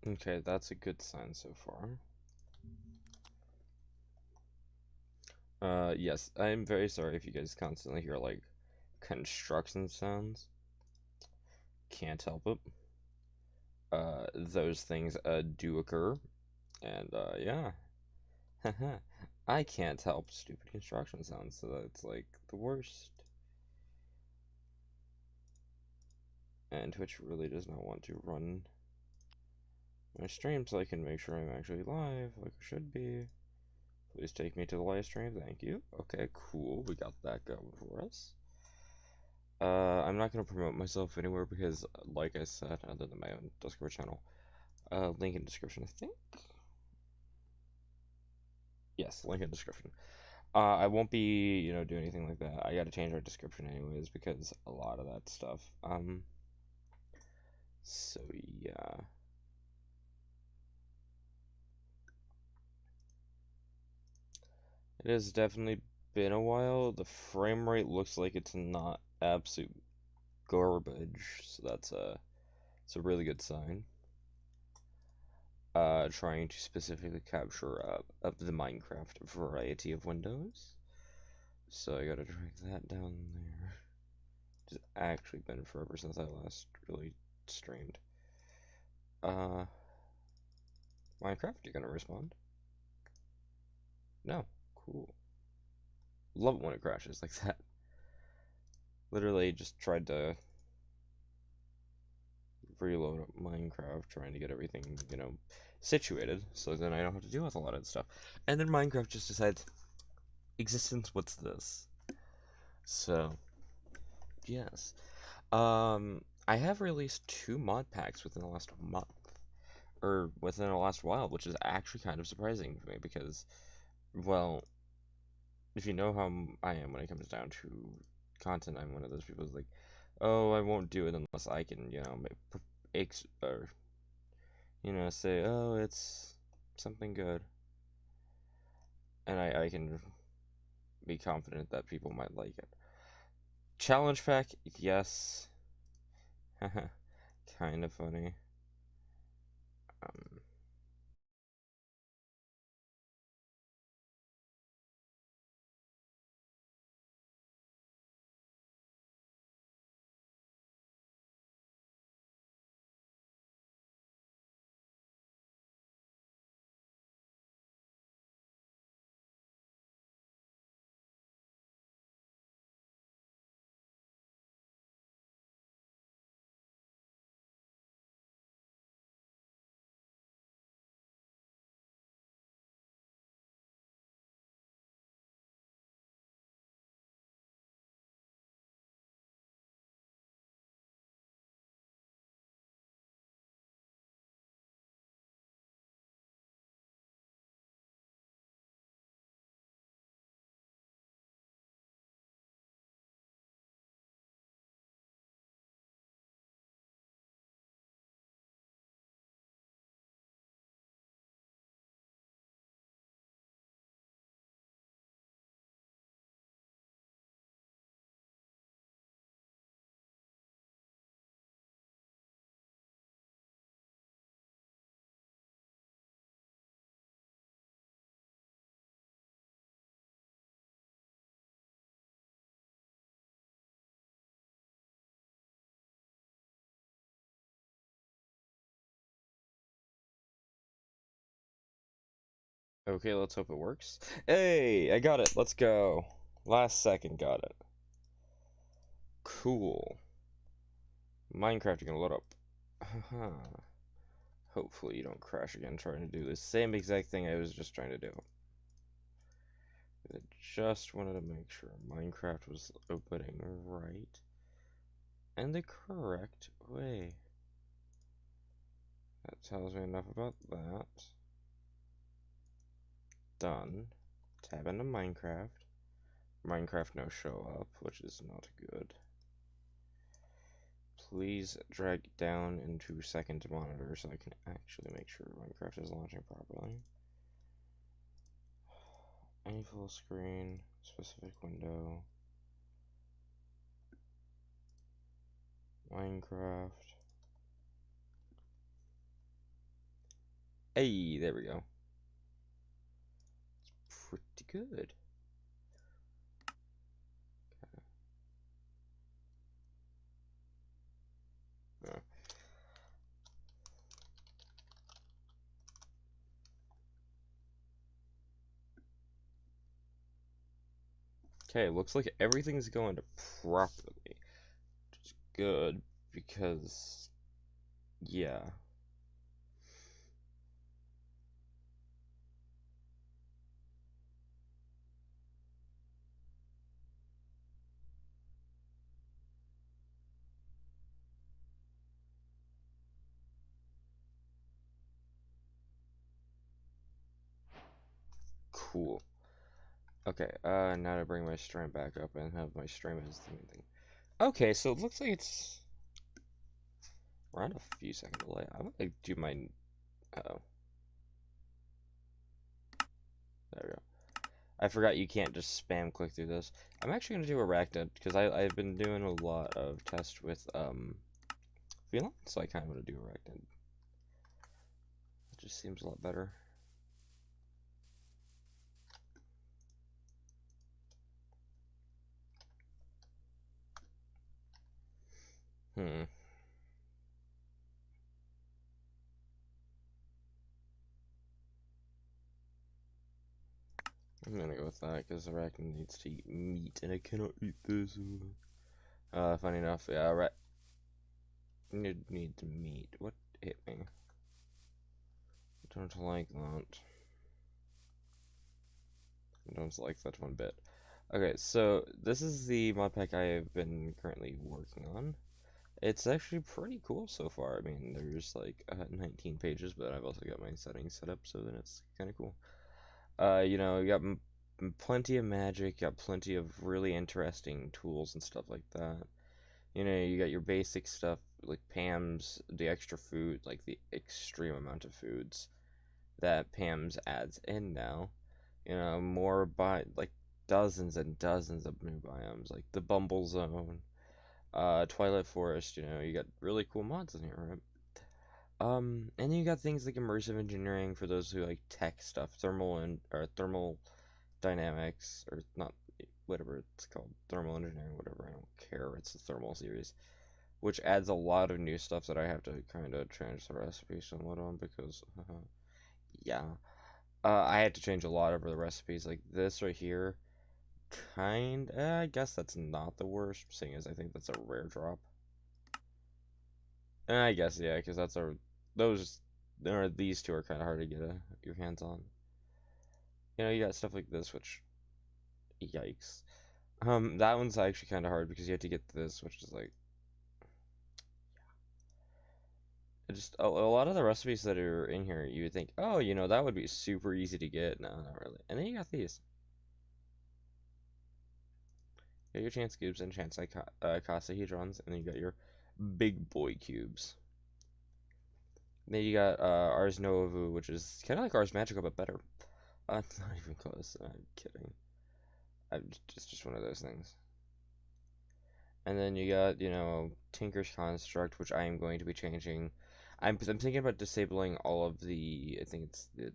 Okay, that's a good sign so far. Yes, I'm very sorry if you guys constantly hear, like, construction sounds. Can't help it. Those things, do occur, and, yeah. I can't help stupid construction sounds, so that's, like, the worst. And Twitch really does not want to run my stream so I can make sure I'm actually live, like I should be. Please take me to the live stream, thank you. Okay, cool, we got that going for us. I'm not going to promote myself anywhere because, like I said, other than my own Discord channel, link in description, I think? Yes, link in description. I won't be, doing anything like that. I gotta change our description anyways because a lot of that stuff. So yeah. It has definitely been a while. The frame rate looks like it's not absolute garbage, so it's a really good sign. Trying to specifically capture of the Minecraft variety of windows. So I gotta drag that down there. It's actually been forever since I last really streamed. Uh, Minecraft, you gonna respond? No. Cool. Love it when it crashes like that. Literally just tried to reload Minecraft, trying to get everything, situated, so then I don't have to deal with a lot of stuff. And then Minecraft just decides, existence, what's this? So, yes. I have released 2 mod packs within the last month, or within the last while, which is actually kind of surprising to me because, well, if you know how I am when it comes down to content, I'm one of those people who's like, oh, I won't do it unless I can, or, say, oh, it's something good. And I can be confident that people might like it. Challenge pack, yes. Kind of funny. Um, okay, let's hope it works. Hey, I got it. Let's go. Last second, got it. Cool. Minecraft, you can load up. Hopefully you don't crash again trying to do the same exact thing I was just trying to do. I just wanted to make sure Minecraft was opening right and the correct way. That tells me enough about that. Done. Tab into Minecraft. Minecraft no show up, which is not good. Please drag down into second monitor so I can actually make sure Minecraft is launching properly. Any full screen, specific window, Minecraft. Hey, there we go. Pretty good. Okay, looks like everything's going to properly. Which is good because, yeah. Cool. Okay, now to bring my stream back up and have my stream as the main thing. Okay, so it looks like it's around a few second delay. I'm gonna do my. Uh oh. There we go. I forgot you can't just spam click through this. I'm actually gonna do Arachnid because I've been doing a lot of tests with Phelan, so I kind of want to do Arachnid. It just seems a lot better. Hmm. I'm gonna go with that because Arachnid needs to eat meat, and I cannot eat this. Funny enough, yeah, Arachnid needs meat. What hit me? I don't like that. I don't like that one bit. Okay, so this is the mod pack I have been currently working on. It's actually pretty cool so far. I mean, there's like 19 pages, but I've also got my settings set up, so then it's kind of cool. You know, you got plenty of magic, you got plenty of really interesting tools and stuff like that. You know, you got your basic stuff like Pam's, the extra food, like the extreme amount of foods that Pam's adds in now. You know, more by like dozens and dozens of new biomes, like the Bumble Zone, Twilight Forest. You know, you got really cool mods in here, right? And then you got things like immersive engineering for those who like tech stuff, thermal and or thermal dynamics, or not, whatever it's called, thermal engineering, whatever. I don't care. It's the thermal series, which adds a lot of new stuff that I have to kind of change the recipe somewhat on because, yeah, I had to change a lot of the recipes. Like this right here, I guess that's not the worst, seeing as I think that's a rare drop. I guess, yeah, because that's a those or these two are kind of hard to get your hands on. You know, you got stuff like this, which yikes. That one's actually kind of hard because you have to get this, which is like just a lot of the recipes that are in here. You would think, oh, you know, that would be super easy to get. No, not really. And then you got these. You got your chance cubes and chance icosahedrons, and then you got your big boy cubes. Then you got Ars Nova, which is kind of like Ars Magica but better. It's not even close. I'm kidding. It's just one of those things. And then you got, you know, Tinker's Construct, which I am going to be changing. I'm thinking about disabling all of the, I think it's the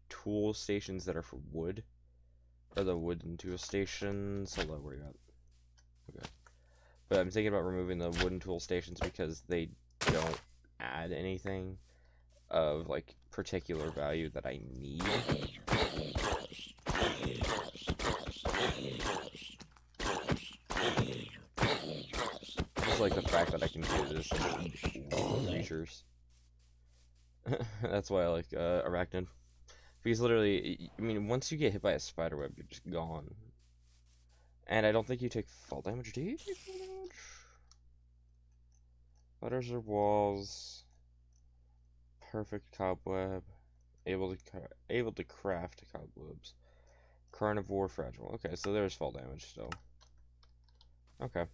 tool stations that are for wood. Or the wooden tool stations. Hold on, where you at? Okay. But I'm thinking about removing the wooden tool stations because they don't add anything of, like, particular value that I need. Just like the fact that I can do this and creatures. That's why I like Arachnid. Because literally, I mean, once you get hit by a spider web, you're just gone. And I don't think you take fall damage, do you take fall damage? Letters or walls. Perfect cobweb. Able to craft cobwebs. Carnivore fragile. Okay, so there's fall damage still. Okay.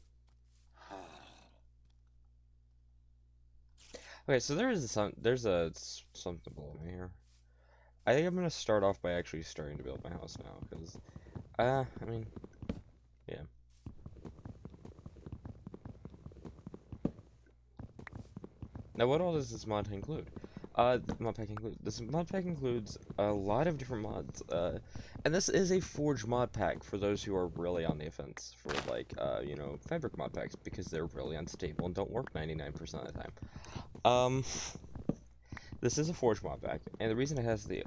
Okay, so there's something below me here. I think I'm gonna start off by actually starting to build my house now, because I mean, yeah. Now, what all does this mod include? This mod pack includes a lot of different mods. And this is a Forge mod pack for those who are really on the offense for like fabric mod packs because they're really unstable and don't work 99% of the time. Um, this is a Forge mod pack, and the reason it has the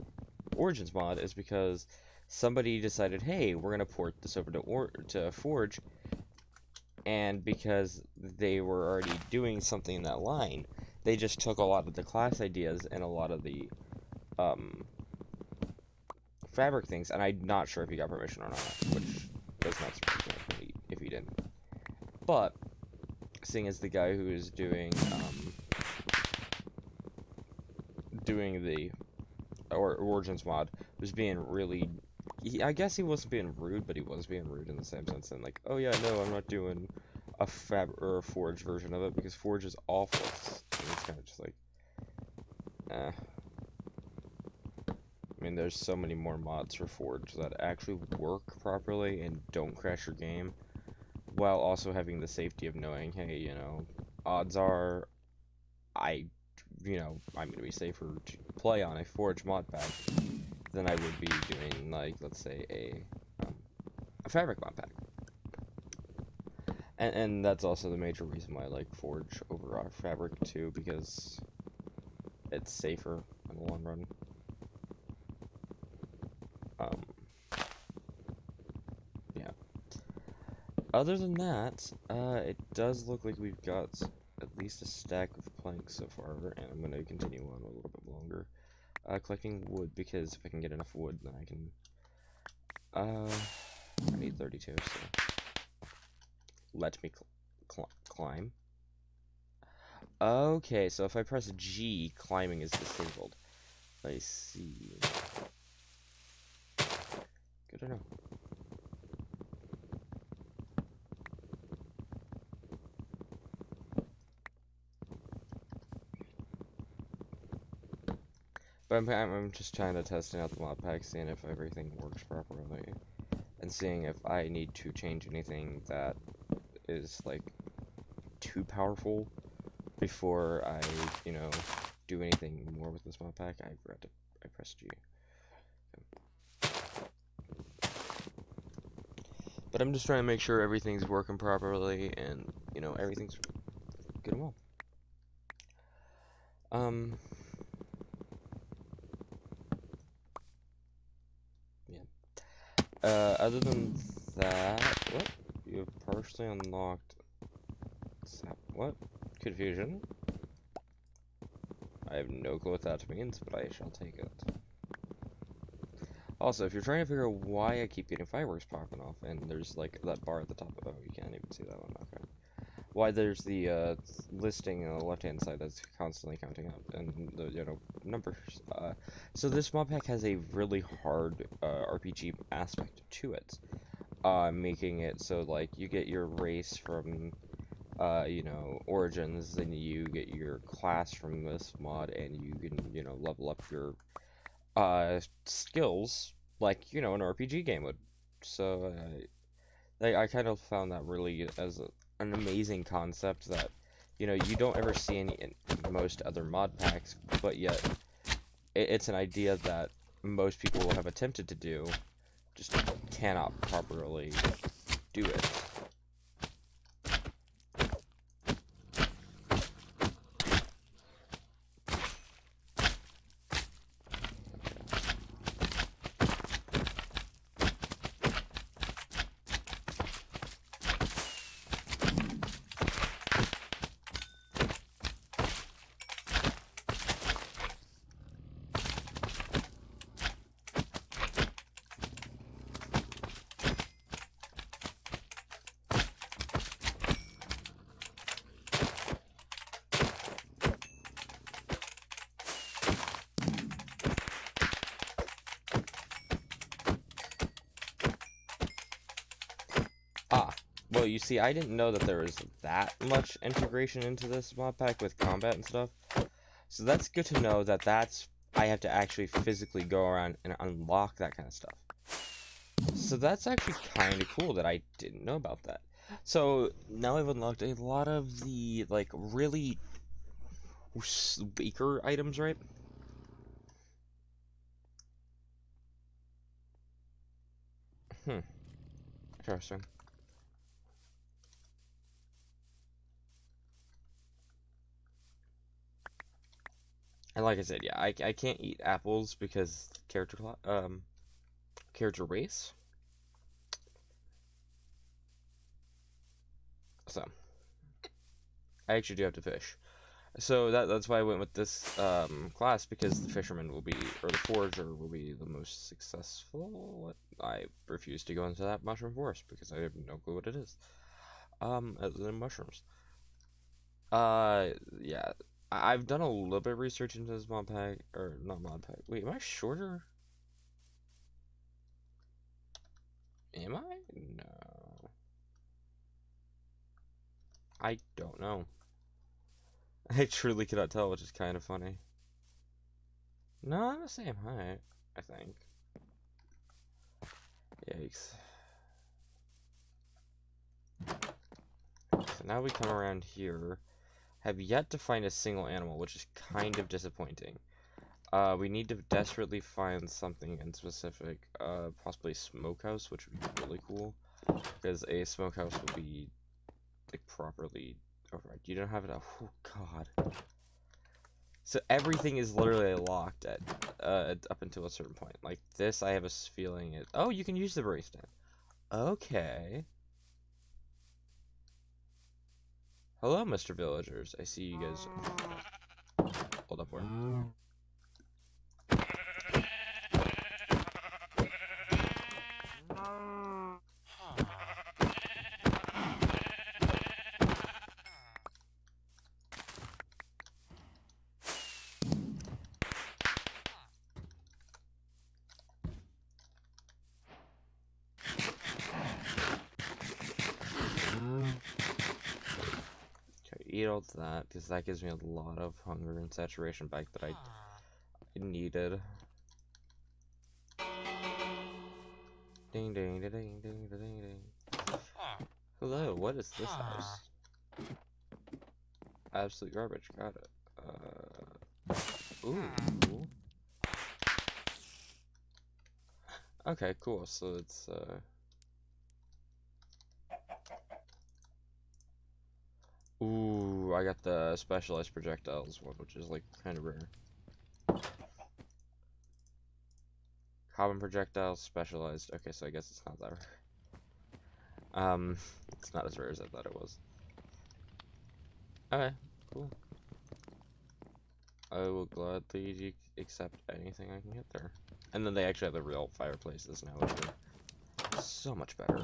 Origins mod is because somebody decided, hey, we're gonna port this over to Forge, and because they were already doing something in that line, they just took a lot of the class ideas and a lot of the fabric things, and I'm not sure if he got permission or not, which does not surprise me if he didn't. But seeing as the guy who is doing the Origins mod was being really, I guess he wasn't being rude, but he was being rude in the same sense, and like, oh yeah, no, I'm not doing a Forge version of it because Forge is awful. It's kind of just like, I mean, there's so many more mods for Forge that actually work properly and don't crash your game, while also having the safety of knowing, hey, odds are I'm going to be safer to play on a Forge mod pack than I would be doing, like, let's say, a Fabric mod pack. And that's also the major reason why I like Forge over our Fabric, too, because it's safer in the long run. Yeah. Other than that, it does look like we've got at least a stack of planks so far, and I'm going to continue on a little bit longer. Collecting wood, because if I can get enough wood, then I can... I need 32, so... Let me climb. Okay, so if I press G, climbing is disabled. I see. Good to know. But I'm just trying to testing out the mod pack, seeing if everything works properly, and seeing if I need to change anything that is, like, too powerful before I, do anything more with this mod pack. I pressed G. But I'm just trying to make sure everything's working properly and, everything's good and well. Yeah. Other than that, what? You have partially unlocked... What? Confusion? I have no clue what that means, but I shall take it. Also, if you're trying to figure out why I keep getting fireworks popping off, and there's, like, that bar at the top of... Oh, you can't even see that one, okay. Why there's the, listing on the left-hand side that's constantly counting up, and the, numbers. So this mod pack has a really hard, RPG aspect to it. Making it so, like, you get your race from, Origins, then you get your class from this mod, and you can, level up your, skills, like, an RPG game would. So, I kind of found that really as an amazing concept that, you don't ever see in most other mod packs, but yet it's an idea that most people have attempted to do, just cannot properly do it. Well, you see, I didn't know that there was that much integration into this mod pack with combat and stuff. So that's good to know that I have to actually physically go around and unlock that kind of stuff. So that's actually kind of cool that I didn't know about that. So now I've unlocked a lot of the, like, really weaker items, right? Interesting. And like I said, yeah, I can't eat apples because character race. So I actually do have to fish. So that's why I went with this class, because the fisherman will be, or the forager will be the most successful. I refuse to go into that mushroom forest because I have no clue what it is. Other than mushrooms. Uh, yeah, I've done a little bit of research into this modpack, or not modpack. Wait, am I shorter? Am I? No, I don't know. I truly cannot tell, which is kind of funny. No, I'm the same height, I think. Yikes. So now we come around here. Have yet to find a single animal, which is kind of disappointing. We need to desperately find something in specific. Possibly a smokehouse, which would be really cool. Because a smokehouse would be, like, properly... Oh, right, you don't have it... Oh, God. So everything is literally locked at up until a certain point. Like, this, I have a feeling it... Oh, you can use the brace now. Okay. Hello, Mr. Villagers. I see you guys... Hold up, where? Okay, eat all that, because that gives me a lot of hunger and saturation back that I needed. Ding ding ding ding ding ding ding. Hello, what is this house? Absolute garbage, got it. Ooh. Okay, cool, so it's, Ooh, I got the specialized projectiles one, which is, like, kind of rare. Common projectiles, specialized. Okay, so I guess it's not that rare. It's not as rare as I thought it was. Okay, cool. I will gladly accept anything I can get there. And then they actually have the real fireplaces now, which are so much better.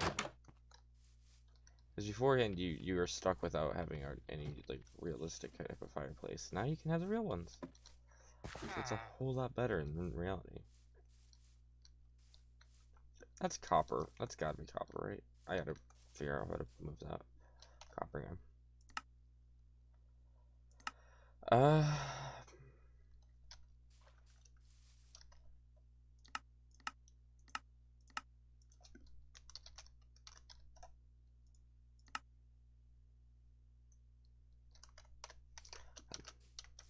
Because beforehand, you were stuck without having any, like, realistic type of fireplace. Now you can have the real ones. So it's a whole lot better in reality. That's copper. That's gotta be copper, right? I gotta figure out how to move that copper in. Uh,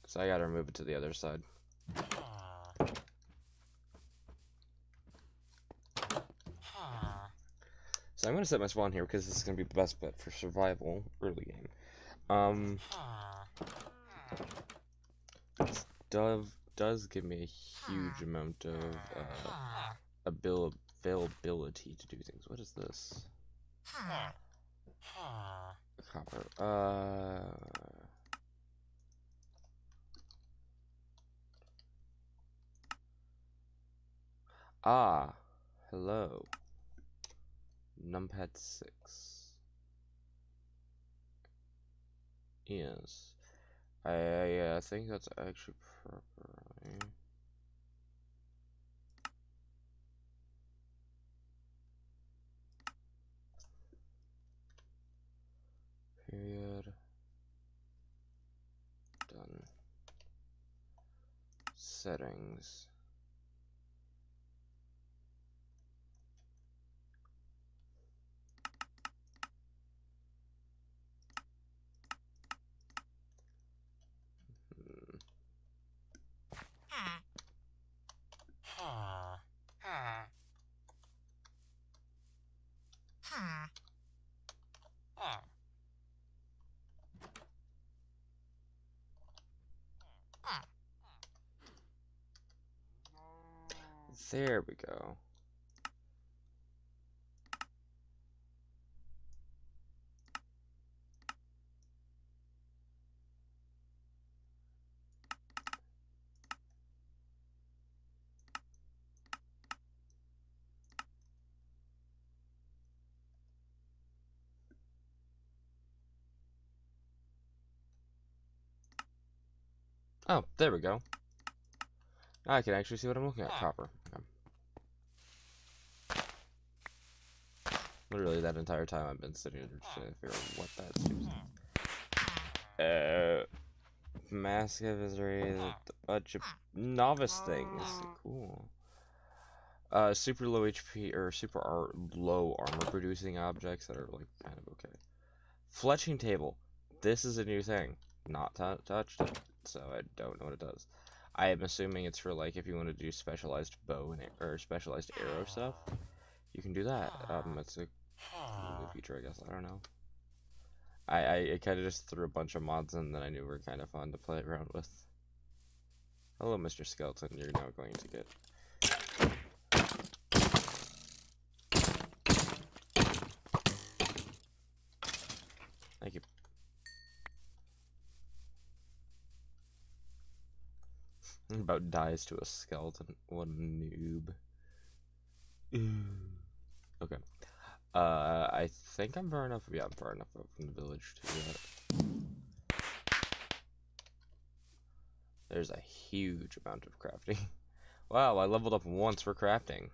so I gotta move it to the other side. So I'm gonna set my spawn here because this is gonna be the best bet for survival early game. This does give me a huge amount of availability to do things. What is this? Copper. Ah, hello. Numpad 6. Yes. I think that's actually properly. Period. Done. Settings. There we go. Oh, there we go. Now I can actually see what I'm looking at. Copper. Okay. Literally that entire time I've been sitting there trying to figure out what that seems. Massive has raised a bunch of novice things. Cool. Super low HP or low armor producing objects that are like kind of okay. Fletching table. This is a new thing. Not touched it, so I don't know what it does. I am assuming it's for like if you want to do specialized bow and or specialized arrow stuff, you can do that. It's a new feature, I guess. I don't know. I kind of just threw a bunch of mods in that I knew were kind of fun to play around with. Hello, Mr. Skeleton. You're now going to get. Thank you. About dies to a skeleton. What a noob. Okay. I think I'm far enough. Yeah, I'm far enough up from the village to do that. There's a huge amount of crafting. Wow, I leveled up once for crafting.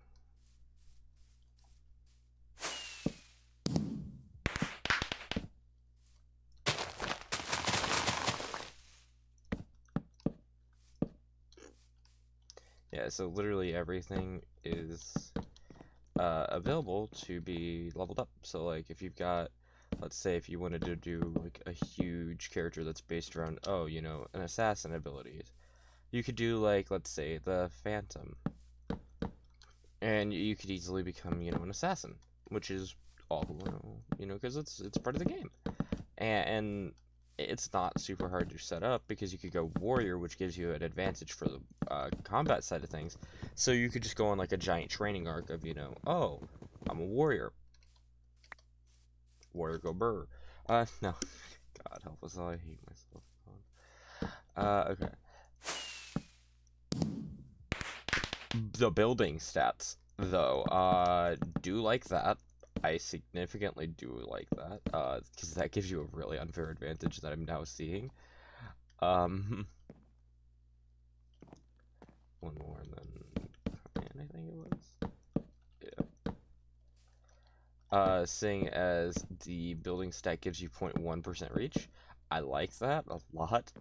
Yeah, so literally everything is available to be leveled up. So like if you've got, let's say if you wanted to do like a huge character that's based around, oh, you know, an assassin abilities, you could do like, let's say the Phantom, and you could easily become, you know, an assassin, which is all, you know, because it's part of the game, and it's not super hard to set up because you could go warrior, which gives you an advantage for the combat side of things. So you could just go on like a giant training arc of, you know, oh, I'm a warrior. Warrior go burr. No. God help us all, I hate myself. Okay. The building stats, though, do like that. I significantly do like that, because that gives you a really unfair advantage that I'm now seeing. Um, one more and then command, I think it was. Yeah. Seeing as the building stat gives you 0.1% reach, I like that a lot.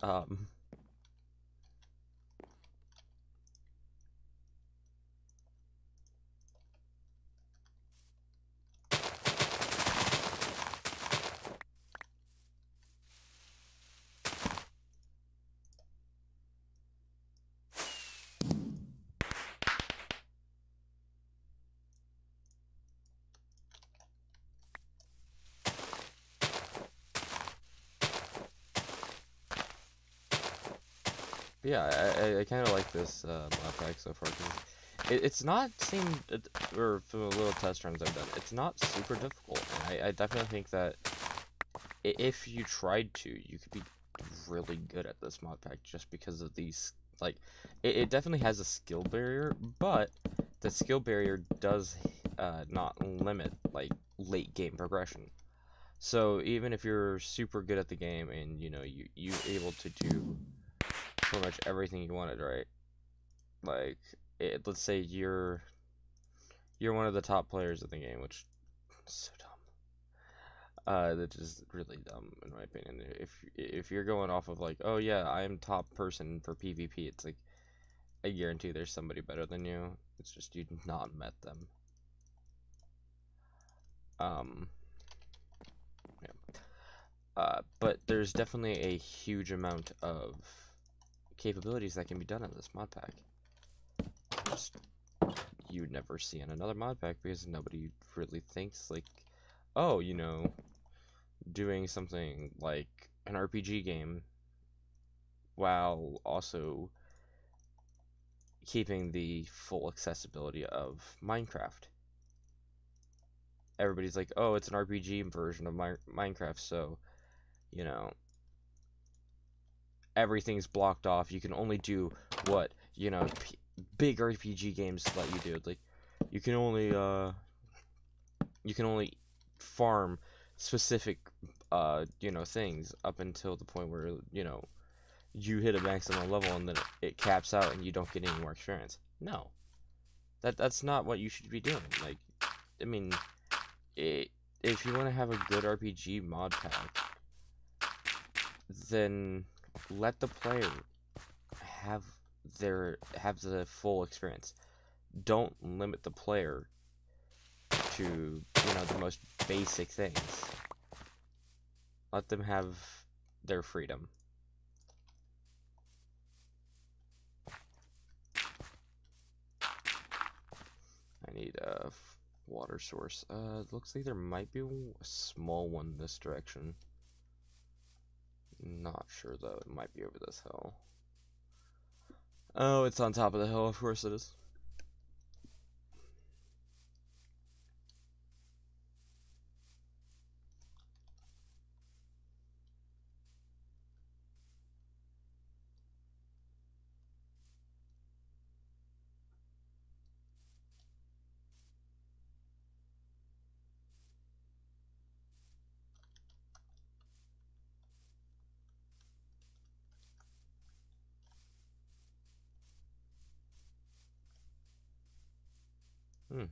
Yeah, I kind of like this modpack so far because it's not seemed, or for the little test runs I've done, it's not super difficult. And I definitely think that if you tried to, you could be really good at this modpack just because of these. Like, it definitely has a skill barrier, but the skill barrier does not limit like late game progression. So even if you're super good at the game and you know you able to do pretty much everything you wanted, right? Like, let's say you're one of the top players in the game, which is so dumb. That's just really dumb in my opinion. If you're going off of like, oh yeah, I am top person for PvP, it's like I guarantee there's somebody better than you. It's just you've not met them. Um, yeah. But there's definitely a huge amount of capabilities that can be done in this mod pack. Just you'd never see in another mod pack because nobody really thinks like, oh, you know, doing something like an RPG game while also, keeping the full accessibility of Minecraft. Everybody's like, oh, it's an RPG version of Minecraft, so, you know, everything's blocked off. You can only do what, big RPG games let you do. Like, you can only, farm specific, things up until the point where, you hit a maximum level and then it caps out and you don't get any more experience. No. That's not what you should be doing. Like, I mean, if you want to have a good RPG mod pack, then let the player have the full experience. Don't limit the player to, the most basic things. Let them have their freedom. I need a water source. Looks like there might be a small one this direction. Not sure though. It might be over this hill. Oh, it's on top of the hill. Of course it is.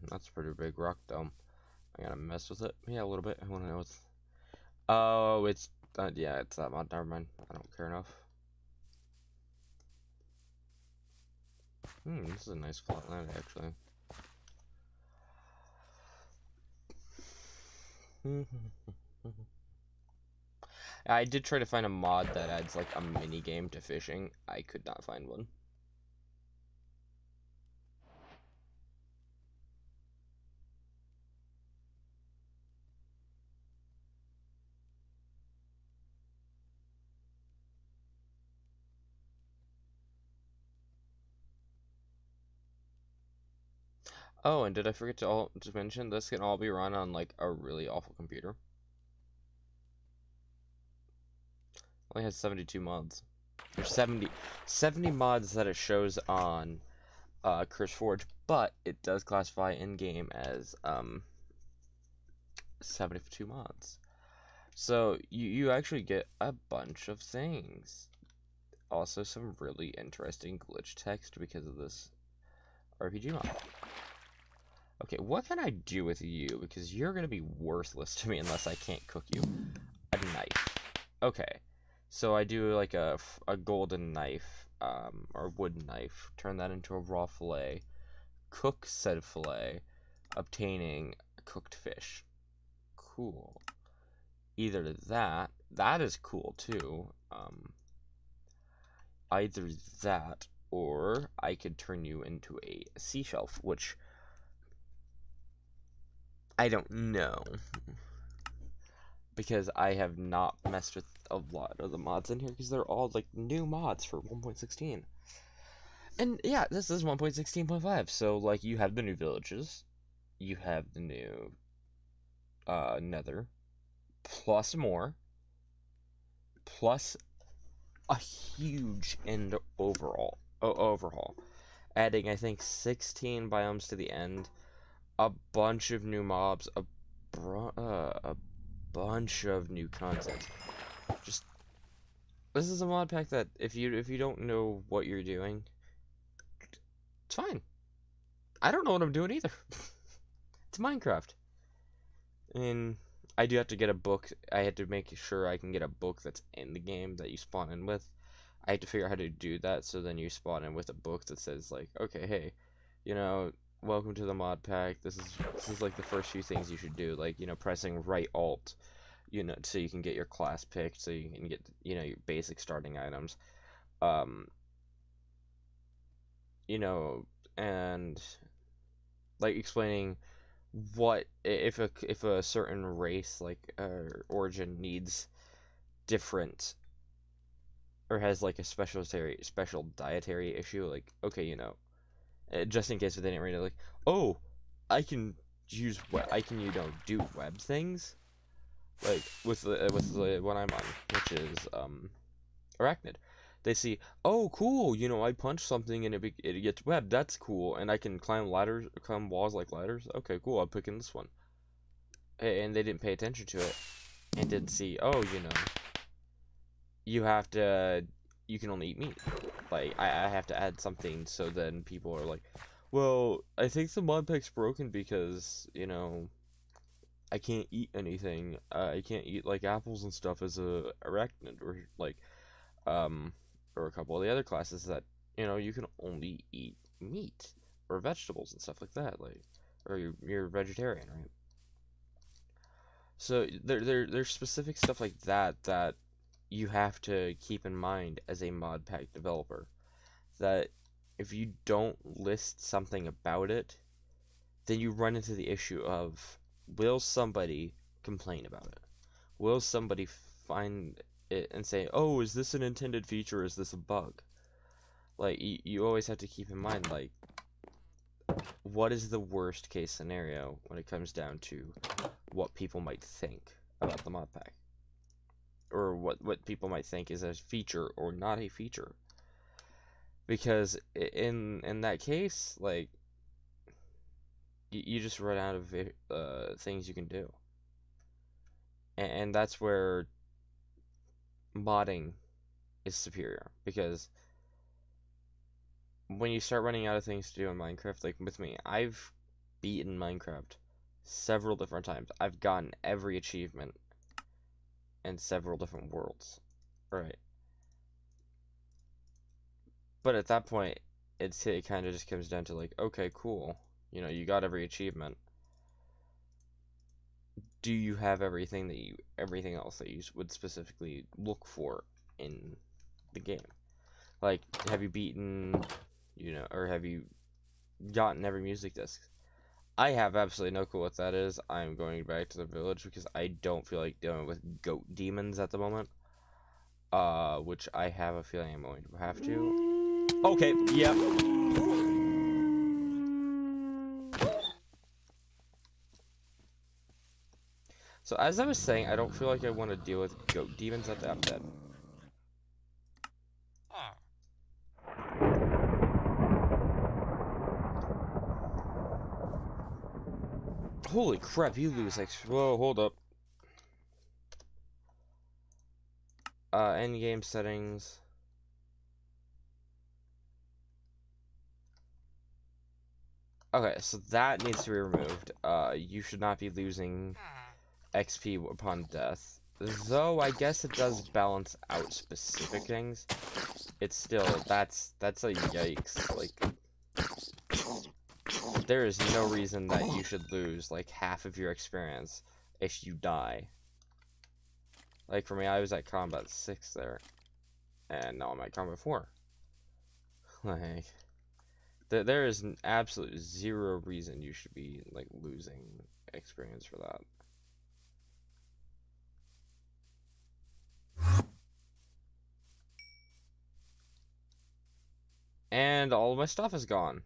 That's a pretty big rock dome. I gotta mess with it. Yeah, a little bit. I wanna know what's... Oh, it's... yeah, it's that mod. Never mind. I don't care enough. This is a nice flat land, actually. I did try to find a mod that adds, like, a mini game to fishing. I could not find one. Oh, and did I forget to mention this can all be run on, like, a really awful computer? Only has 72 mods. There's 70 mods that it shows on CurseForge, but it does classify in game as 72 mods. So you actually get a bunch of things. Also, some really interesting glitch text because of this RPG mod. Okay, what can I do with you? Because you're gonna be worthless to me unless I can't cook you. A knife. Okay, so I do like a golden knife, or wooden knife. Turn that into a raw fillet. Cook said fillet, obtaining cooked fish. Cool. Either that is cool too. Either that, or I could turn you into a seashell, which I don't know. Because I have not messed with a lot of the mods in here, because they're all, like, new mods for 1.16. And, yeah, this is 1.16.5, so, like, you have the new villages, you have the new, nether, plus more, plus a huge end overhaul, adding, I think, 16 biomes to the end, a bunch of new mobs, a bunch of new content. Just, this is a mod pack that if you don't know what you're doing, it's fine. I don't know what I'm doing either. It's Minecraft. And I do have to get a book. I had to make sure I can get a book that's in the game that you spawn in with. I had to figure out how to do that, so then you spawn in with a book that says, like, okay, hey, you know, welcome to the mod pack. This is like the first few things you should do, like, pressing right alt, so you can get your class picked, so you can get, your basic starting items. Um, and like explaining what if a certain race, like, origin needs different, or has like a special dietary issue, like, okay, just in case if they didn't read it. Like, oh, I can do web things, like with the one I'm on, which is Arachnid. They see, oh, cool, I punch something and it gets webbed. That's cool, and I can climb walls like ladders. Okay, cool. I'm picking this one. And they didn't pay attention to it and didn't see, oh, you have to, you can only eat meat. Like, I have to add something, so then people are like, well, I think the mod pack's broken because, I can't eat anything. I can't eat, like, apples and stuff as a arachnid, or, like, or a couple of the other classes that, you can only eat meat, or vegetables and stuff like that, like, or you're vegetarian, right? So, there's specific stuff like that you have to keep in mind as a mod pack developer, that if you don't list something about it, then you run into the issue of, will somebody complain about it? Will somebody find it and say, oh, is this an intended feature, or is this a bug? Like, you always have to keep in mind, like, what is the worst case scenario when it comes down to what people might think about the mod pack? Or what people might think is a feature or not a feature. Because in that case, like, you just run out of things you can do. And that's where modding is superior, because when you start running out of things to do in Minecraft, like with me, I've beaten Minecraft several different times. I've gotten every achievement in several different worlds, right? But at that point, it kind of just comes down to, like, okay, cool, you got every achievement. Do you have everything else that you would specifically look for in the game? Like, have you beaten, or have you gotten every music disc? I have absolutely no clue what that is. I'm going back to the village because I don't feel like dealing with goat demons at the moment. Which I have a feeling I'm going to have to. Okay, yep. So as I was saying, I don't feel like I want to deal with goat demons at the dead. Holy crap, you lose whoa, hold up. End game settings. Okay, so that needs to be removed. You should not be losing XP upon death. Though I guess it does balance out specific things. It's still, that's a yikes. Like, there is no reason that you should lose like half of your experience if you die. Like, for me, I was at combat 6 there, and now I'm at combat 4. Like, there is an absolute zero reason you should be, like, losing experience for that. And all of my stuff is gone.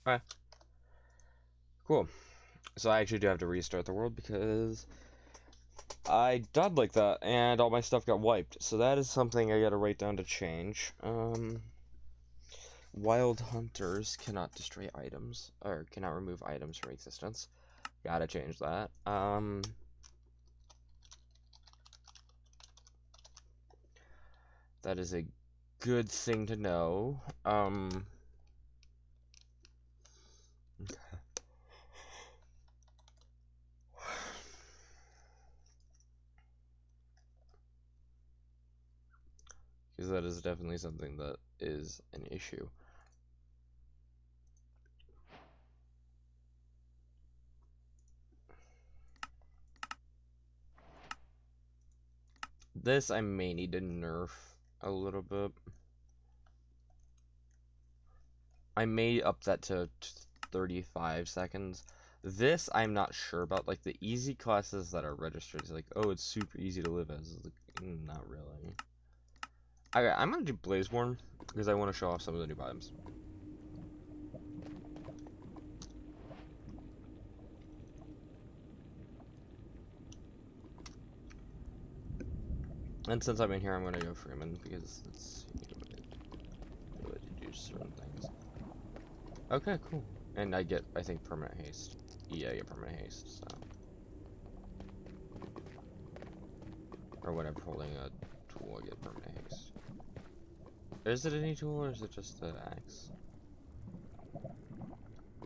Alright. Cool. So I actually do have to restart the world because I died like that and all my stuff got wiped. So that is something I gotta write down to change. Wild hunters cannot destroy items, or cannot remove items from existence. Gotta change that. That is a good thing to know. Because that is definitely something that is an issue. This I may need to nerf a little bit. I may up that to 35 seconds. This I'm not sure about. Like the easy classes that are registered is like, oh, it's super easy to live as. Like, not really. I'm gonna do Blazeborn because I want to show off some of the new biomes. And since I'm in here, I'm gonna go Freeman because it's the way to do certain things. Okay, cool. And I think, permanent haste. Yeah, I get permanent haste, so. Or whenever holding a tool, I get permanent haste. Is it any tool, or is it just the axe?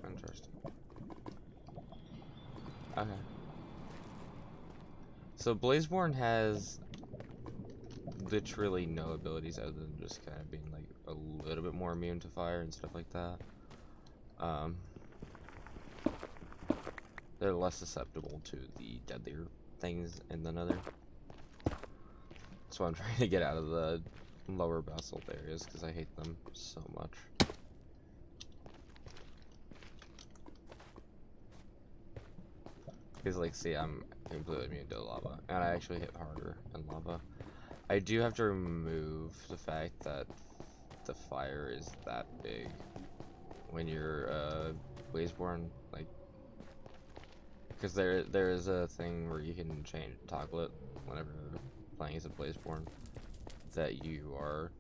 Interesting. Okay. So Blazeborn has literally no abilities other than just kind of being like a little bit more immune to fire and stuff like that. They're less susceptible to the deadlier things in the Nether. So I'm trying to get out of the lower basalt areas because I hate them so much. Because, like, see, I'm completely immune to lava, and I actually hit harder in lava. I do have to remove the fact that the fire is that big when you're Blazeborn, like, because there is a thing where you can toggle it whenever playing as a Blazeborn that you are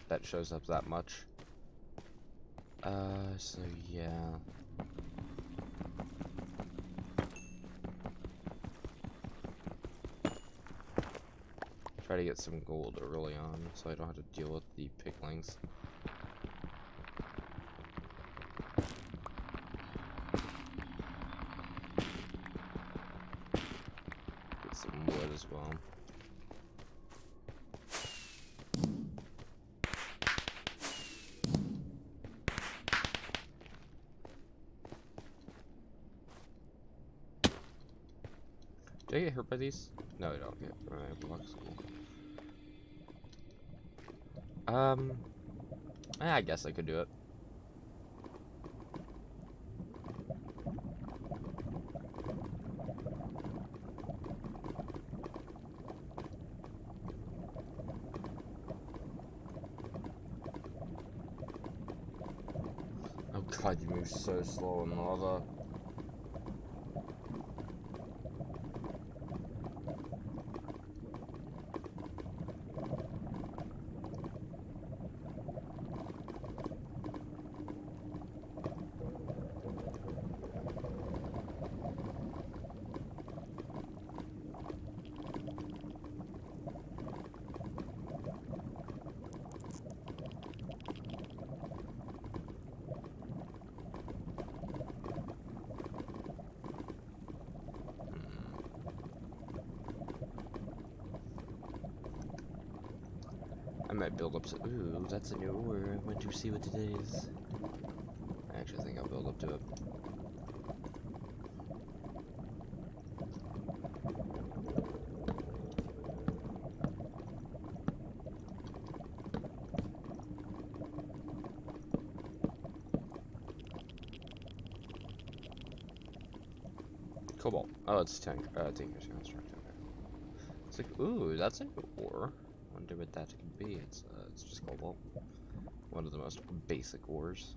that shows up that much. So yeah. Try to get some gold early on so I don't have to deal with the picklings. Get some wood as well. Do I get hurt by these? No, I don't get hurt by my blocks. I guess I could do it. Oh god, you move so slow in lava. I might build up to. Ooh, that's a new ore. I went to see what it is. I actually think I'll build up to it. Cobalt. Oh, it's Tinker's construct. It's like, ooh, that's a new ore. Wonder what that could be. It's just cobalt. One of the most basic ores.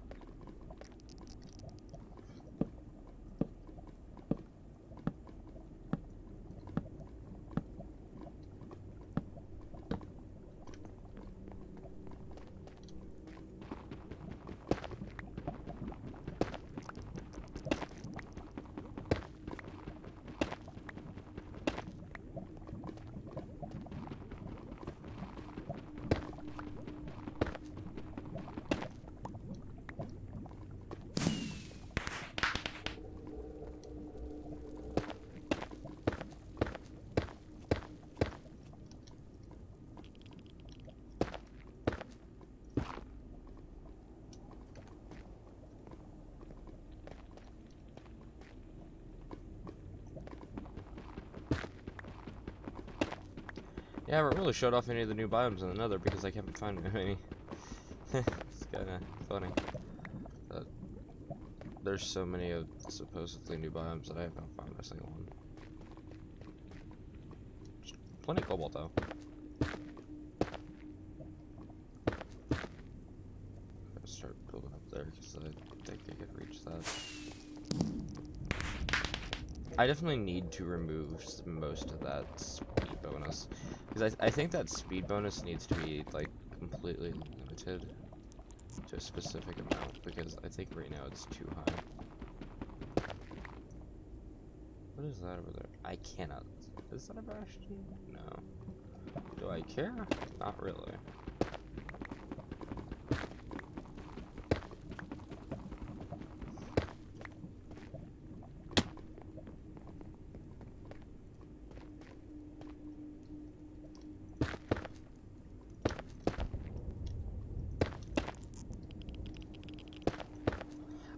Yeah, I haven't really showed off any of the new biomes in the Nether because I haven't found any. kinda funny that there's so many of the supposedly new biomes that I have not found a single one. Plenty of cobalt though. Gotta start building up there because I think I could reach that. I definitely need to remove most of that speed bonus because I think that speed bonus needs to be like completely limited to a specific amount because I think right now it's too high. What is that over there? I cannot. Is that a bastion? No. Do I care? Not really.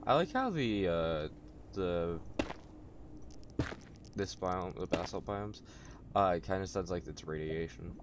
I like how this biome, the basalt biomes, it kind of sounds like it's radiation.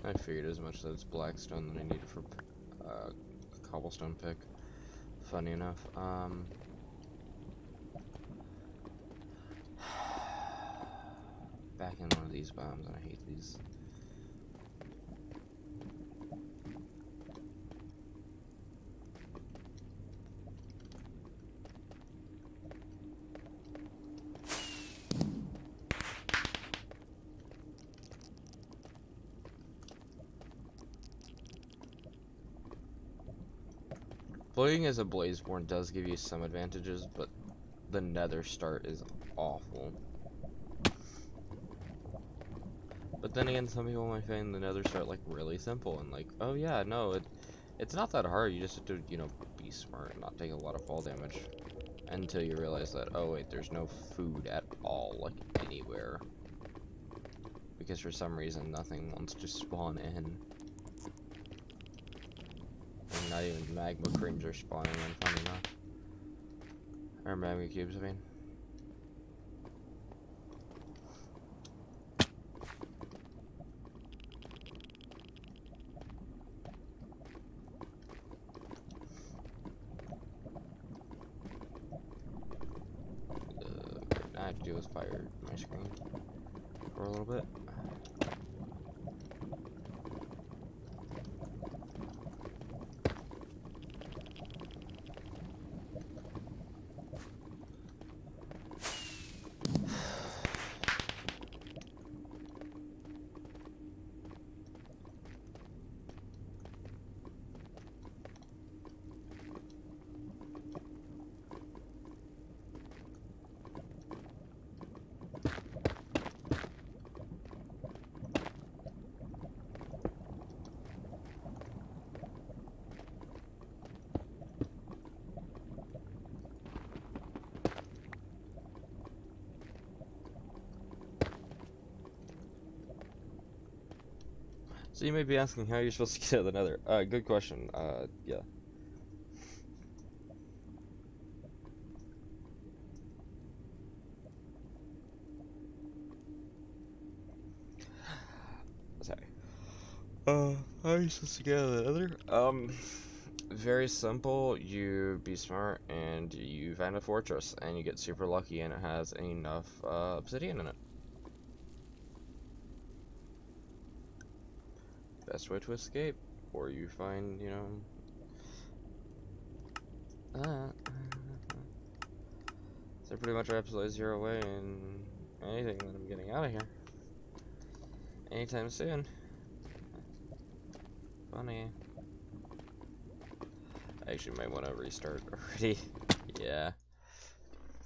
I figured as much that it's black stone that I needed for cobblestone pick. Funny enough. Back in one of these biomes, and I hate these. Playing as a Blazeborn does give you some advantages, but the nether start is awful. But then again, some people might find the nether start like really simple and like, oh yeah, no, it's not that hard. You just have to, you know, be smart and not take a lot of fall damage until you realize that, oh wait, there's no food at all, like anywhere, because for some reason nothing wants to spawn in. And not even magma creams are spawning in, funny enough. Or magma cubes, I mean. All I have to do is fire my screen for a little bit. So you may be asking how you're supposed to get out of the nether. Good question. Yeah. Sorry. How are you supposed to get out of the nether? Very simple. You be smart and you find a fortress and you get super lucky and it has enough obsidian in it. Best way to escape. Or you find, you know... so pretty much I absolutely 0 away and anything that I'm getting out of here anytime soon. Funny. I actually might want to restart already. Yeah.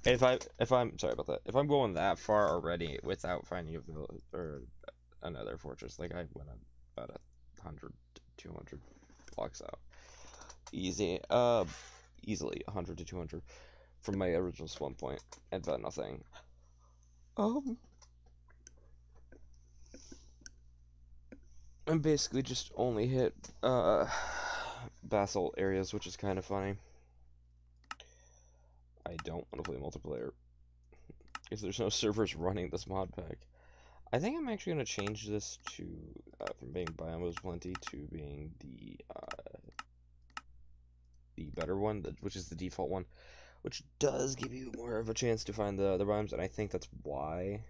If I'm sorry about that. If I'm going that far already without finding a village or another fortress, like I went about 100 to 200 blocks out. Easy. Easily 100 to 200 from my original spawn point and found nothing. And basically just only hit basalt areas, which is kind of funny. I don't want to play multiplayer because there's no servers running this mod pack. I think I'm actually going to change this to from being Biomos Plenty to being the better one, which is the default one, which does give you more of a chance to find the other biomes, and I think that's why.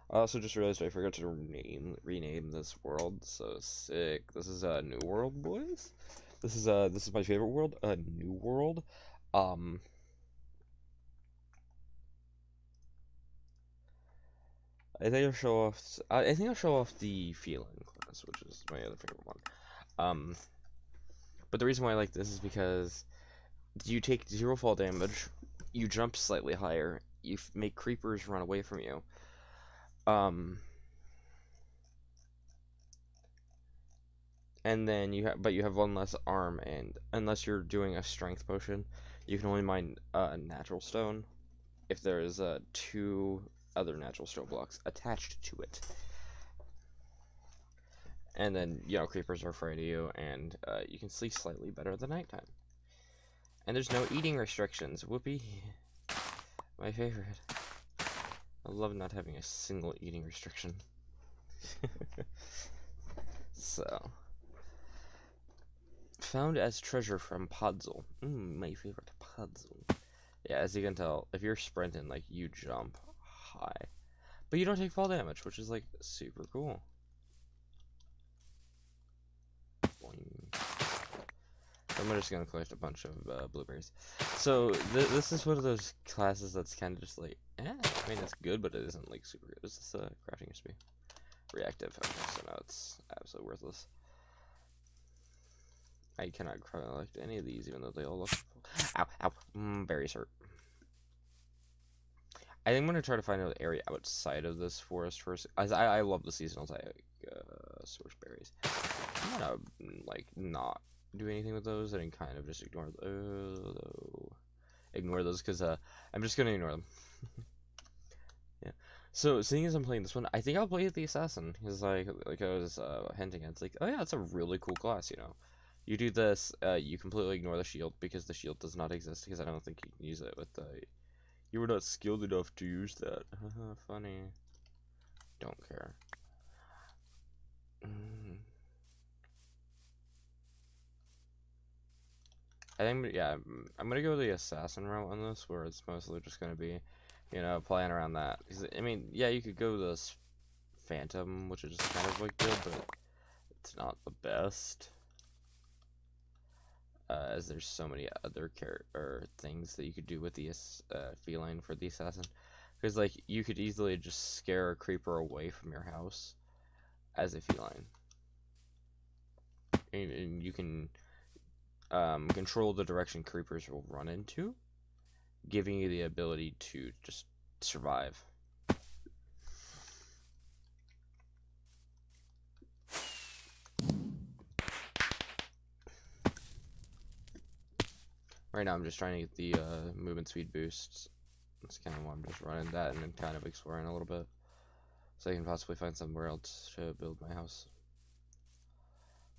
I also just realized I forgot to rename this world. So sick. This is a New World, boys. This is my favorite world, New World. Um, I think I'll show off. I think I'll show off the feline class, which is my other favorite one. Um, but the reason why I like this is because you take 0 fall damage, you jump slightly higher, you make creepers run away from you. And then you have one less arm, and unless you're doing a strength potion, you can only mine natural stone if there's 2 other natural stone blocks attached to it. And then, creepers are afraid of you, and you can sleep slightly better at the nighttime. And there's no eating restrictions. Whoopee. My favorite. I love not having a single eating restriction. So. Found as treasure from Podzol. My favorite Podzol. Yeah, as you can tell, if you're sprinting, like, you jump high. But you don't take fall damage, which is, like, super cool. Boing. I'm just gonna collect a bunch of blueberries. So, this is one of those classes that's kind of just like, I mean, it's good, but it isn't, like, super good. Is this a crafting recipe? Reactive. Okay, so now it's absolutely worthless. I cannot collect any of these, even though they all look full. Ow, ow. Berries hurt. I think I'm gonna try to find an area outside of this forest first. I love the seasonal type source berries. I'm gonna like not do anything with those and kind of just ignore those because I'm just gonna ignore them. Yeah. So seeing as I'm playing this one, I think I'll play the assassin because like I was hinting at, it's like, oh yeah, it's a really cool class. You do this, you completely ignore the shield because the shield does not exist because I don't think you can use it with the. You were not skilled enough to use that. Funny. Don't care. I think, yeah, I'm gonna go the assassin route on this, where it's mostly just gonna be, playing around that. Because, I mean, yeah, you could go this phantom, which is kind of like good, but it's not the best. As there's so many other things that you could do with the feline for the assassin. Because, like, you could easily just scare a creeper away from your house as a feline. And you can control the direction creepers will run into, giving you the ability to just survive. Right now I'm just trying to get the movement speed boosts. That's kind of why I'm just running that and then kind of exploring a little bit, so I can possibly find somewhere else to build my house.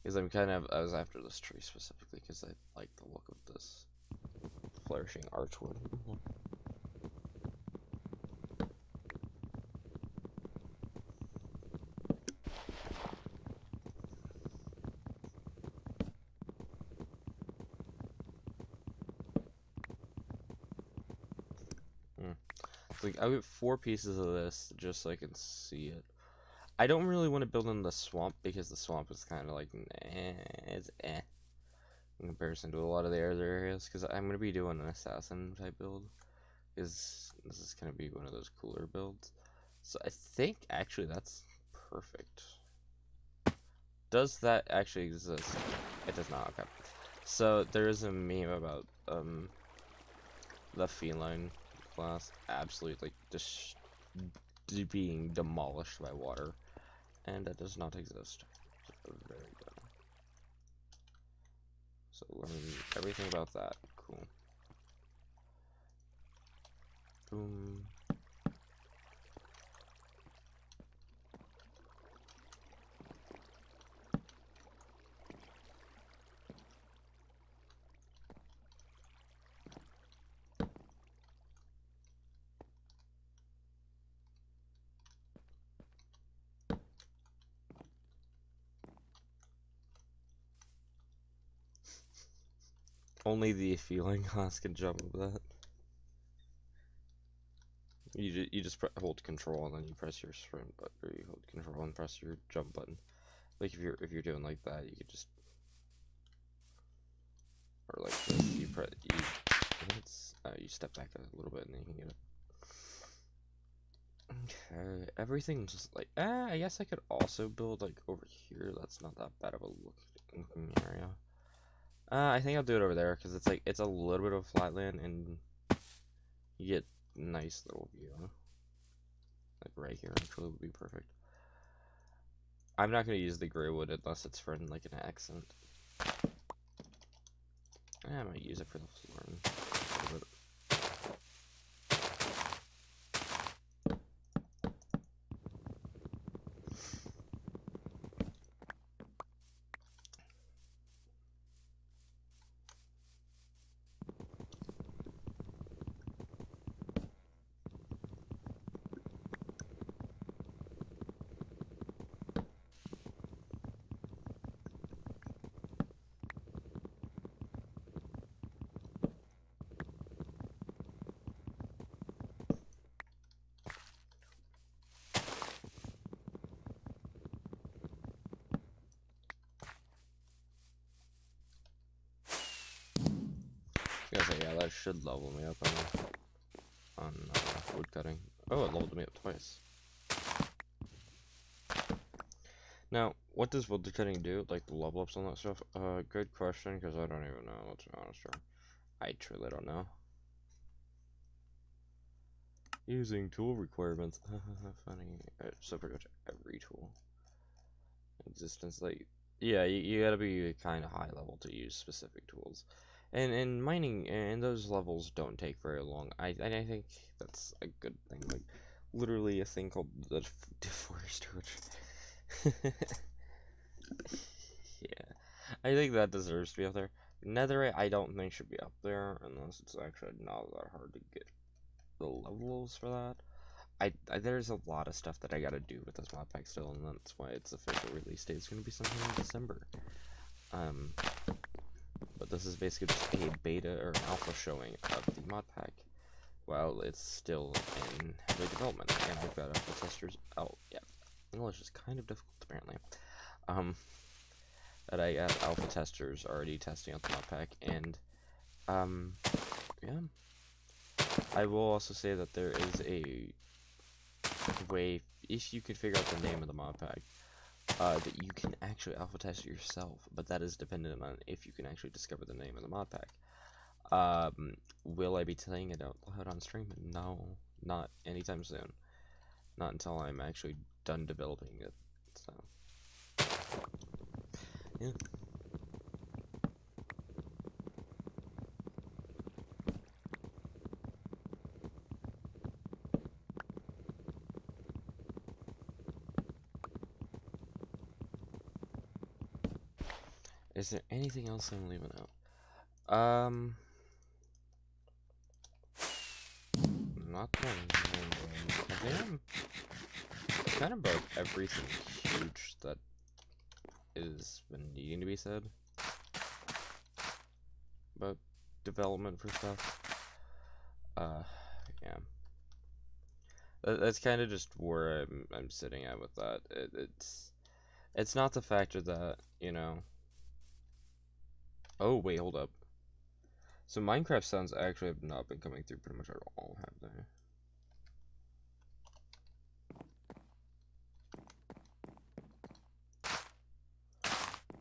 Because I was after this tree specifically because I like the look of this flourishing archwood. Like, I'll get 4 pieces of this just so I can see it. I don't really want to build in the swamp because the swamp is kind of like, it's in comparison to a lot of the other areas. Because I'm going to be doing an assassin type build. Because This is gonna be one of those cooler builds. So I think actually that's perfect. Does that actually exist? It does not. Okay. So there is a meme about the feline class absolutely just being demolished by water, and that does not exist. So very good. So learn everything about that. Cool. Boom. Only the feline class can jump with that. You just hold control and then you press your sprint button, or you hold control and press your jump button. Like if you're doing like that, you could just, or like this, you press you step back a little bit and then you can get it. Okay, everything's just like I guess I could also build like over here. That's not that bad of a looking area. I think I'll do it over there because it's a little bit of flatland and you get nice little view. Like right here actually would be perfect. I'm not gonna use the gray wood unless it's for like an accent. I might use it for the flooring a little bit. Yeah, that should level me up on wood cutting. Oh, it leveled me up twice. Now, what does wood cutting do? Like the level ups on that stuff? Good question, because I don't even know. Let's be honest here. I truly don't know. Using tool requirements. Funny. So pretty much every tool in existence. Like, yeah, you gotta be kind of high level to use specific tools. And mining and those levels don't take very long. I think that's a good thing. Like literally a thing called the deforester. Yeah, I think that deserves to be up there. Netherite I don't think should be up there unless it's actually not that hard to get the levels for that. There's a lot of stuff that I gotta do with this mod pack still, and that's why its official release date is gonna be sometime in December. But this is basically just a beta or an alpha showing of the mod pack while it's still in early development. And I've got alpha testers. Oh yeah, English is kind of difficult apparently. That I have alpha testers already testing out the mod pack, and yeah. I will also say that there is a way, if you can figure out the name of the mod pack, that you can actually alpha test it yourself, but that is dependent on if you can actually discover the name of the mod pack. Will I be saying it out loud on stream? No, not anytime soon. Not until I'm actually done developing it. So, yeah. Is there anything else I'm leaving out? Not that I think I'm kind of about everything huge that is been needing to be said about development for stuff. Yeah. That's kind of just where I'm sitting at with that. It's not the factor that, you know. Oh wait, hold up. So Minecraft sounds actually have not been coming through pretty much at all, have they?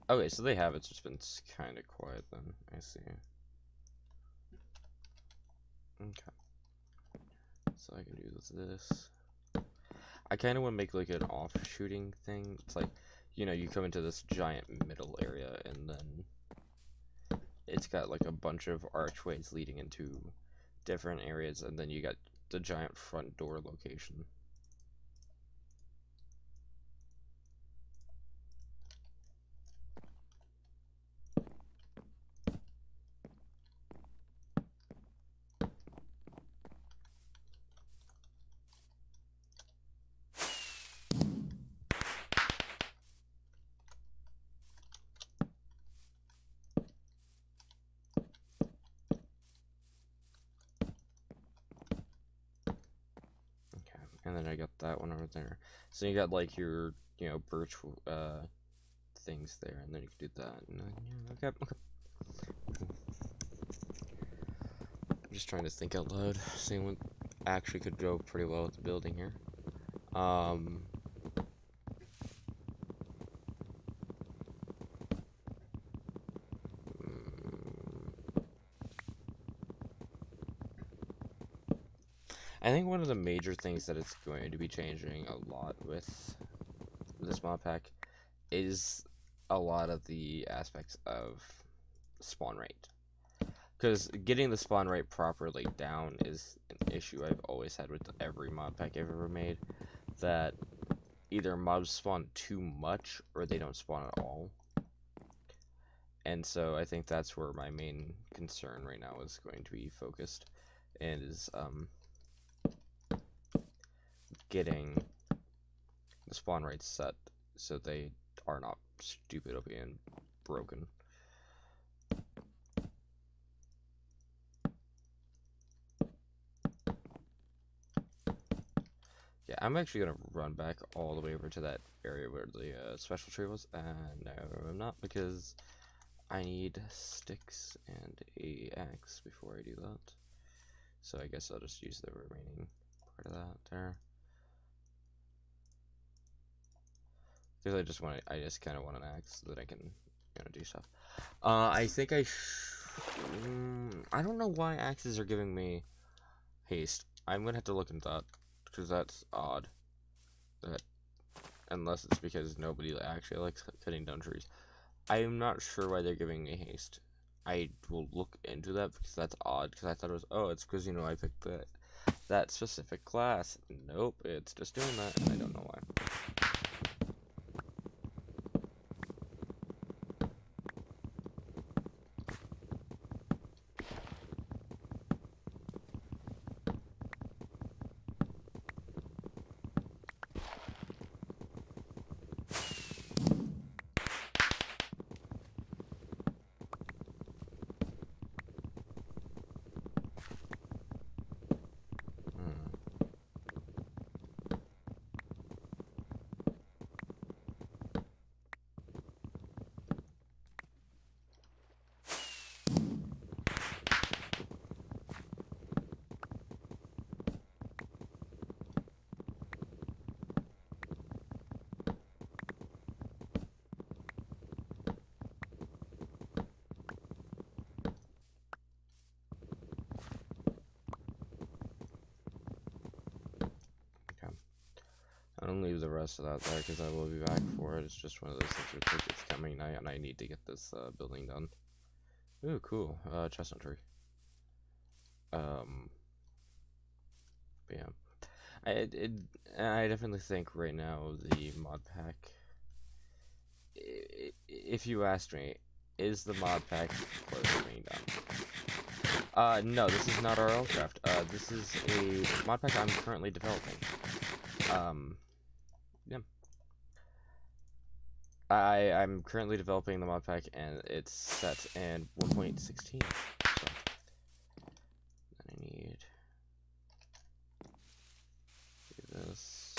Okay, so they have. It's just been kind of quiet then. I see. Okay. So I can do this. I kind of want to make like an off-shooting thing. It's like, you know, you come into this giant middle area and then it's got like a bunch of archways leading into different areas, and then you got the giant front door location. Okay, and then I got that one over there. So you got like your, you know, birch things there, and then you can do that. And then, yeah, okay. I'm just trying to think out loud, seeing what actually could go pretty well with the building here. Um, I think one of the major things that it's going to be changing a lot with this mod pack is a lot of the aspects of spawn rate. Because getting the spawn rate properly down is an issue I've always had with every mod pack I've ever made. That either mobs spawn too much or they don't spawn at all. And so I think that's where my main concern right now is going to be focused, and is getting the spawn rates set so they are not stupid OP and broken. Yeah, I'm actually gonna run back all the way over to that area where the special tree was, and no, I'm not, because I need sticks and a axe before I do that. So I guess I'll just use the remaining part of that there. Because I just kind of want an axe so that I can, you know, do stuff. I think I don't know why axes are giving me haste. I'm gonna have to look into that, because that's odd. That, unless it's because nobody actually likes cutting down trees. I am not sure why they're giving me haste. I will look into that, because that's odd, because I thought it was, oh, it's because, you know, I picked that specific class. Nope, it's just doing that, and I don't know why. Hmm. Okay. I don't leave the rest of that there, because I will be back for it. It's just one of those things where it's coming night, and I need to get this building done. Ooh, cool. Chestnut tree. Um, but yeah. I definitely think right now the mod pack, if you asked me, is the mod pack close to being done? No, this is not RLcraft. This is a mod pack I'm currently developing. Yeah. I'm currently developing the mod pack, and it's set in 1.16. So then I need this.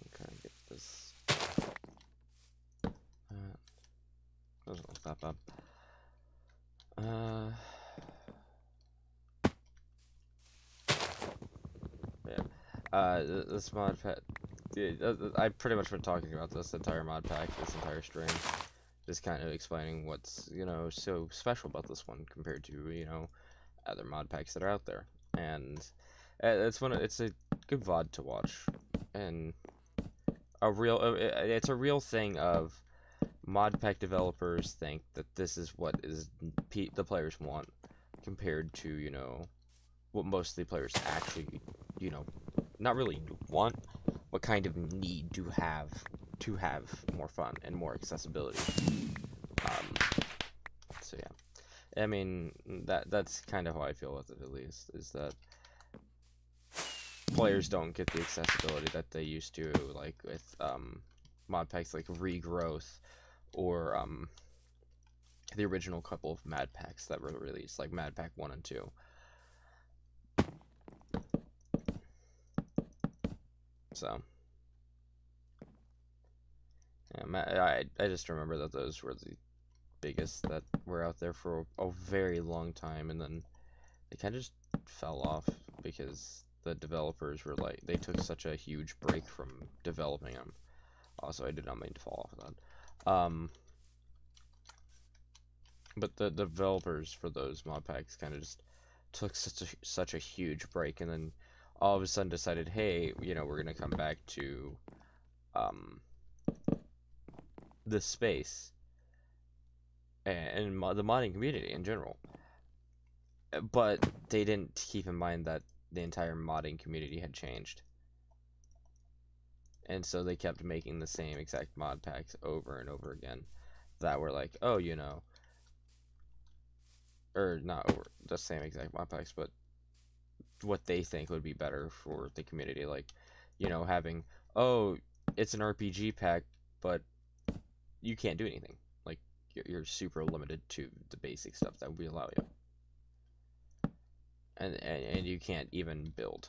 Okay, get this. Doesn't look that bad. Yeah. This mod pack, I've pretty much been talking about this entire mod pack, this entire stream, just kind of explaining what's, so special about this one compared to, other mod packs that are out there. And it's a good VOD to watch, and it's a real thing of mod pack developers think that this is what the players want compared to, what most of the players actually, you know, not really want, but kind of need to have more fun and more accessibility. Um, so yeah, I mean that's kind of how I feel with it, at least, is that players don't get the accessibility that they used to, like with mod packs like Regrowth or the original couple of Mad Packs that were released, like Mad Pack 1 and 2. So, yeah, I just remember that those were the biggest that were out there for a very long time, and then they kind of just fell off because the developers were like, they took such a huge break from developing them. Also, I did not mean to fall off of that. But the developers for those mod packs kind of just took such a huge break, and then all of a sudden decided, hey, we're gonna come back to um, this space and the modding community in general. But they didn't keep in mind that the entire modding community had changed, and so they kept making the same exact mod packs over and over again that were like, oh, or not over the same exact mod packs, but what they think would be better for the community, like, having, oh, it's an RPG pack, but you can't do anything. Like, you're super limited to the basic stuff that we allow you, and you can't even build.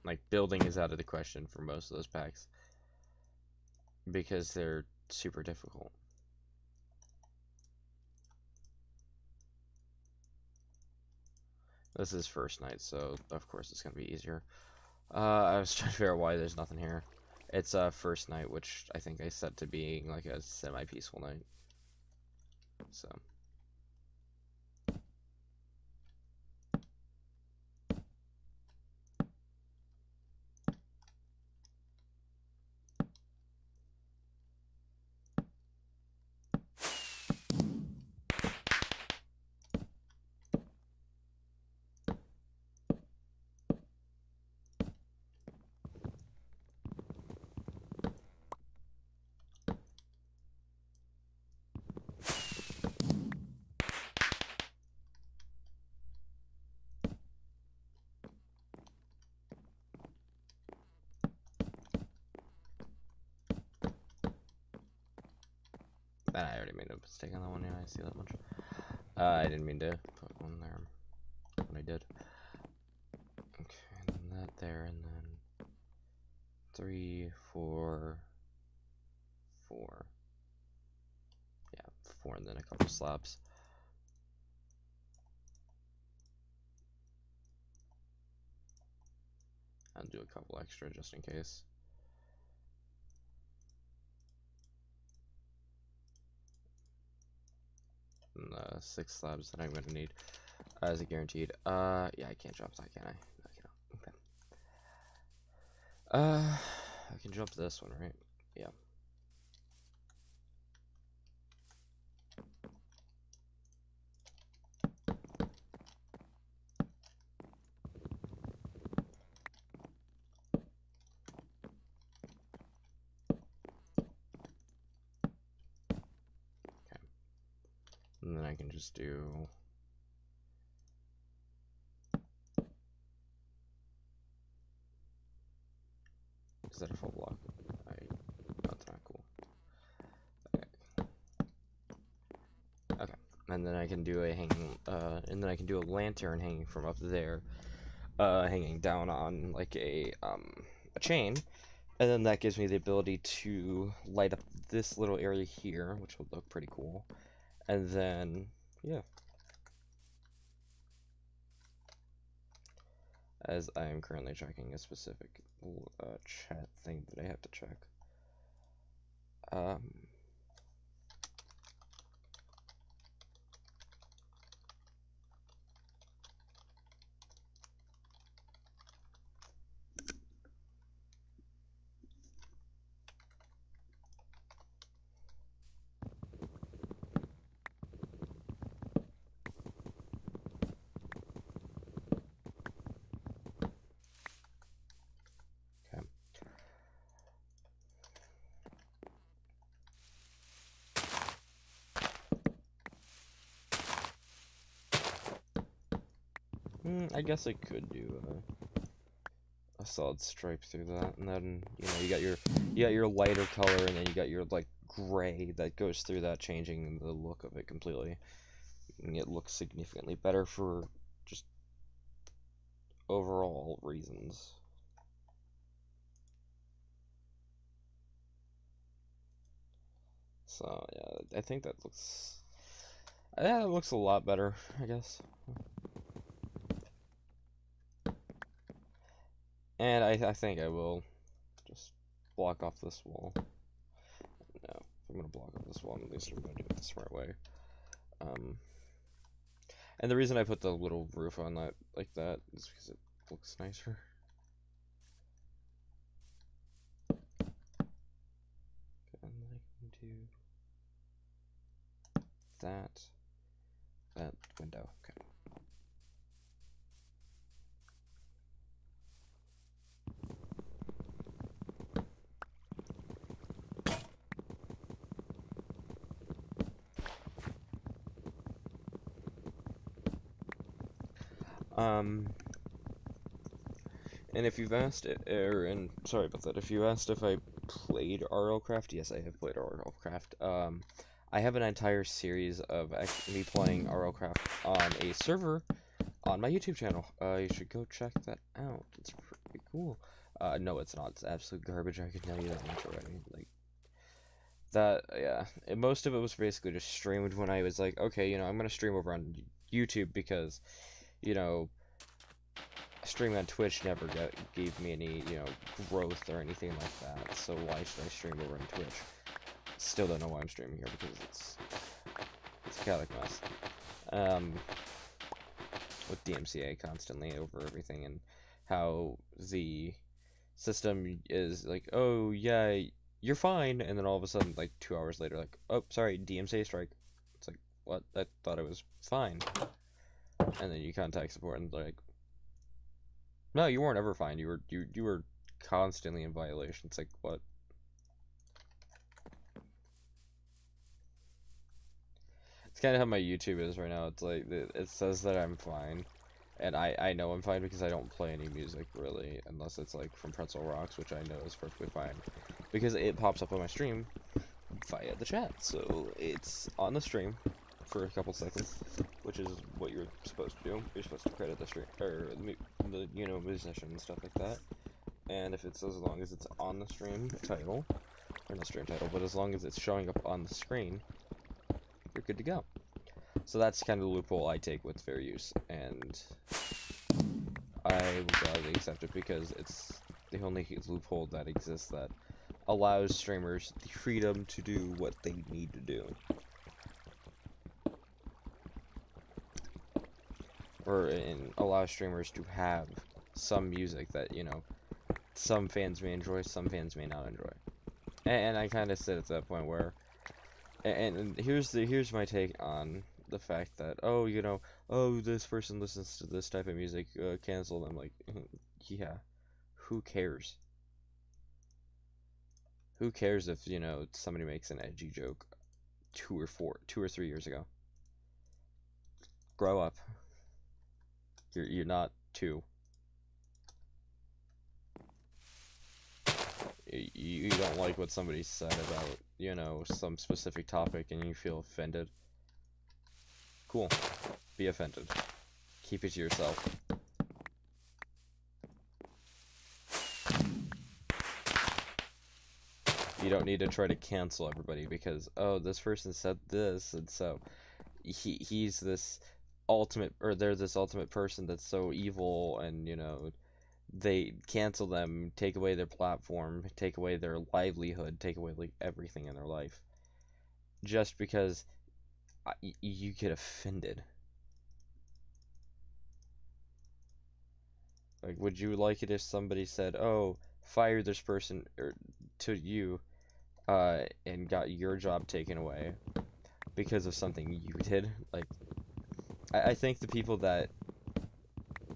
Like, building is out of the question for most of those packs because they're super difficult. This is first night, so of course it's gonna be easier. I was trying to figure out why there's nothing here. It's first night, which I think I set to being like a semi-peaceful night. So. I already made a mistake on that one, yeah, I see that much. I didn't mean to put one there when I did. Okay, and then that there, and then 3, 4, 4. Yeah, 4, and then a couple slabs. I'll do a couple extra just in case. And 6 slabs that I'm gonna need as a guaranteed. Yeah, I can't jump that, can I? I cannot. Okay. I can jump this one, right? Yeah. Okay. And then I can just do... Is that a full block? That's not cool. Okay. Okay. And then I can do a hanging, and then I can do a lantern hanging from up there, hanging down on like a chain, and then that gives me the ability to light up this little area here, which will look pretty cool. And then, yeah. as I am currently checking a specific chat thing that I have to check. Um, okay. I guess I could do a solid stripe through that, and then you got your lighter color, and then you got your like gray that goes through that, changing the look of it completely. And it looks significantly better for just overall reasons. So yeah, I think that looks it looks a lot better, I guess. And I think I will just block off this wall. No, if I'm gonna block off this wall, at least I'm gonna do it the smart way. And the reason I put the little roof on that like that is because it looks nicer. And I can do that window. Okay. And if you've asked, and sorry about that, if you asked if I played RLCraft, yes, I have played RLCraft. I have an entire series of me playing RLCraft on a server on my YouTube channel. You should go check that out. It's pretty cool. No, it's not. It's absolute garbage. I can tell you that much already. Like that, yeah. And most of it was basically just streamed when I was like, okay, I'm gonna stream over on YouTube because, you know, streaming on Twitch never gave me any, growth or anything like that. So why should I stream over on Twitch? Still don't know why I'm streaming here because it's a chaotic mess. With DMCA constantly over everything, and how the system is like, oh yeah, you're fine, and then all of a sudden, like 2 hours later, like, oh sorry, DMCA strike. It's like, what? I thought it was fine. And then you contact support and they're like, no, you weren't ever fine. You were constantly in violation. It's like, what? It's kind of how my YouTube is right now. It's like it says that I'm fine, and I know I'm fine because I don't play any music really, unless it's like from Pretzel Rocks, which I know is perfectly fine, because it pops up on my stream via the chat. So it's on the stream for a couple seconds, which is what you're supposed to do. You're supposed to credit the stream or the musician and stuff like that. And if it's as long as it's on the stream title, or not stream title, but as long as it's showing up on the screen, you're good to go. So that's kind of the loophole I take with fair use, and I will gladly accept it because it's the only loophole that exists that allows streamers the freedom to do what they need to do. And allow streamers to have some music that, some fans may enjoy, some fans may not enjoy. And I kind of sit at that point where, and here's my take on the fact that, oh, this person listens to this type of music, cancel them. Like, yeah, who cares? Who cares if, somebody makes an edgy joke 2 or 3 years ago? Grow up. You're not 2. You don't like what somebody said about, some specific topic and you feel offended. Cool. Be offended. Keep it to yourself. You don't need to try to cancel everybody because, oh, this person said this, and so he's this ultimate, or they're this ultimate person that's so evil, and they cancel them, take away their platform, take away their livelihood, take away like everything in their life, just because you get offended. Like, would you like it if somebody said, "Oh, fire this person," or to you, and got your job taken away because of something you did? Like, I think the people that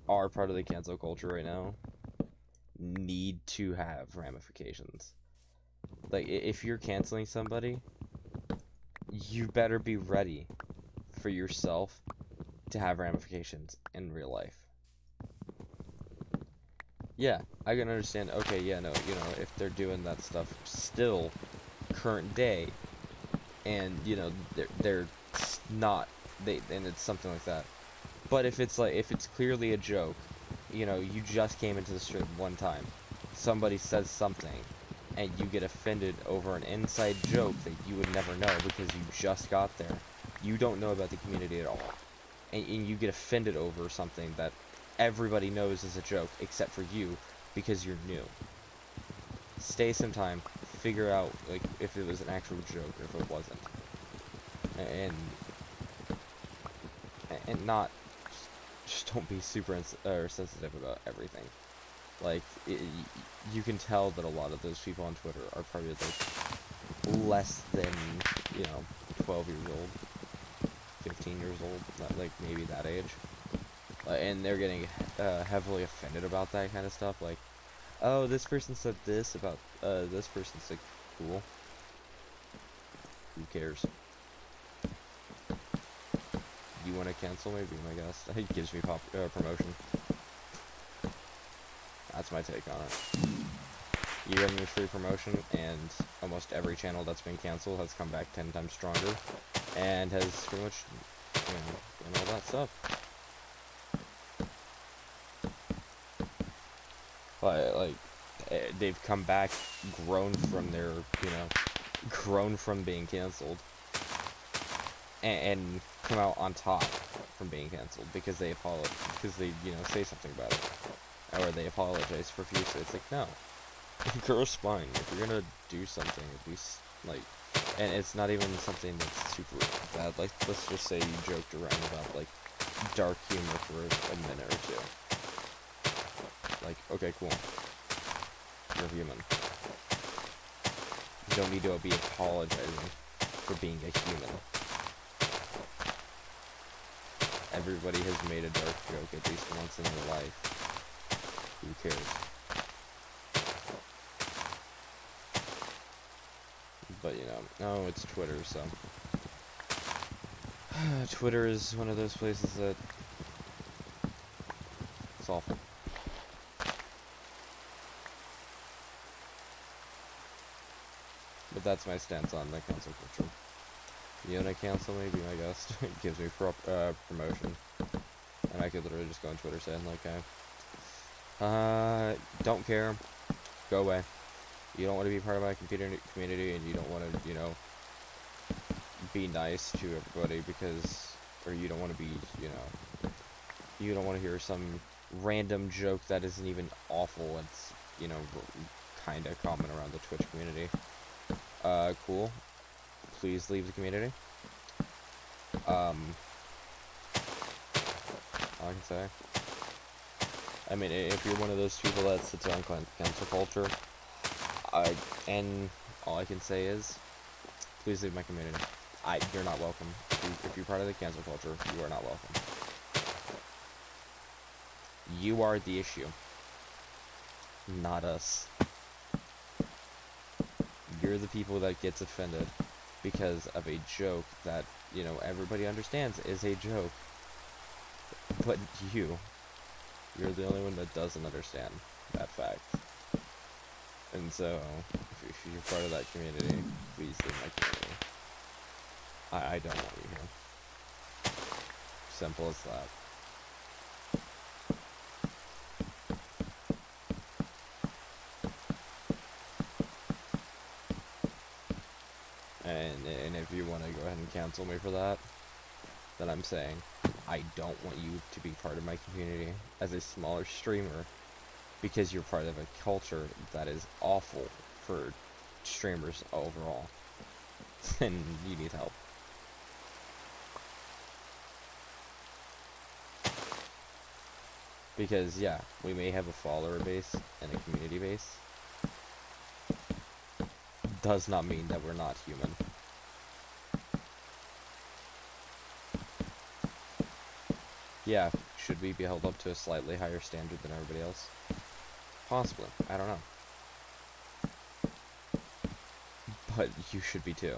are part of the cancel culture right now need to have ramifications. Like, if you're canceling somebody, you better be ready for yourself to have ramifications in real life. Yeah, I can understand. Okay, yeah, no, if they're doing that stuff still current day, and they're not, and it's something like that. But if it's clearly a joke, you just came into the strip one time, somebody says something, and you get offended over an inside joke that you would never know because you just got there. You don't know about the community at all. And you get offended over something that everybody knows is a joke except for you because you're new. Stay some time, figure out like if it was an actual joke or if it wasn't. And not just don't be super sensitive about everything. Like, you can tell that a lot of those people on Twitter are probably like less than 12 years old, 15 years old, like maybe that age, and they're getting heavily offended about that kind of stuff. Like, oh, this person said this about this person's like, cool. Who cares? You want to cancel me? Be my guest. It gives me promotion. That's my take on it. You give me free promotion, and almost every channel that's been canceled has come back 10 times stronger, and has pretty much, and all that stuff. Like, they've come back grown from their, grown from being canceled, and come out on top from being canceled because they apologize, because they, say something about it, or they apologize profusely. It's like, no. Grow spine. If you're gonna do something, at least, like, and it's not even something that's super bad. Like, let's just say you joked around about, like, dark humor for a minute or two. Like, okay, cool. You're human. You don't need to be apologizing for being a human. Everybody has made a dark joke at least once in their life. Who cares? But, oh, it's Twitter, so... Twitter is one of those places that... it's awful. But that's my stance on the cancel culture. You wanna cancel me? Be my guest. It gives me promotion. And I could literally just go on Twitter saying, like, don't care. Go away. You don't want to be part of my community, and you don't want to, be nice to everybody because, or you don't want to be, you don't want to hear some random joke that isn't even awful. It's, kind of common around the Twitch community. Cool. Please leave the community. All I can say. I mean, if you're one of those people that sits on cancel culture, and all I can say is, please leave my community. You're not welcome. If you're part of the cancel culture, you are not welcome. You are the issue, not us. You're the people that gets offended because of a joke that, everybody understands is a joke. But you're the only one that doesn't understand that fact. And so, if you're part of that community, please leave my community. I don't want you here. Simple as that. And if you want to go ahead and cancel me for that, then I'm saying, I don't want you to be part of my community as a smaller streamer because you're part of a culture that is awful for streamers overall, and you need help. Because, yeah, we may have a follower base and a community base. Does not mean that we're not human. Yeah, should we be held up to a slightly higher standard than everybody else? Possibly. I don't know. But you should be too.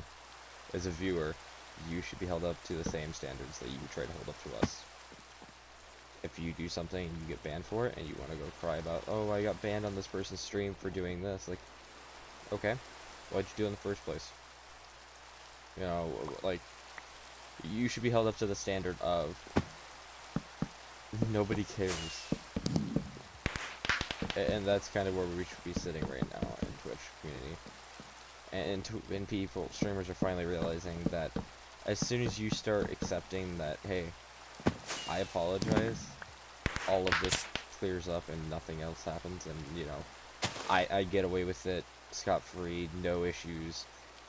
As a viewer, you should be held up to the same standards that you try to hold up to us. If you do something and you get banned for it, and you want to go cry about, oh, I got banned on this person's stream for doing this, like, okay, why'd you do it in the first place? You know, like, you should be held up to the standard of nobody cares. And that's kind of where we should be sitting right now in Twitch community. And people, streamers are finally realizing that as soon as you start accepting that, hey, I apologize, all of this clears up and nothing else happens, and, you know, I get away with it scot-free, no issues,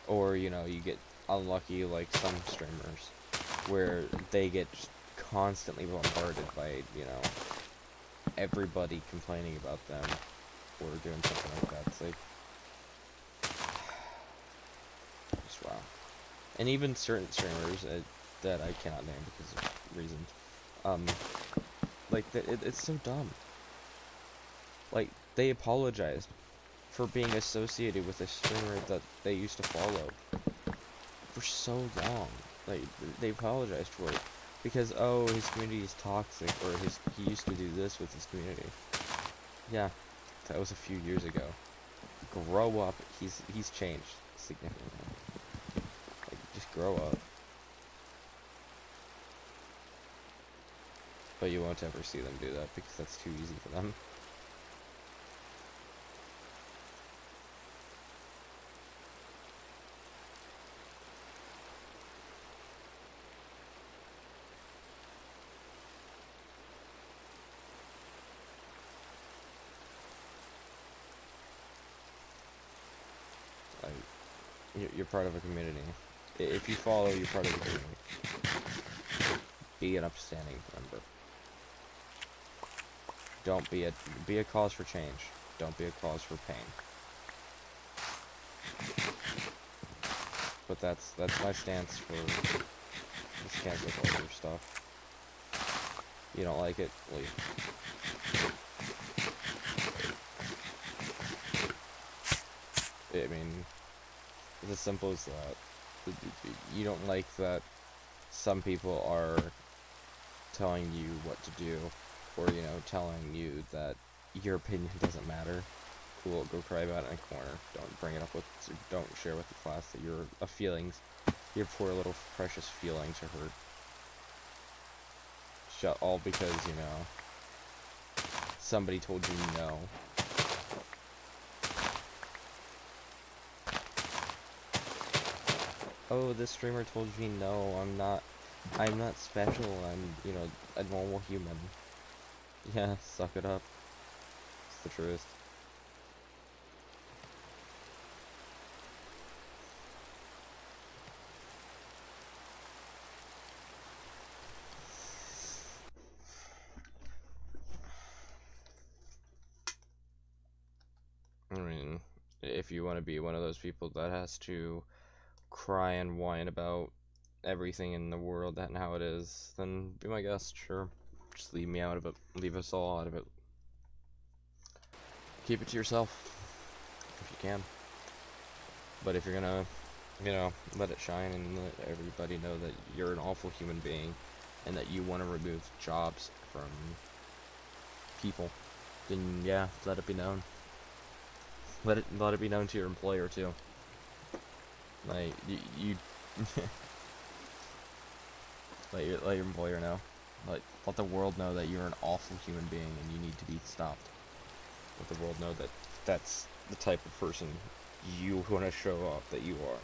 or, you know, you get unlucky like some streamers, where they get just constantly bombarded by, you know, everybody complaining about them, or doing something like that. It's like, just wow. And even certain streamers that I cannot name because of reasons, like, it's so dumb. Like, they apologized for being associated with a streamer that they used to follow for so long. Like, they apologized for it because, oh, his community is toxic, or he used to do this with his community. Yeah, that was a few years ago. Grow up. He's changed significantly. Like, just grow up. But you won't ever see them do that because that's too easy for them. Like, you're part of a community. If you follow, you're part of a community. Be an upstanding member. Don't be a cause for change. Don't be a cause for pain. But that's my stance for this cancel culture stuff. You don't like it, leave. I mean, it's as simple as that. You don't like that some people are telling you what to do, or, you know, telling you that your opinion doesn't matter. Cool, go cry about it in a corner. Don't bring it up with, don't share with the class that your poor little precious feelings are hurt. All because, you know, somebody told you no. Oh, this streamer told me no, I'm not special, I'm, you know, a normal human. Yeah, suck it up. It's the truth. I mean, if you want to be one of those people that has to cry and whine about everything in the world and how it is, then be my guest, sure. Just leave me out of it. Leave us all out of it. Keep it to yourself, if you can. But if you're gonna, you know, let it shine and let everybody know that you're an awful human being and that you want to remove jobs from people, then yeah, let it be known. Let it be known to your employer too. Like, you let your employer know. Let the world know that you're an awful human being and you need to be stopped. Let the world know that that's the type of person you want to show off that you are.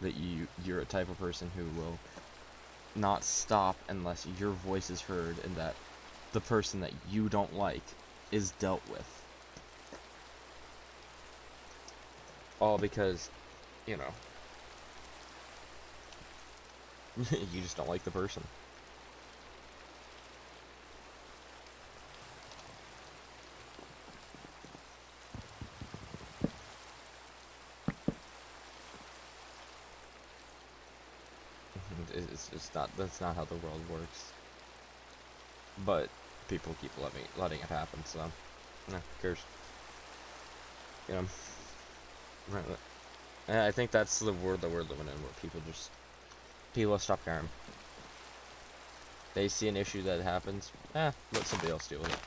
That you're a type of person who will not stop unless your voice is heard and that the person that you don't like is dealt with. All because, you know, you just don't like the person. It's just not, that's not how the world works. But people keep letting it happen, so, who cares? You know, and I think that's the world that we're living in, where people stop caring. They see an issue that happens, let somebody else deal with it.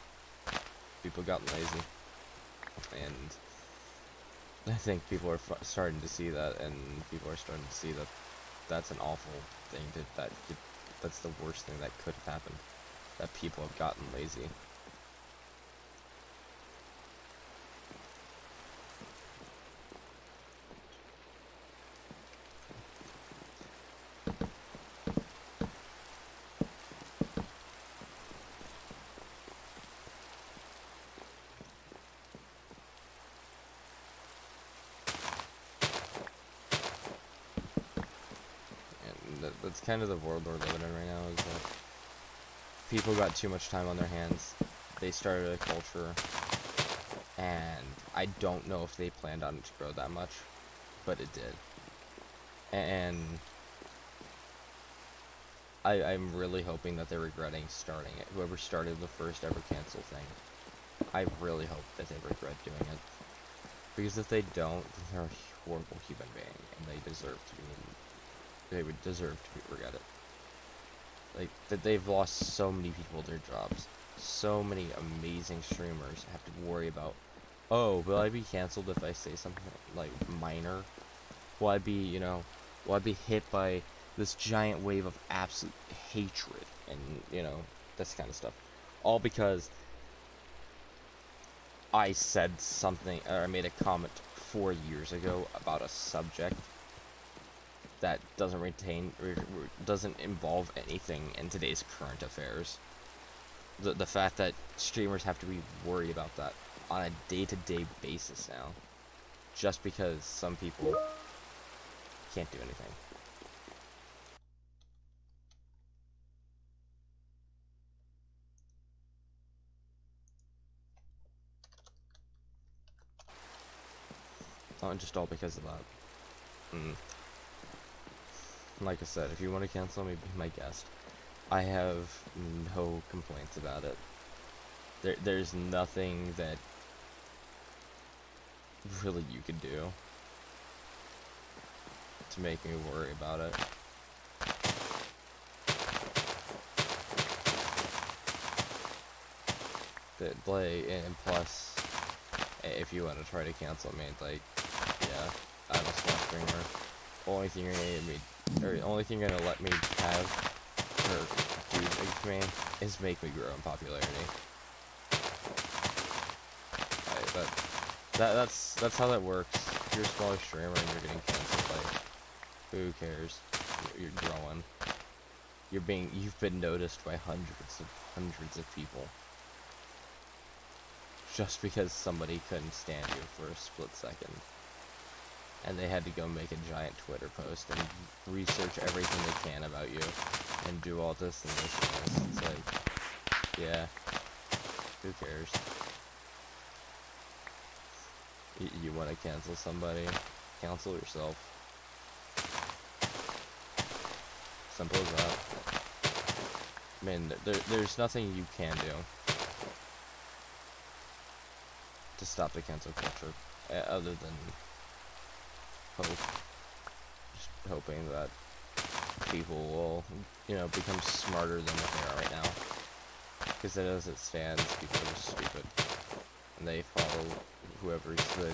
People got lazy, and I think people are starting to see that, and people are starting to see that that's an awful thing, that's the worst thing that could have happened, that people have gotten lazy. That's kind of the world we're living in right now, is that people got too much time on their hands. They started a culture, and I don't know if they planned on it to grow that much, but it did. And I'm really hoping that they're regretting starting it. Whoever started the first ever cancel thing, I really hope that they regret doing it. Because if they don't, they're a horrible human being, and they would deserve to be regretted. Like, that they've lost so many people their jobs. So many amazing streamers have to worry about, oh, will I be canceled if I say something, like, minor? Will I be, will I be hit by this giant wave of absolute hatred and, this kind of stuff? All because I said something, or I made a comment 4 years ago about a subject that doesn't involve anything in today's current affairs. The fact that streamers have to be worried about that on a day-to-day basis now, just because some people can't do anything. Just all because of that. Like I said, if you want to cancel me, be my guest. I have no complaints about it. There's nothing that really you can do to make me worry about it. And plus, if you want to try to cancel me, like, yeah, I'm a small streamer. Only thing you're gonna let me have, or do against me, is make me grow in popularity. But that's how that works. If you're a smaller streamer and you're getting canceled, like, who cares? You're growing. You've been noticed by hundreds of people. Just because somebody couldn't stand you for a split second. And they had to go make a giant Twitter post and research everything they can about you. And do all this and this and this. It's like, yeah, who cares? You want to cancel somebody? Cancel yourself. Simple as that. I mean, there's nothing you can do to stop the cancel culture, other than hope. Just hoping that people will, become smarter than what they are right now. Because as it stands, people are just stupid. And they follow whoever's the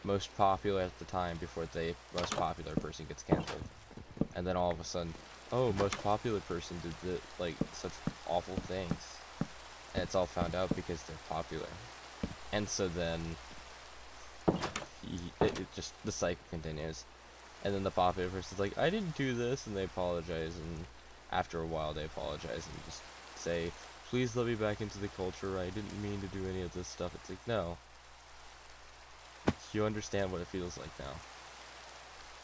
most popular at the time before the most popular person gets canceled. And then all of a sudden, oh, most popular person did such awful things. And it's all found out because they're popular. And so then, the cycle continues. And then the popular person's like, I didn't do this, and they apologize, and after a while they apologize and just say, please let me back into the culture, I didn't mean to do any of this stuff. It's like, no. You understand what it feels like now.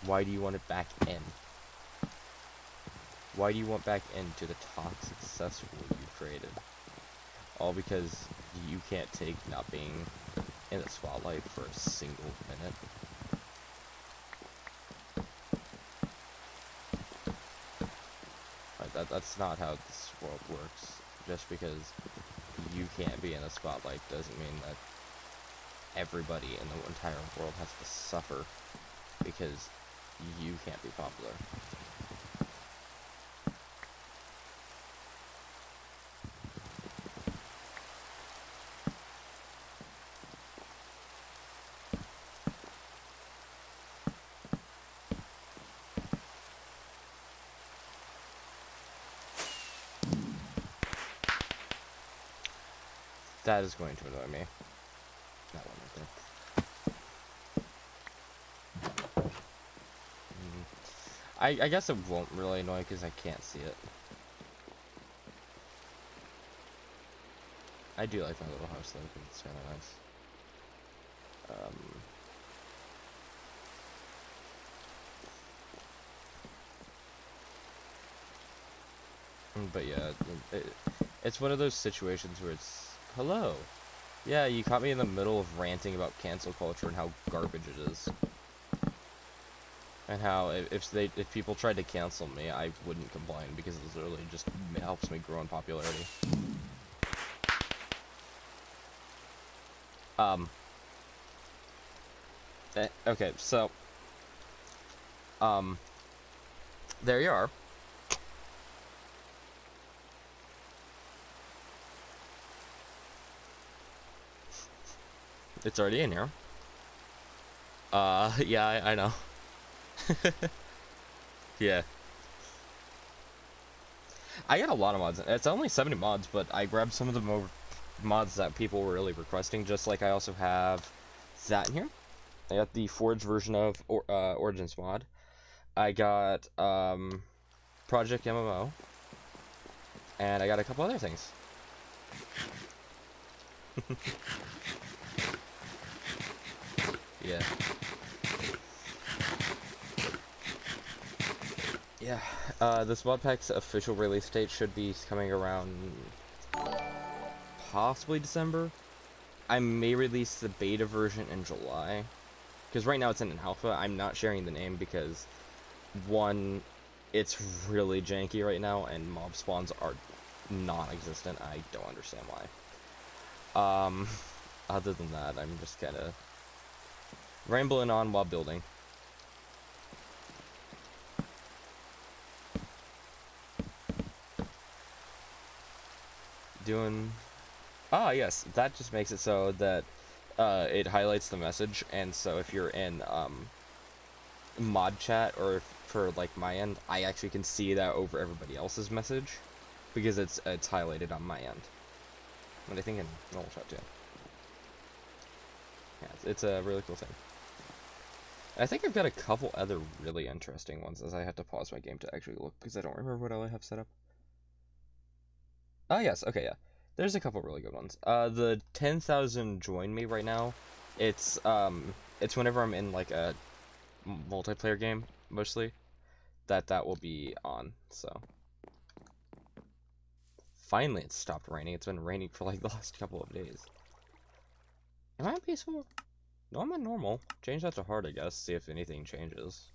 Why do you want it back in? Why do you want back into the toxic cesspool you created? All because you can't take not being in the spotlight for a single minute. That's not how this world works. Just because you can't be in the spotlight doesn't mean that everybody in the entire world has to suffer because you can't be popular. That is going to annoy me. That one right there. I guess it won't really annoy because I can't see it. I do like my little house though, because it's kind of nice. But yeah, it's one of those situations where it's, hello. Yeah, you caught me in the middle of ranting about cancel culture and how garbage it is. And how if people tried to cancel me, I wouldn't complain because it literally just helps me grow in popularity. Okay, so there you are. It's already in here. Yeah, I know. Yeah. I got a lot of mods. It's only 70 mods, but I grabbed some of the mods that people were really requesting, just like I also have that in here. I got the Forge version of Origins mod. I got Project MMO. And I got a couple other things. Yeah. Yeah. This mod pack's official release date should be coming around possibly December. I may release the beta version in July. Because right now it's in an alpha. I'm not sharing the name because, one, it's really janky right now, and mob spawns are non-existent. I don't understand why. Other than that, I'm just kind of rambling on while building. Doing... Ah, yes, that just makes it so that it highlights the message, and so if you're in mod chat, or for like my end, I actually can see that over everybody else's message because it's highlighted on my end. But I think in normal chat too. Yeah, it's a really cool thing. I think I've got a couple other really interesting ones, as I have to pause my game to actually look because I don't remember what all I have set up. Oh yes, okay, yeah. There's a couple really good ones. The 10,000 join me right now. It's whenever I'm in like a multiplayer game mostly that will be on. So finally it stopped raining. It's been raining for like the last couple of days. Am I on peaceful? No, I'm on normal. Change that to hard, I guess. See if anything changes.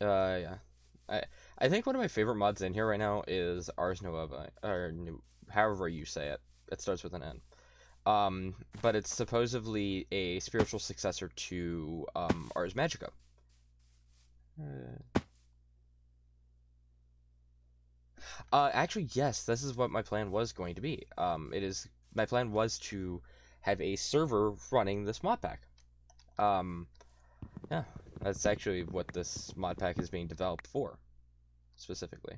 Yeah. I think one of my favorite mods in here right now is Ars Nova, or however you say it. It starts with an N. But it's supposedly a spiritual successor to Ars Magica. Actually, yes, this is what my plan was going to be. My plan was to have a server running this mod pack. Yeah, that's actually what this mod pack is being developed for, specifically.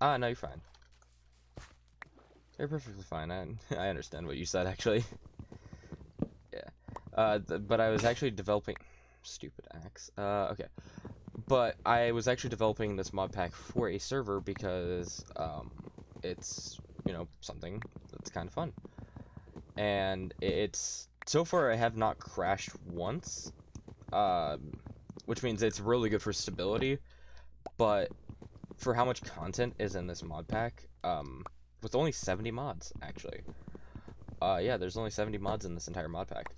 No, you're fine. You're perfectly fine. I understand what you said, actually. Yeah. But I was actually developing... Stupid axe. Okay. But I was actually developing this mod pack for a server because, it's, something that's kind of fun. And it's... So far, I have not crashed once. Which means it's really good for stability. But for how much content is in this mod pack, with only 70 mods, actually. Yeah, there's only 70 mods in this entire mod pack.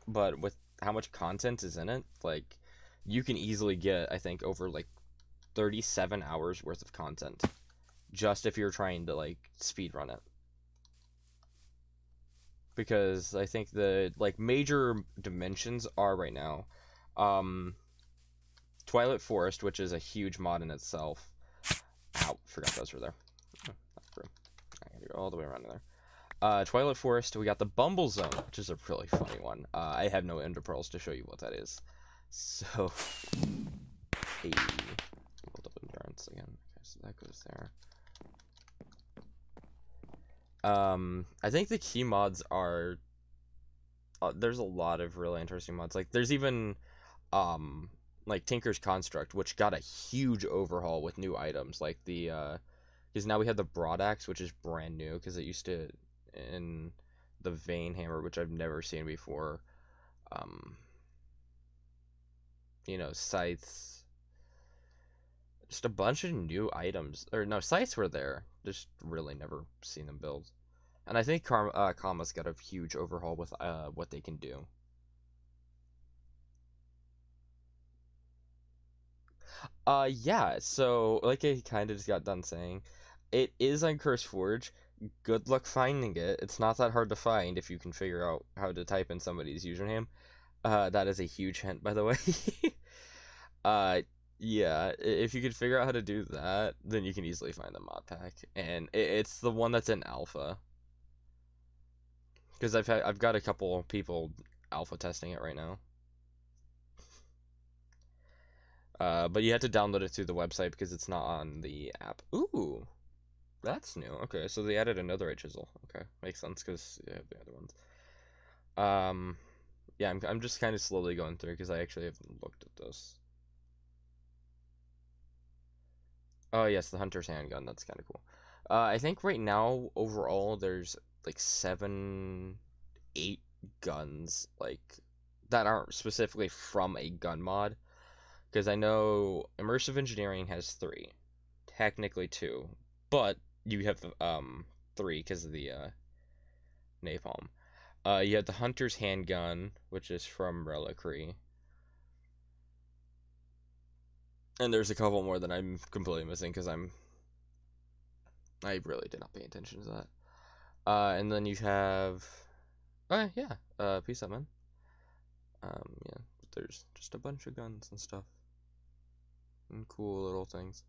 But with how much content is in it, like, you can easily get, I think, over, like, 37 hours worth of content. Just if you're trying to, like, speedrun it. Because I think the, like, major dimensions are right now, Twilight Forest, which is a huge mod in itself. Ow, forgot those were there. Oh, that's true. I gotta go all the way around there. Twilight Forest, we got the Bumble Zone, which is a really funny one. I have no Ender Pearls to show you what that is. So, hey, build up endurance again. Okay, so that goes there. I think the key mods are, there's a lot of really interesting mods. Like, there's even, like Tinker's Construct, which got a huge overhaul with new items, like the, because now we have the Broad Axe, which is brand new, because it used to, in the Vein Hammer, which I've never seen before, scythes, just a bunch of new items, or no, scythes were there, just really never seen them build. And I think Kama's got a huge overhaul with what they can do. Yeah, so like I kind of just got done saying, it is on CurseForge. Good luck finding it. It's not that hard to find if you can figure out how to type in somebody's username. That is a huge hint, by the way. uh, yeah, if you could figure out how to do that, then you can easily find the mod pack, and it's the one that's in alpha. Because I've got a couple people alpha testing it right now. But you have to download it through the website because it's not on the app. Ooh, that's new. Okay, so they added another chisel. Okay, makes sense because you have the other ones. Yeah, I'm just kind of slowly going through because I actually haven't looked at this. Oh yes, the hunter's handgun. That's kind of cool. I think right now overall there's like 7, 8 guns like that aren't specifically from a gun mod. Because I know immersive engineering has 3, technically 2, but you have 3 because of the napalm. You have the hunter's handgun, which is from Reliquary, and there's a couple more that I'm completely missing because I really did not pay attention to that. And then you have, oh yeah, peace out, man. Yeah, there's just a bunch of guns and stuff, and cool little things.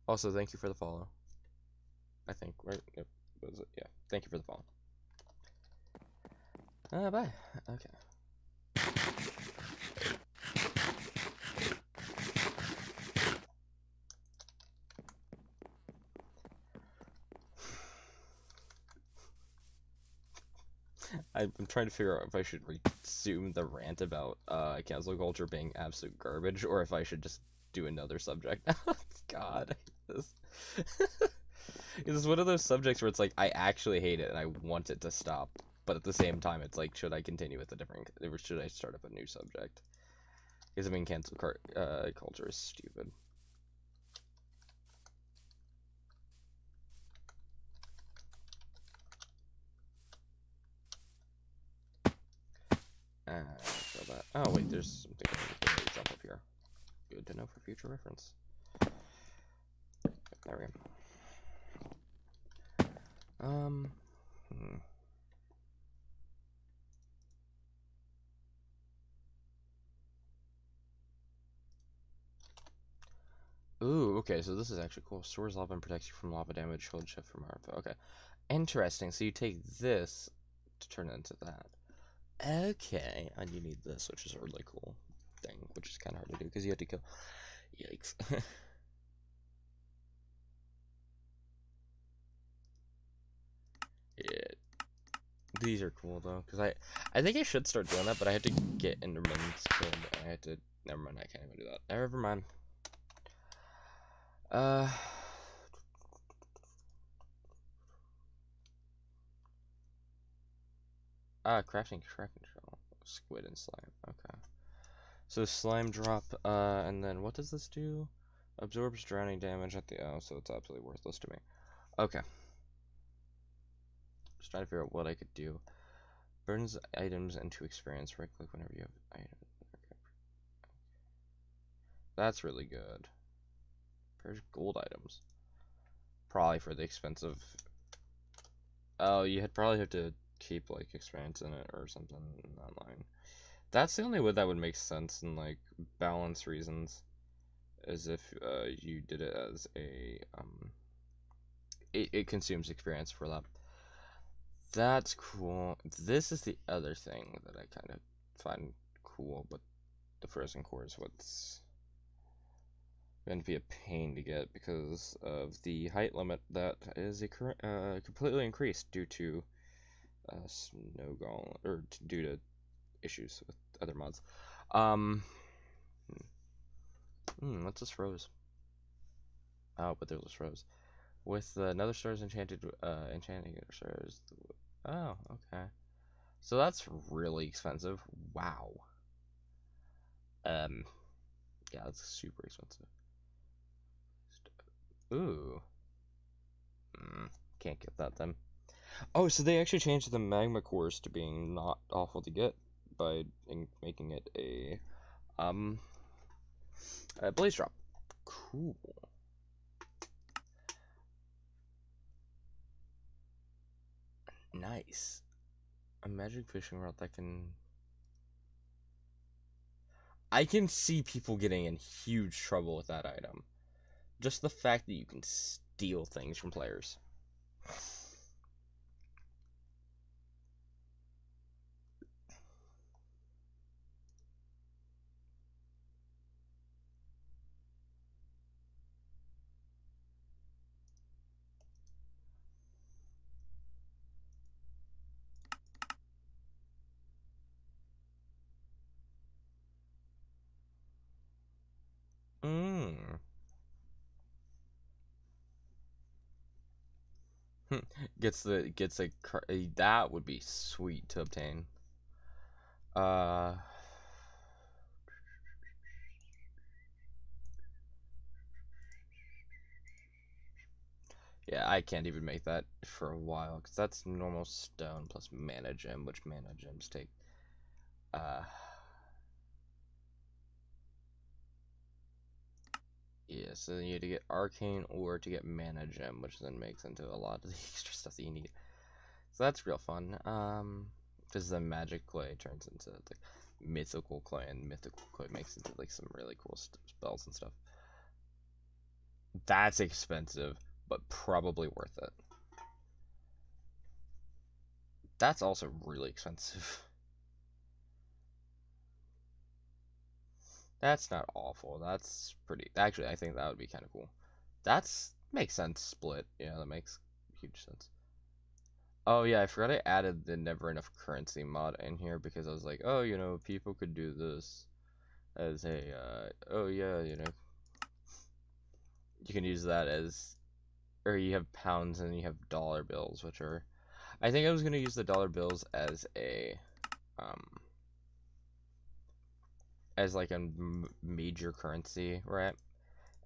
Also, thank you for the follow. I think, right? Yep. Was it? Yeah. Thank you for the follow. Bye. Okay. I'm trying to figure out if I should resume the rant about cancel culture being absolute garbage, or if I should just do another subject. God, I hate this. It's one of those subjects where it's like I actually hate it and I want it to stop, but at the same time, it's like, should I continue with a different, or should I start up a new subject? Because I mean, cancel culture is stupid. So that. Oh wait, there's something I can jump up here. Good to know for future reference. There we go. Ooh, okay, so this is actually cool. Stores lava and protects you from lava damage. Hold shift from RF. Okay. Interesting. So you take this to turn it into that. Okay. And you need this, which is a really cool thing, which is kind of hard to do because you have to kill. Yikes. These are cool though, because I think I should start doing that, but I had to get Enderman's killed. I had to. Never mind, I can't even do that. Never mind. Uh. Crafting shell. Squid and slime. Okay. So slime drop, and then what does this do? Absorbs drowning damage at the so it's absolutely worthless to me. Okay. Just trying to figure out what I could do. Burns items into experience. Right click whenever you have items. Okay. That's really good. There's gold items. Probably for the expensive. Oh, you had probably have to keep like experience in it or something online. That's the only way that would make sense in like balance reasons, as if you did it as a it consumes experience for that. That's cool. This is the other thing that I kind of find cool, but the frozen core is what's going to be a pain to get because of the height limit that is completely increased due to snow golem or due to issues with other mods. What's this rose? Oh, but there's this rose with the nether stars enchanting stars. Oh, okay. So that's really expensive. Wow. Yeah, that's super expensive. Ooh. Can't get that then. Oh, so they actually changed the magma cores to being not awful to get by making it a blaze drop. Cool. Nice. A magic fishing rod that can. I can see people getting in huge trouble with that item. Just the fact that you can steal things from players. Mmm. gets a that would be sweet to obtain. Uh Yeah, I can't even make that for a while because that's normal stone plus mana gem, which mana gems take. Uh, yeah, so then you have to get arcane or to get mana gem, which then makes into a lot of the extra stuff that you need. So that's real fun. Because the magic clay turns into like mythical clay, and mythical clay makes into like some really cool spells and stuff. That's expensive, but probably worth it. That's also really expensive. That's not awful. That's pretty. Actually, I think that would be kind of cool. That's makes sense. Split. Yeah, that makes huge sense. Oh yeah, I forgot I added the never enough currency mod in here because I was like, oh, people could do this as a. Oh yeah, you can use that as, or you have pounds and you have dollar bills, which are. I think I was gonna use the dollar bills as a, um, as like a major currency, right?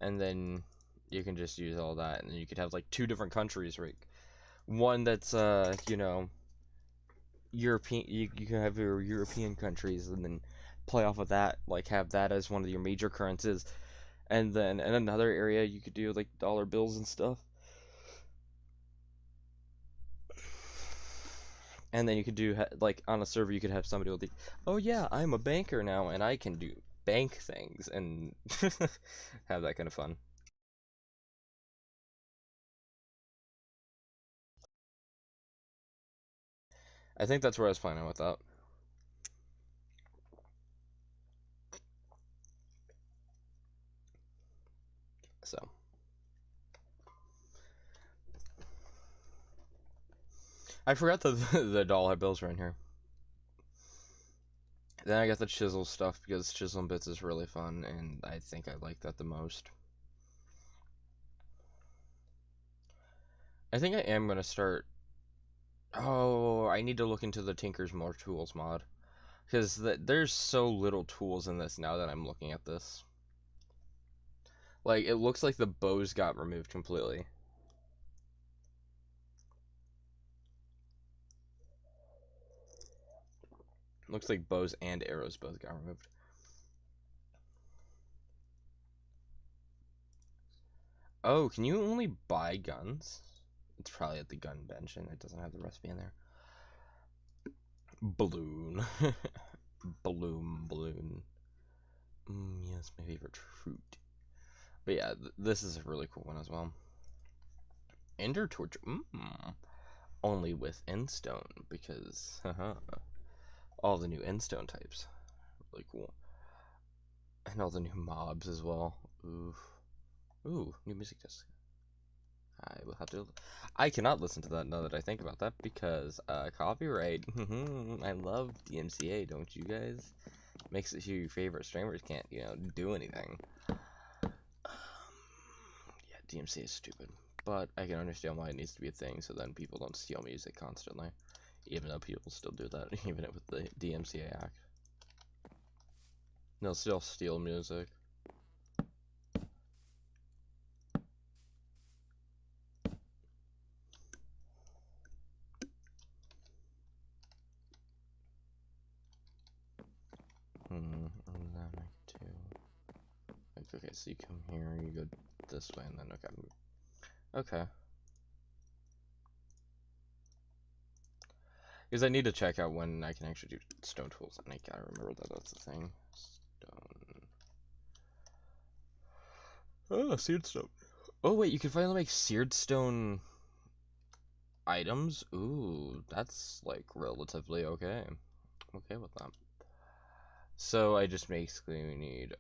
And then you can just use all that, and then you could have like two different countries, right? One that's European. You can have your European countries, and then play off of that, like have that as one of your major currencies, and then in another area you could do like dollar bills and stuff. And then you could do like on a server you could have somebody with the, oh yeah, I'm a banker now and I can do bank things and have that kind of fun. I think that's where I was planning with that. So I forgot the doll head bills right here. Then I got the chisel stuff because chisel and bits is really fun, and I think I like that the most. I think I am gonna start. Oh, I need to look into the Tinker's More Tools mod because there's so little tools in this now that I'm looking at this. Like, it looks like the bows got removed completely. Looks like bows and arrows both got removed. Oh, can you only buy guns? It's probably at the gun bench and it doesn't have the recipe in there. Balloon. Balloon. Yes, my favorite fruit. But yeah, this is a really cool one as well. Ender Torture. Only with Endstone, because all the new Endstone types. Really cool. And all the new mobs as well. Ooh, new music disc. I will have to. I cannot listen to that now that I think about that because copyright. I love DMCA, don't you guys? Makes it so your favorite streamers can't, do anything. Yeah, DMCA is stupid, but I can understand why it needs to be a thing, so then people don't steal music constantly, even though people still do that, even with the DMCA Act. They'll still steal music. Okay, so you come here, you go this way, and then okay. Because I need to check out when I can actually do stone tools, and I gotta remember that that's the thing. Stone. Oh, seared stone. Oh wait, you can finally make seared stone items. Ooh, that's like relatively okay. I'm okay with that. So I just basically need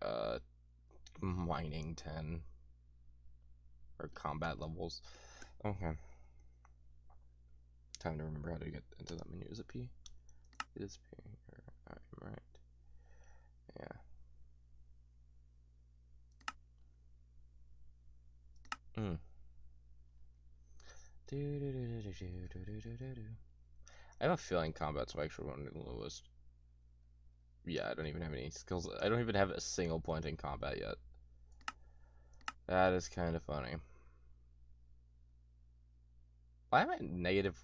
mining 10 or combat levels. Okay. Time to remember how to get into that menu. Is it P? It is P. I'm right. Yeah. I have a feeling combat's actually one of the lowest. Yeah, I don't even have any skills. I don't even have a single point in combat yet. That is kind of funny. Why am I at negative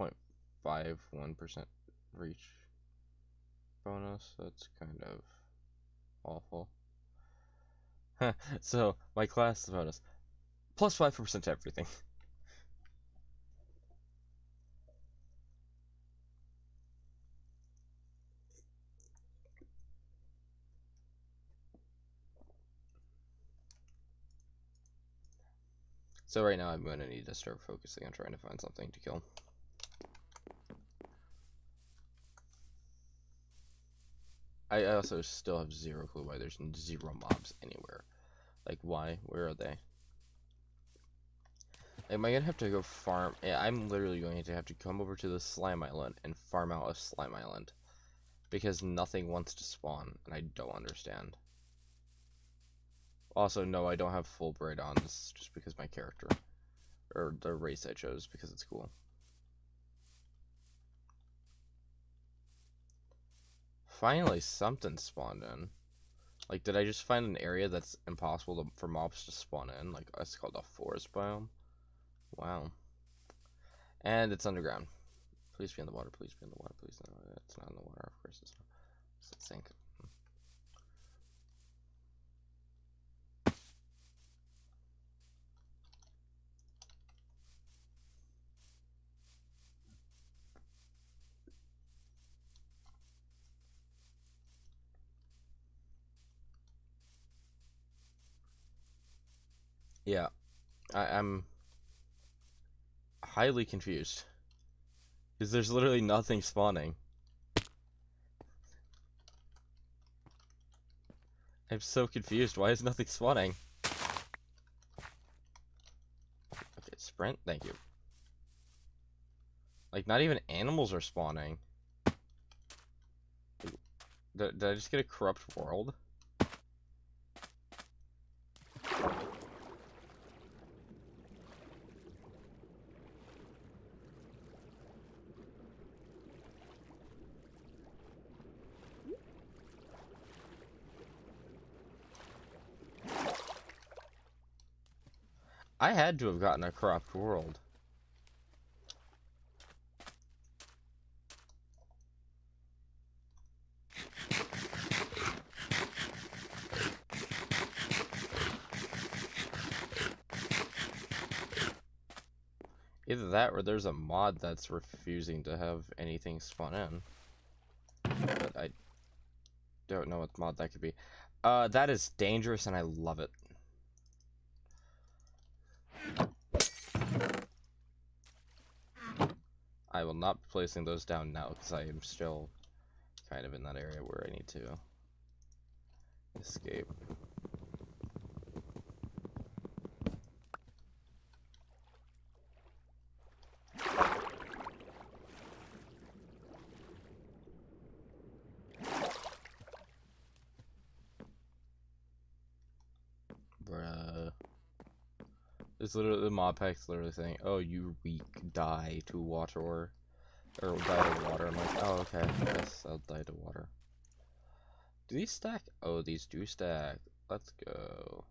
0.51% reach bonus? That's kind of awful. So, my class bonus. Plus 5% to everything. So right now I'm going to need to start focusing on trying to find something to kill. I also still have zero clue why there's zero mobs anywhere. Like, why? Where are they? Am I gonna have to go farm? Yeah, I'm literally going to have to come over to the slime island and farm out a slime island. Because nothing wants to spawn, and I don't understand. Also, no, I don't have full braid on. This is just because my character. Or the race I chose, because it's cool. Finally, something spawned in. Like, did I just find an area that's impossible for mobs to spawn in? Like, it's called a forest biome? Wow. And it's underground. Please be in the water, please be in the water, please. No, it's not in the water, of course it's not. It's sink. Yeah, I'm highly confused. Because there's literally nothing spawning. I'm so confused. Why is nothing spawning? Okay, sprint. Thank you. Like, not even animals are spawning. Did I just get a corrupt world? I had to have gotten a corrupt world. Either that or there's a mod that's refusing to have anything spawn in. But I don't know what mod that could be. That is dangerous and I love it. I will not be placing those down now because I am still kind of in that area where I need to escape. Bruh. It's literally, the modpack's literally saying, oh, you weak, die to water, or die to water. I'm like, oh, okay, yes, I'll die to water. Do these stack? Oh, these do stack. Let's go.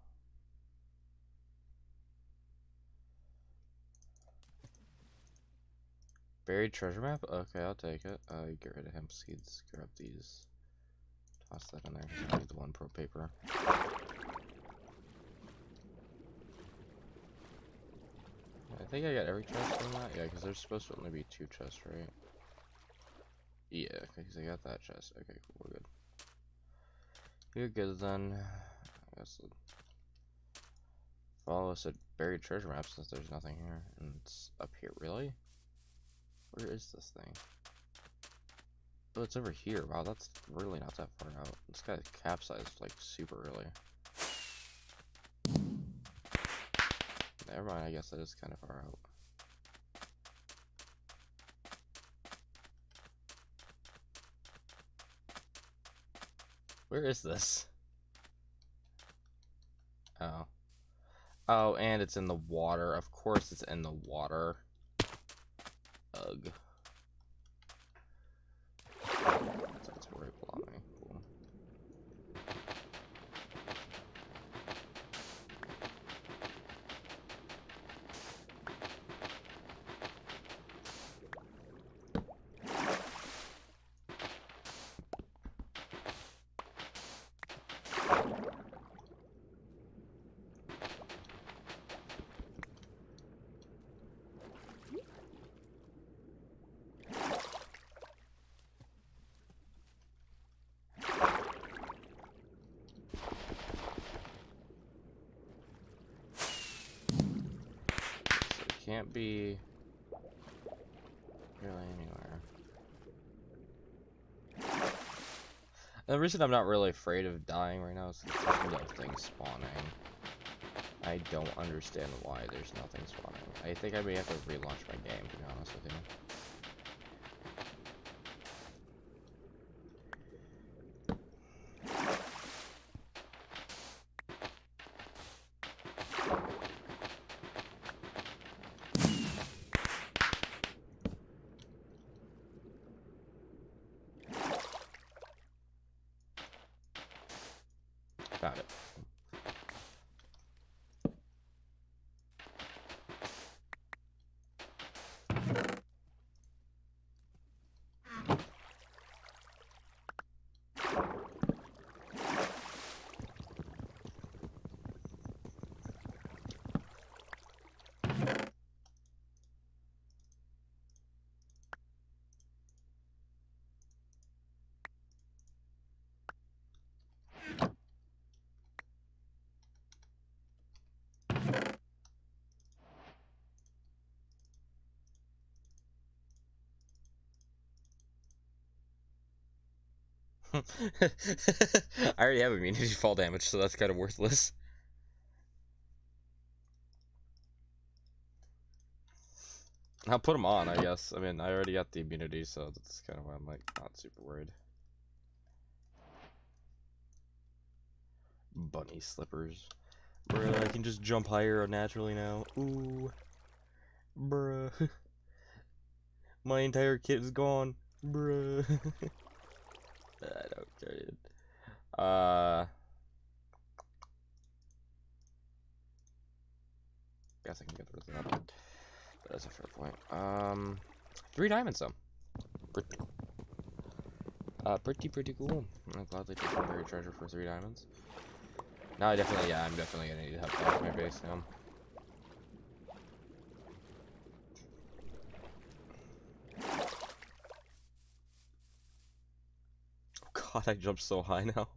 Buried treasure map? Okay, I'll take it. Get rid of hemp seeds, grab these. Toss that in there, because I need the 1 pro paper. I think I got every chest in that. Yeah, because there's supposed to only be 2 chests, right? Yeah, because I got that chest. Okay, cool, we're good. You're good then. I guess follow us at buried treasure map since there's nothing here. And it's up here, really? Where is this thing? Oh, it's over here. Wow, that's really not that far out. This guy capsized like super early. Never mind, I guess that is kind of far out. Where is this? Oh. Oh, and it's in the water. Of course it's in the water. Ugh. That's right below me. Cool. Can't be really anywhere. The reason I'm not really afraid of dying right now is because there's no things spawning. I don't understand why there's nothing spawning. I think I may have to relaunch my game, to be honest with you. Found it. I already have immunity to fall damage, so that's kind of worthless. I'll put them on, I guess. I mean, I already got the immunity, so that's kind of why I'm like not super worried. Bunny slippers. Bruh, I can just jump higher naturally now. Ooh. Bruh. My entire kit is gone. Bruh. I don't care, dude. Guess I can get rid of that. That's a fair point. 3 diamonds though. Pretty cool. I'll gladly take the buried treasure for 3 diamonds. Now I'm definitely gonna need to help out my base now. Oh god, I jumped so high now.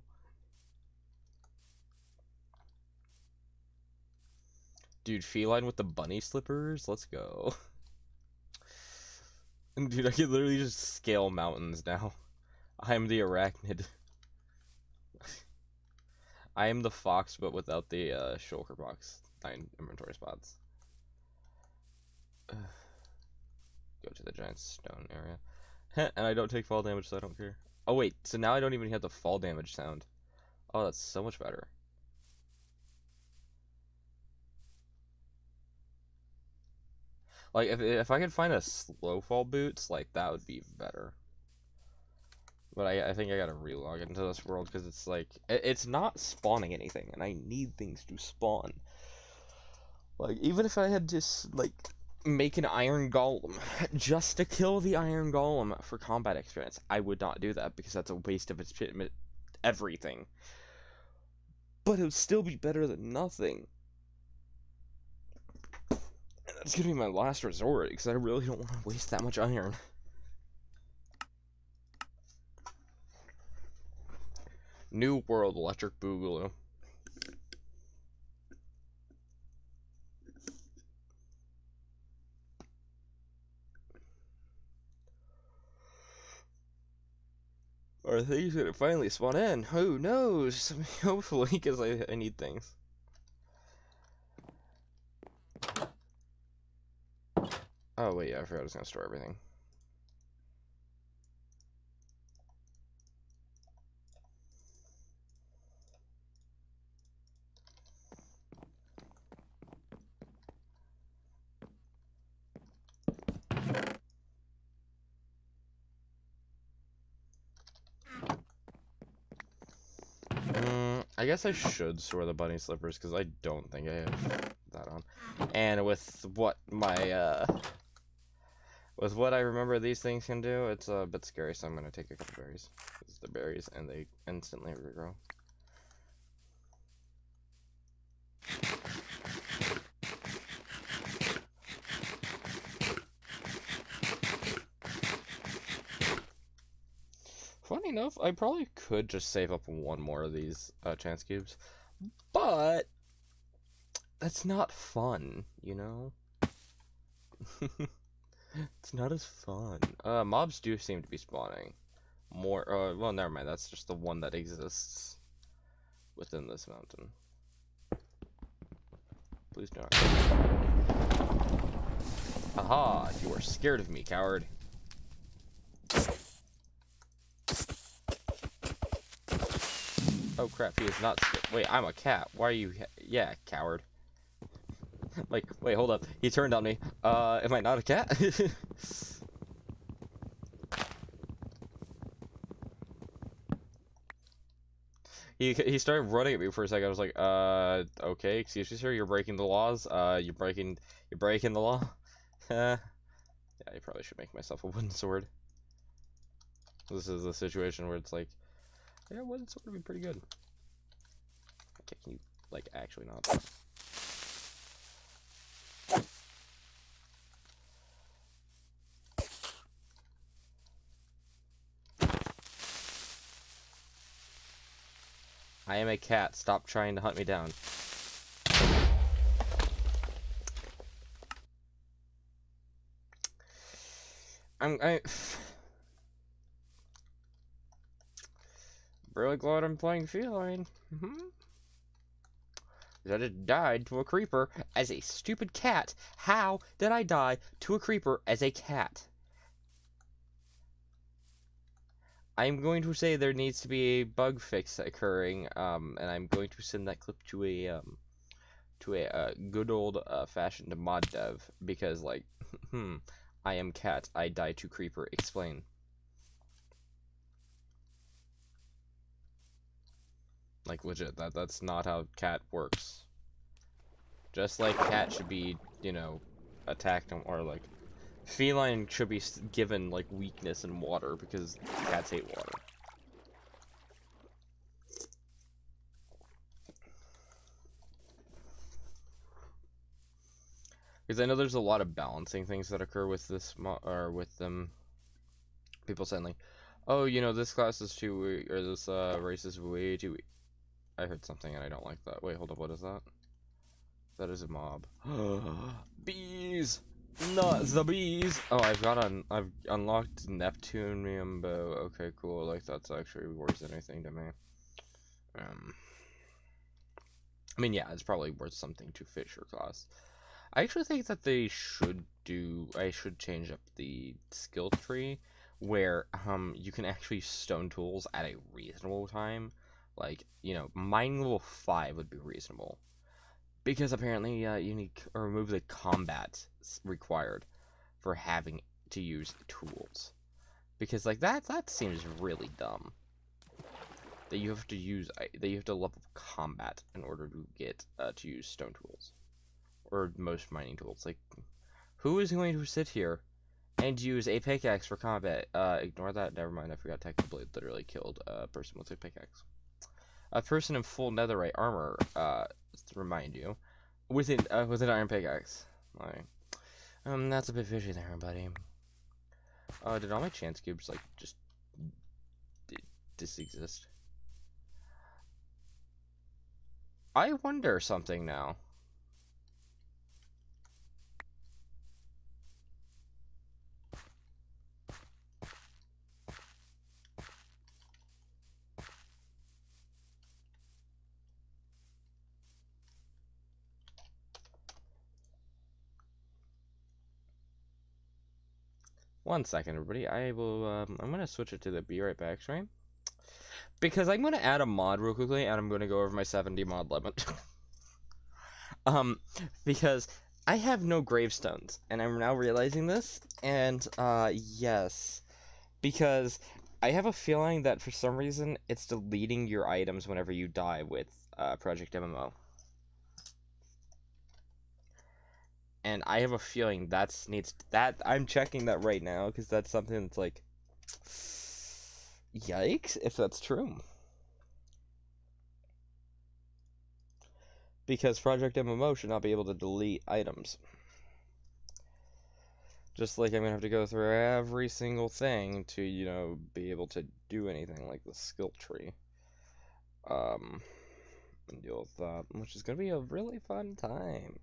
Dude, feline with the bunny slippers? Let's go. Dude, I can literally just scale mountains now. I am the arachnid. I am the fox, but without the shulker box. 9 inventory spots. Go to the giant stone area. And I don't take fall damage, so I don't care. Oh wait, so now I don't even have the fall damage sound. Oh, that's so much better. Like, if I could find a slow fall boots, like, that would be better. But I think I gotta relog into this world, because it's like, it's not spawning anything, and I need things to spawn. Like, even if I had to, like, make an iron golem, just to kill the iron golem for combat experience, I would not do that, because that's a waste of its everything. But it would still be better than nothing. And that's gonna be my last resort, because I really don't want to waste that much iron. New World Electric Boogaloo. Are things gonna finally spawn in? Who knows? Hopefully, because I need things. Oh wait, yeah, I forgot I was gonna store everything. I guess I should store the bunny slippers, because I don't think I have that on. And with what my, with what I remember these things can do, it's a bit scary, so I'm gonna take a couple berries. Because they're berries, and they instantly regrow. Funny enough, I probably could just save up one more of these chance cubes, but that's not fun, you know? It's not as fun. Mobs do seem to be spawning more. Well, never mind. That's just the one that exists within this mountain. Please don't. Aha! You are scared of me, coward. Oh crap! He is not scared. Wait, I'm a cat. Why are you? Yeah, coward. Like, wait, hold up. He turned on me. Am I not a cat? He started running at me for a second. I was like, okay, excuse me, sir, you're breaking the laws. You're breaking the law. Yeah, I probably should make myself a wooden sword. This is a situation where it's like, yeah, wooden sword would be pretty good. Okay, can you, like, actually not? I am a cat. Stop trying to hunt me down. I really glad I'm playing feline. That it died to a creeper as a stupid cat. How did I die to a creeper as a cat? I'm going to say there needs to be a bug fix occurring, and I'm going to send that clip to a good old fashioned mod dev because like, I am cat. I die to creeper. Explain. Like legit, that's not how cat works. Just like cat should be, attacked or like feline should be given like weakness in water because cats hate water. Because I know there's a lot of balancing things that occur with this or with them. People saying like, oh, this class is too weak, or this race is way too weak. I heard something and I don't like that. Wait, hold up, what is that? That is a mob. Bees! Not the bees! Oh, I've unlocked Neptunium bow. Okay, cool. Like, that's actually worth anything to me. I mean, yeah, it's probably worth something to Fisher class. I actually think that I should change up the skill tree where, you can actually use stone tools at a reasonable time. Like, mining level 5 would be reasonable. Because apparently, you need to remove the combat required for having to use tools. Because like that seems really dumb. That you have to level combat in order to get to use stone tools or most mining tools. Like, who is going to sit here and use a pickaxe for combat? Ignore that. Never mind. I forgot Techno Blade literally killed a person with a pickaxe. A person in full netherite armor. To remind you, with an iron pickaxe. Like, that's a bit fishy there, buddy. Did all my chance cubes like just disexist? I wonder something now. One second, everybody. I will. I'm gonna switch it to the be right back stream because I'm gonna add a mod real quickly, and I'm gonna go over my 70 mod limit. um, because I have no gravestones, and I'm now realizing this. And yes, because I have a feeling that for some reason it's deleting your items whenever you die with Project MMO. And I have a feeling that I'm checking that right now because that's something that's like, yikes, if that's true. Because Project MMO should not be able to delete items. Just like I'm gonna have to go through every single thing to, be able to do anything like the skill tree. And deal with that, which is gonna be a really fun time.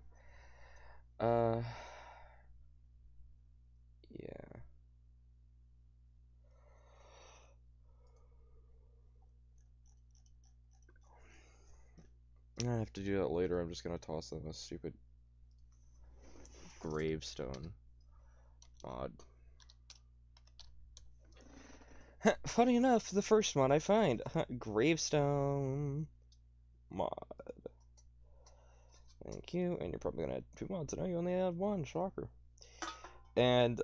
Yeah. I have to do that later. I'm just gonna toss in a stupid gravestone mod. Funny enough, the first one I find gravestone mod. Thank you. And you're probably gonna add 2 mods. I know you only had 1. Shocker. And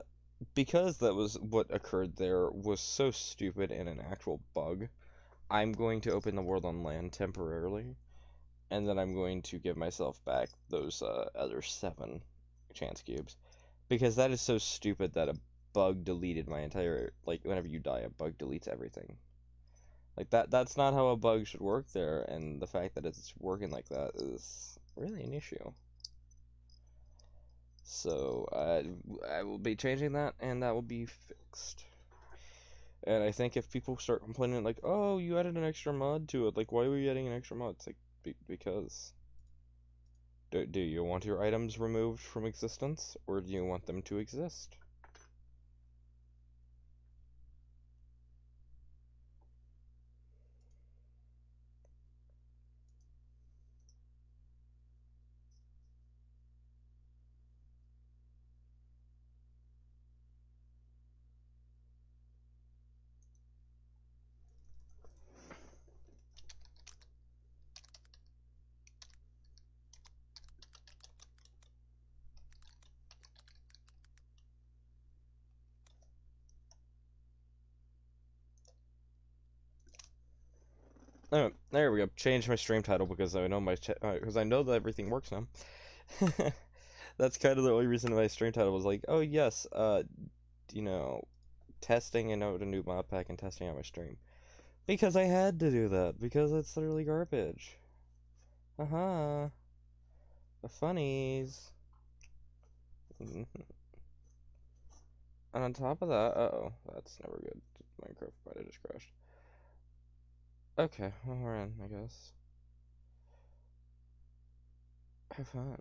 because that was what occurred there was so stupid and an actual bug, I'm going to open the world on land temporarily, and then I'm going to give myself back those other 7 chance cubes, because that is so stupid that a bug deleted my entire, like, whenever you die, a bug deletes everything. Like, that's not how a bug should work there, and the fact that it's working like that is really an issue. So, I will be changing that, and that will be fixed. And I think if people start complaining, like, oh, you added an extra mod to it, like, why were you adding an extra mod? It's like, because. Do you want your items removed from existence, or do you want them to exist? There we go. Change my stream title because I know because I know that everything works now. That's kind of the only reason my stream title was like, oh yes, you know, testing out a new mod pack and testing out my stream. Because I had to do that, because it's literally garbage. Uh-huh. The funnies. And on top of that, uh-oh, that's never good. Minecraft might have just crashed. Okay, well, we're in, I guess. Have fun.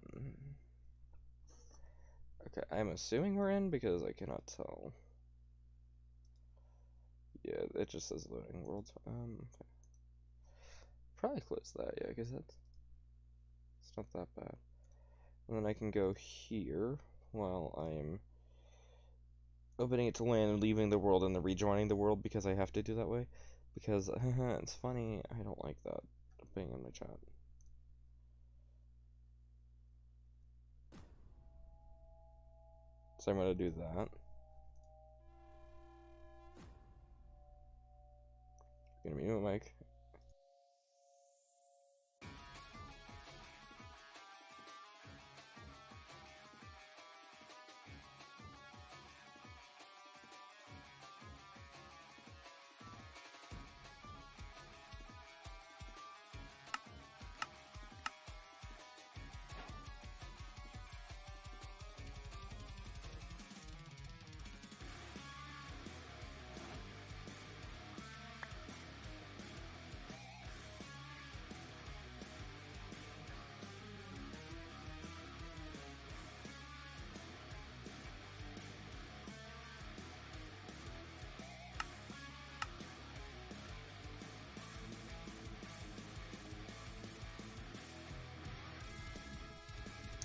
Okay, I'm assuming we're in because I cannot tell. Yeah, it just says loading world. Probably close that, yeah, because it's not that bad. And then I can go here while I'm opening it to land and leaving the world and then rejoining the world because I have to do that way. Because it's funny, I don't like that being in my chat. So I'm gonna do that. Gonna mute my mic.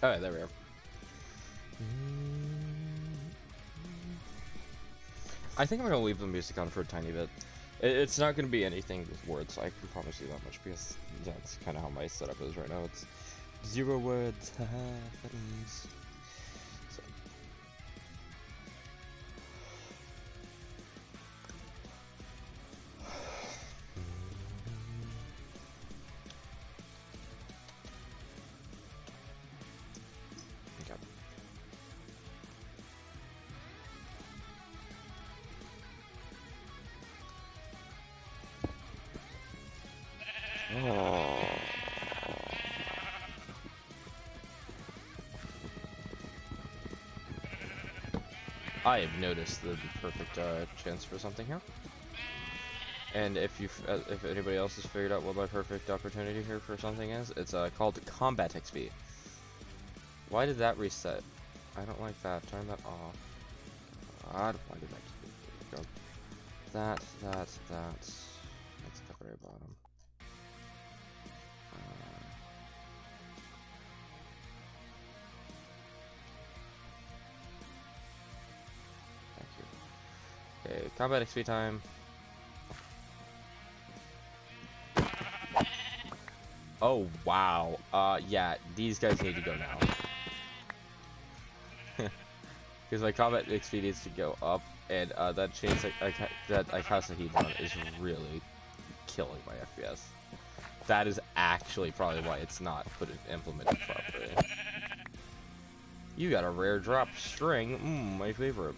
Alright, there we are. I think I'm gonna leave the music on for a tiny bit. It's not gonna be anything with words, I can promise you that much, because that's kind of how my setup is right now. It's 0 words, haha, funnies. So. Oh. I have noticed the perfect chance for something here. And if anybody else has figured out what my perfect opportunity here for something is, it's called combat XP. Why did that reset? I don't like that. Turn that off. Why did that go? That. That's the very bottom. Thank you. Okay, combat XP time. Oh wow. Yeah, these guys need to go now. Because my combat XP needs to go up, and that chance that I cast the heat on is really killing my FPS. That is actually probably why it's not implemented properly. You got a rare drop string, my favorite.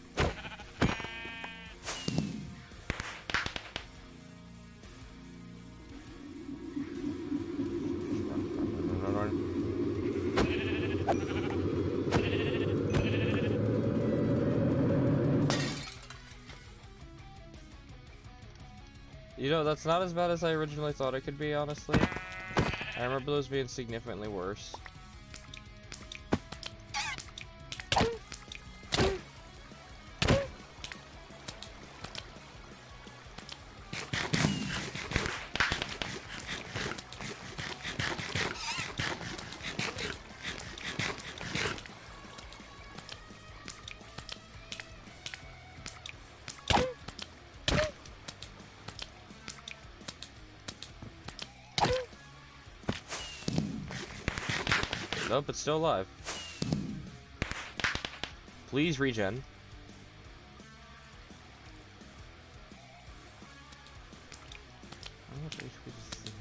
You know, that's not as bad as I originally thought it could be, honestly. I remember those being significantly worse. Nope, it's still alive. Please regen. How much HP does this thing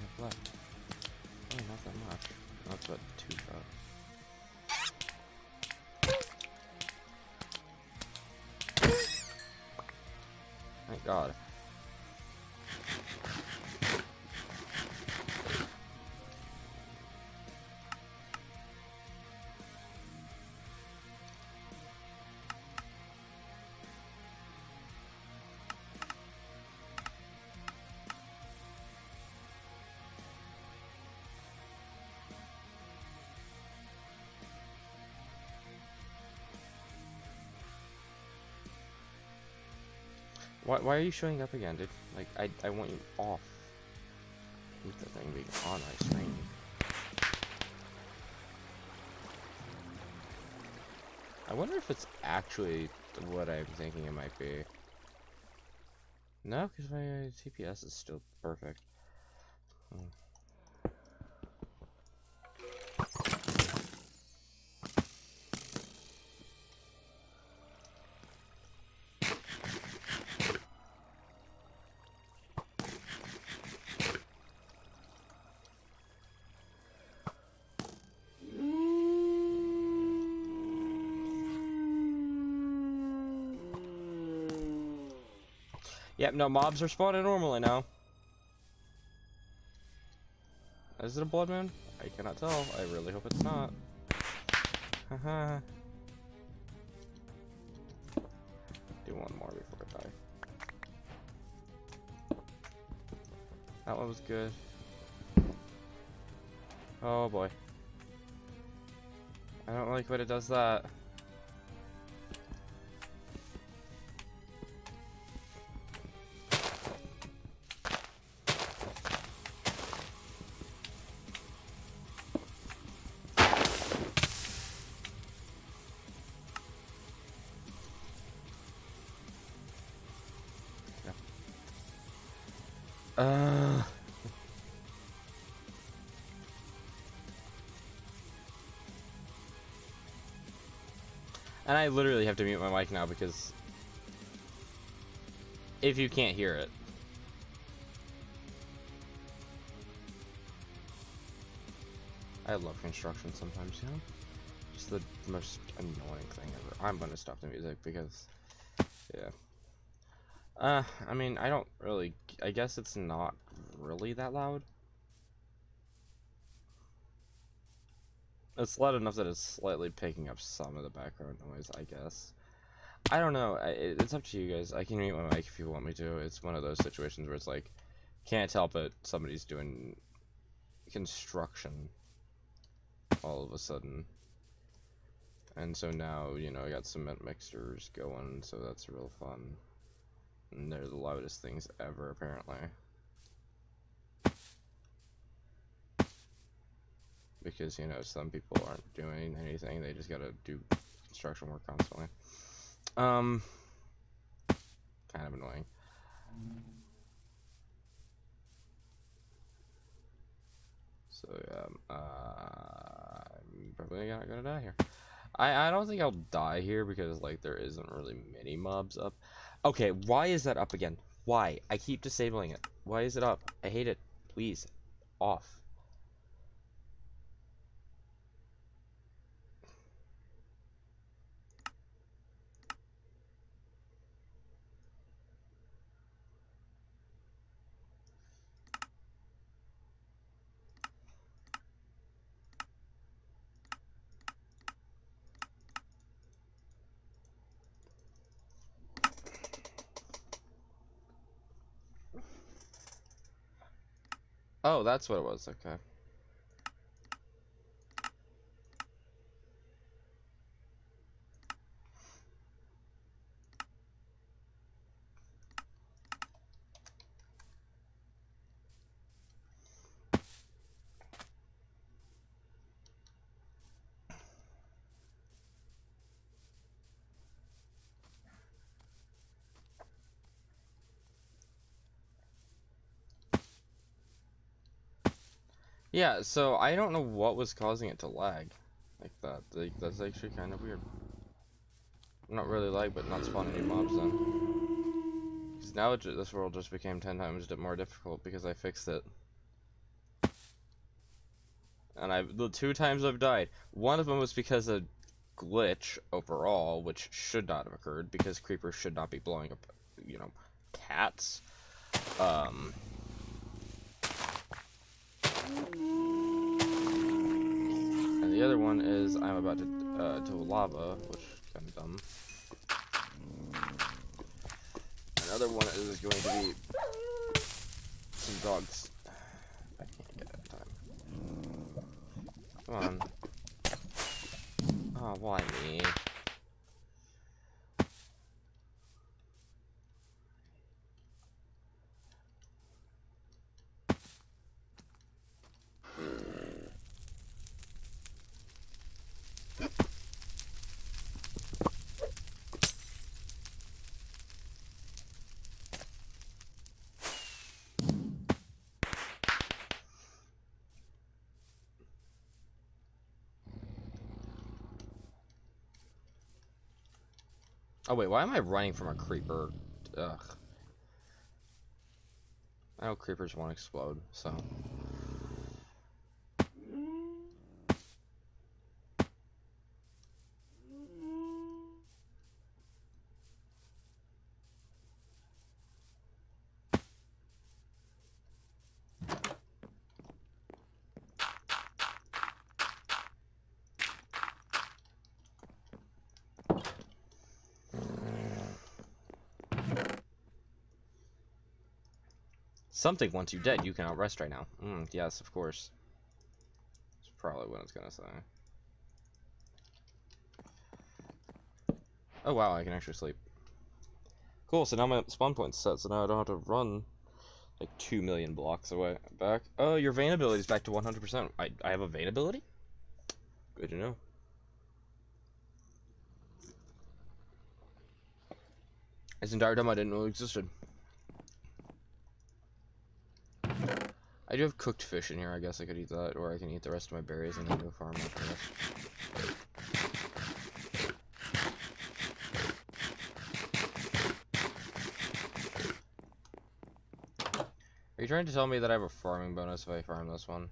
That's about 2,000. Thank God. Why are you showing up again, dude? Like, I want you off. I hate that thing being on my screen. I wonder if it's actually what I'm thinking it might be. No, because my TPS is still perfect. Yep, no, mobs are spawning normally now. Is it a blood moon? I cannot tell. I really hope it's not. Haha. Do one more before I die. That one was good. Oh boy. I don't like when it does that. Uh. And I literally have to mute my mic now because if you can't hear it. I love construction sometimes, you know? Just the most annoying thing ever. I'm gonna stop the music because, yeah. I mean, I don't really, I guess it's not really that loud. It's loud enough that it's slightly picking up some of the background noise, I guess. I don't know, it's up to you guys. I can mute my mic if you want me to. It's one of those situations where it's like, can't help it, somebody's doing construction all of a sudden. And so now, you know, I got cement mixers going, so that's real fun. And they're the loudest things ever, apparently. Because, you know, some people aren't doing anything, they just gotta do construction work constantly. Kind of annoying. So, yeah, I'm probably not gonna die here. I don't think I'll die here because, like, there isn't really many mobs up. Okay, why is that up again? Why? I keep disabling it. Why is it up? I hate it. Please. Off. Oh, that's what it was. Okay. Yeah, so I don't know what was causing it to lag like that. Like, that's actually kind of weird. Not really lag, but not spawning any mobs then. Because now this world just became 10 times more difficult because I fixed it. And the 2 times I've died, one of them was because of glitch overall, which should not have occurred because creepers should not be blowing up, cats. And the other one is I'm about to do lava, which is kind of dumb. Another one is going to be some dogs. I can't get it in time. Come on. Oh, why me? Oh wait, why am I running from a creeper? Ugh. I know creepers won't explode, so. Something once you dead, you cannot rest right now. Yes, of course. That's probably what it's gonna say. Oh wow, I can actually sleep. Cool, so now my spawn point's set, so now I don't have to run like 2 million blocks away back. Oh, your vein ability is back to 100%. I have a vein ability? Good to know. This entire time I didn't know it existed. I do have cooked fish in here, I guess I could eat that, or I can eat the rest of my berries and then go farm after this. Are you trying to tell me that I have a farming bonus if I farm this one?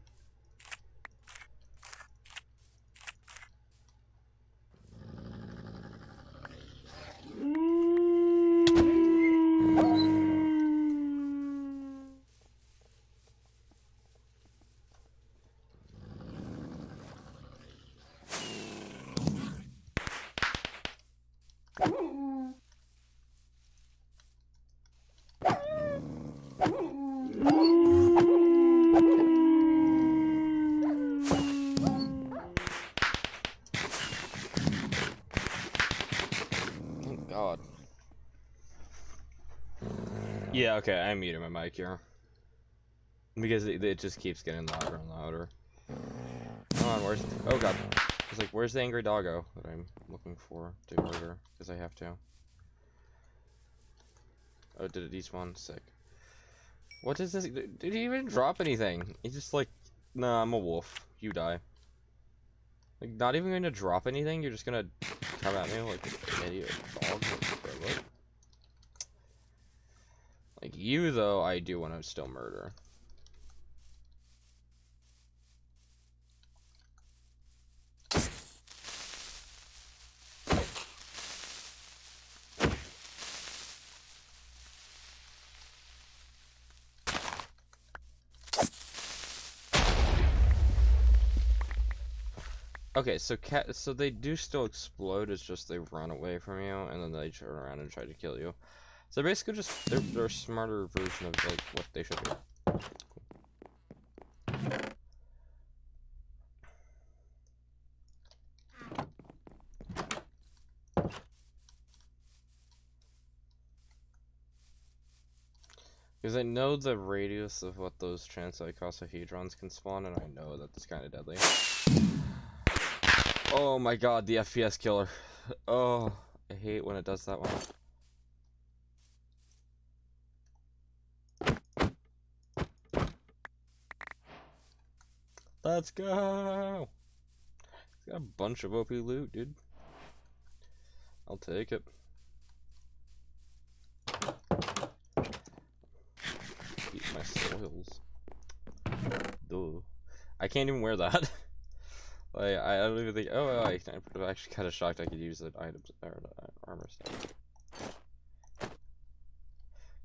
Thank God. Yeah, okay, I'm muting my mic here. Because it just keeps getting louder and louder. Come on, where's... Oh god. It's like, where's the angry doggo that I'm looking for to murder? Because I have to. Oh, did it despawn? Sick. What is this? Did he even drop anything? He's just like, nah, I'm a wolf. You die. Like, not even going to drop anything? You're just gonna come at me like an idiot dog? What? Like, you, though, I do want to still murder. Okay, so they do still explode, it's just they run away from you, and then they turn around and try to kill you. So basically just, they're a smarter version of, like, what they should be. Because I know the radius of what those transicosahedrons can spawn, and I know that it's kind of deadly. Oh my god, the FPS killer. Oh, I hate when it does that one. Let's go! It's got a bunch of OP loot, dude. I'll take it. Eat my soils. Duh. I can't even wear that. Like, I don't even think. Oh, I'm actually kind of shocked I could use that items or armor stuff.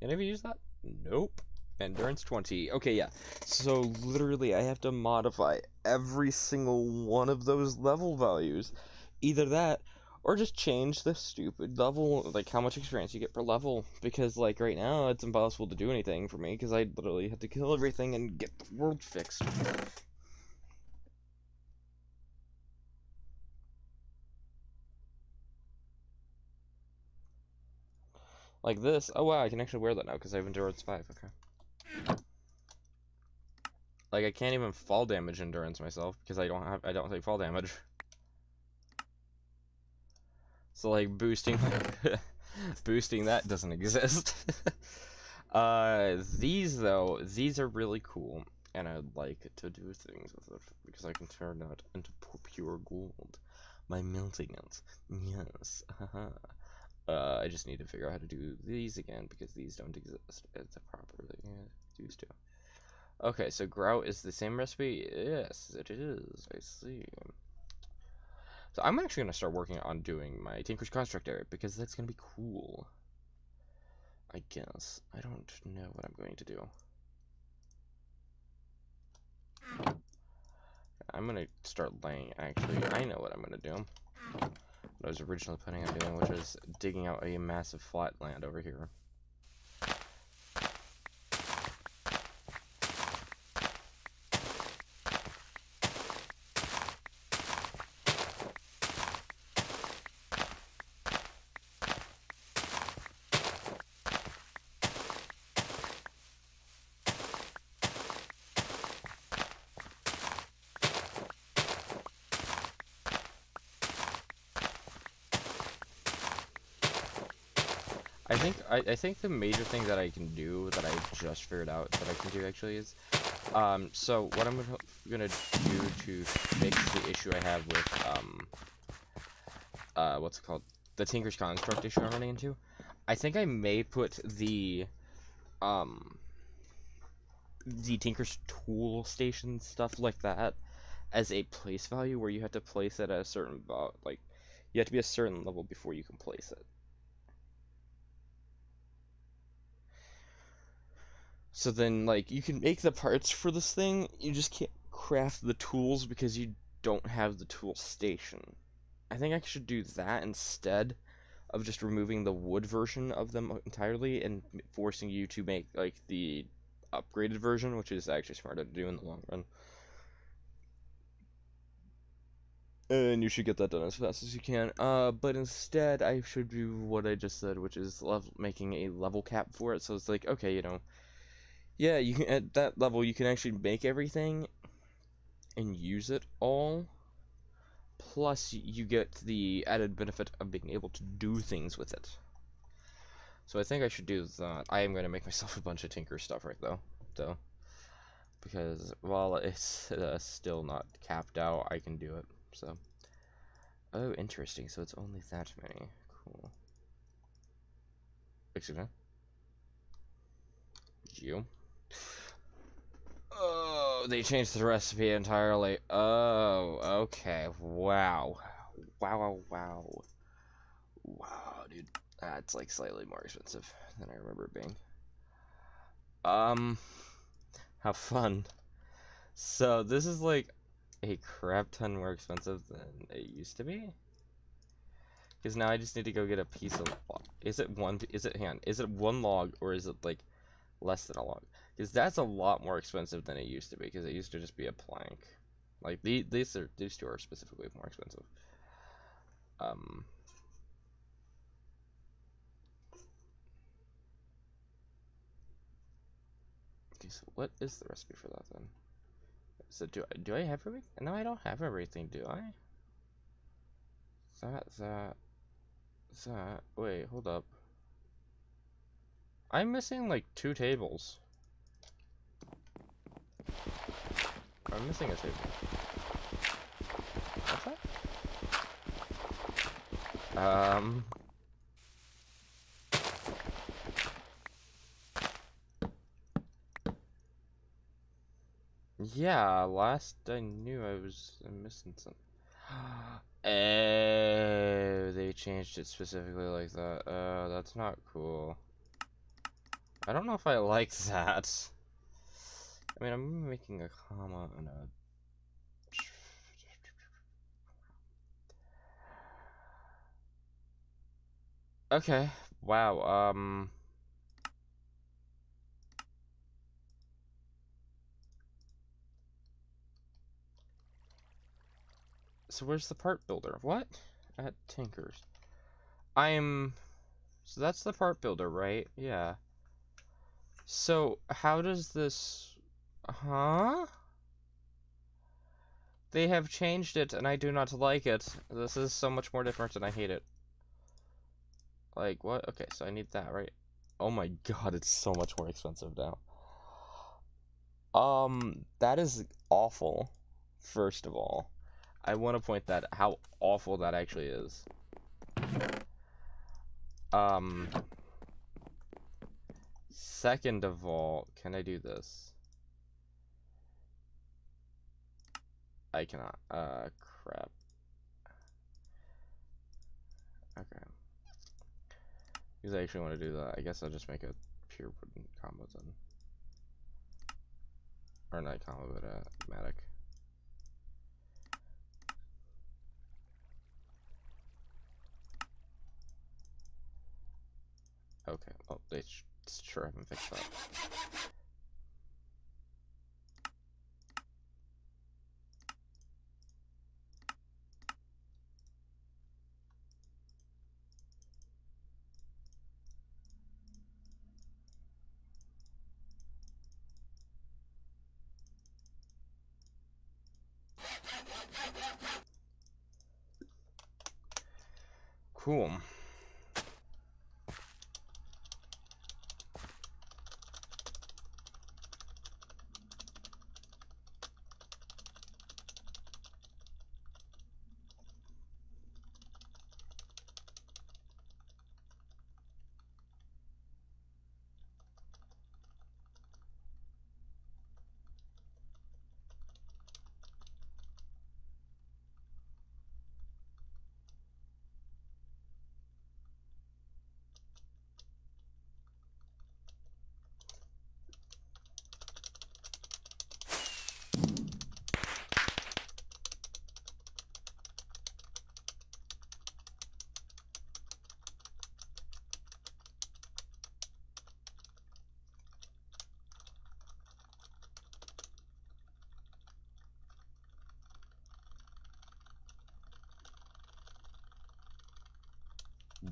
Can I even use that? Nope. Endurance 20. Okay, yeah. So literally, I have to modify every single one of those level values. Either that, or just change the stupid level, like how much experience you get per level. Because, like, right now, it's impossible to do anything for me, because I literally have to kill everything and get the world fixed. Like this. Oh, wow, I can actually wear that now, because I have Endurance 5. Okay. Like, I can't even fall damage endurance myself, because I don't take fall damage. So like boosting boosting that doesn't exist. These though, these are really cool, and I'd like to do things with it because I can turn that into pure gold by melting it. Yes. I just need to figure out how to do these again because these don't exist as properly used to. Okay, so grout is the same recipe? Yes, it is. I see. So I'm actually going to start working on doing my Tinker's Construct area because that's going to be cool. I guess. I don't know what I'm going to do. I'm going to start laying, actually. I know what I'm going to do. What I was originally planning on doing, which was digging out a massive flat land over here. I think the major thing that I can do that I just figured out that I can do actually is so what I'm gonna do to fix the issue I have with what's it called, the Tinker's Construct issue I'm running into. I think I may put um the Tinker's tool station stuff like that as a place value where you have to place it at a certain like you have to be a certain level before you can place it. So then, like, you can make the parts for this thing, you just can't craft the tools because you don't have the tool station. I think I should do that instead of just removing the wood version of them entirely and forcing you to make, like, the upgraded version, which is actually smarter to do in the long run. And you should get that done as fast as you can. But instead, I should do what I just said, which is making a level cap for it. So it's like, okay, yeah, you can at that level you can actually make everything and use it all. Plus, you get the added benefit of being able to do things with it. So I think I should do that. I am going to make myself a bunch of Tinker stuff right though, because while it's still not capped out, I can do it. So, oh, interesting. So it's only that many. Cool. Excuse me. You. Oh, they changed the recipe entirely. Oh, okay. Wow. Wow. Wow, dude. That's like slightly more expensive than I remember it being. How fun. So this is like a crap ton more expensive than it used to be. Because now I just need to go get a piece of log. Is it one log or is it like less than a log? Because that's a lot more expensive than it used to be. Because it used to just be a plank. Like these two are specifically more expensive. Um. Okay, so what is the recipe for that then? So do I have everything? No, I don't have everything, do I? That. Wait, hold up. I'm missing like 2 tables. I'm missing a table. What's that? Yeah, last I knew I was missing something. Oh, they changed it specifically like that. That's not cool. I don't know if I like that. I mean, I'm making a comma and a... Okay, wow, so where's the part builder? What? At Tinker's. So that's the part builder, right? Yeah. So, how does this... Huh? They have changed it, and I do not like it. This is so much more different, and I hate it. Like, what? Okay, so I need that, right? Oh my god, it's so much more expensive now. That is awful, first of all. I want to point that how awful that actually is. Um, Second of all, can I do this? I cannot. Crap. Okay. Because I actually want to do that. I guess I'll just make a pure wooden combo then. Or not combo, but matic. Okay, well, they sure haven't fixed that. Cool.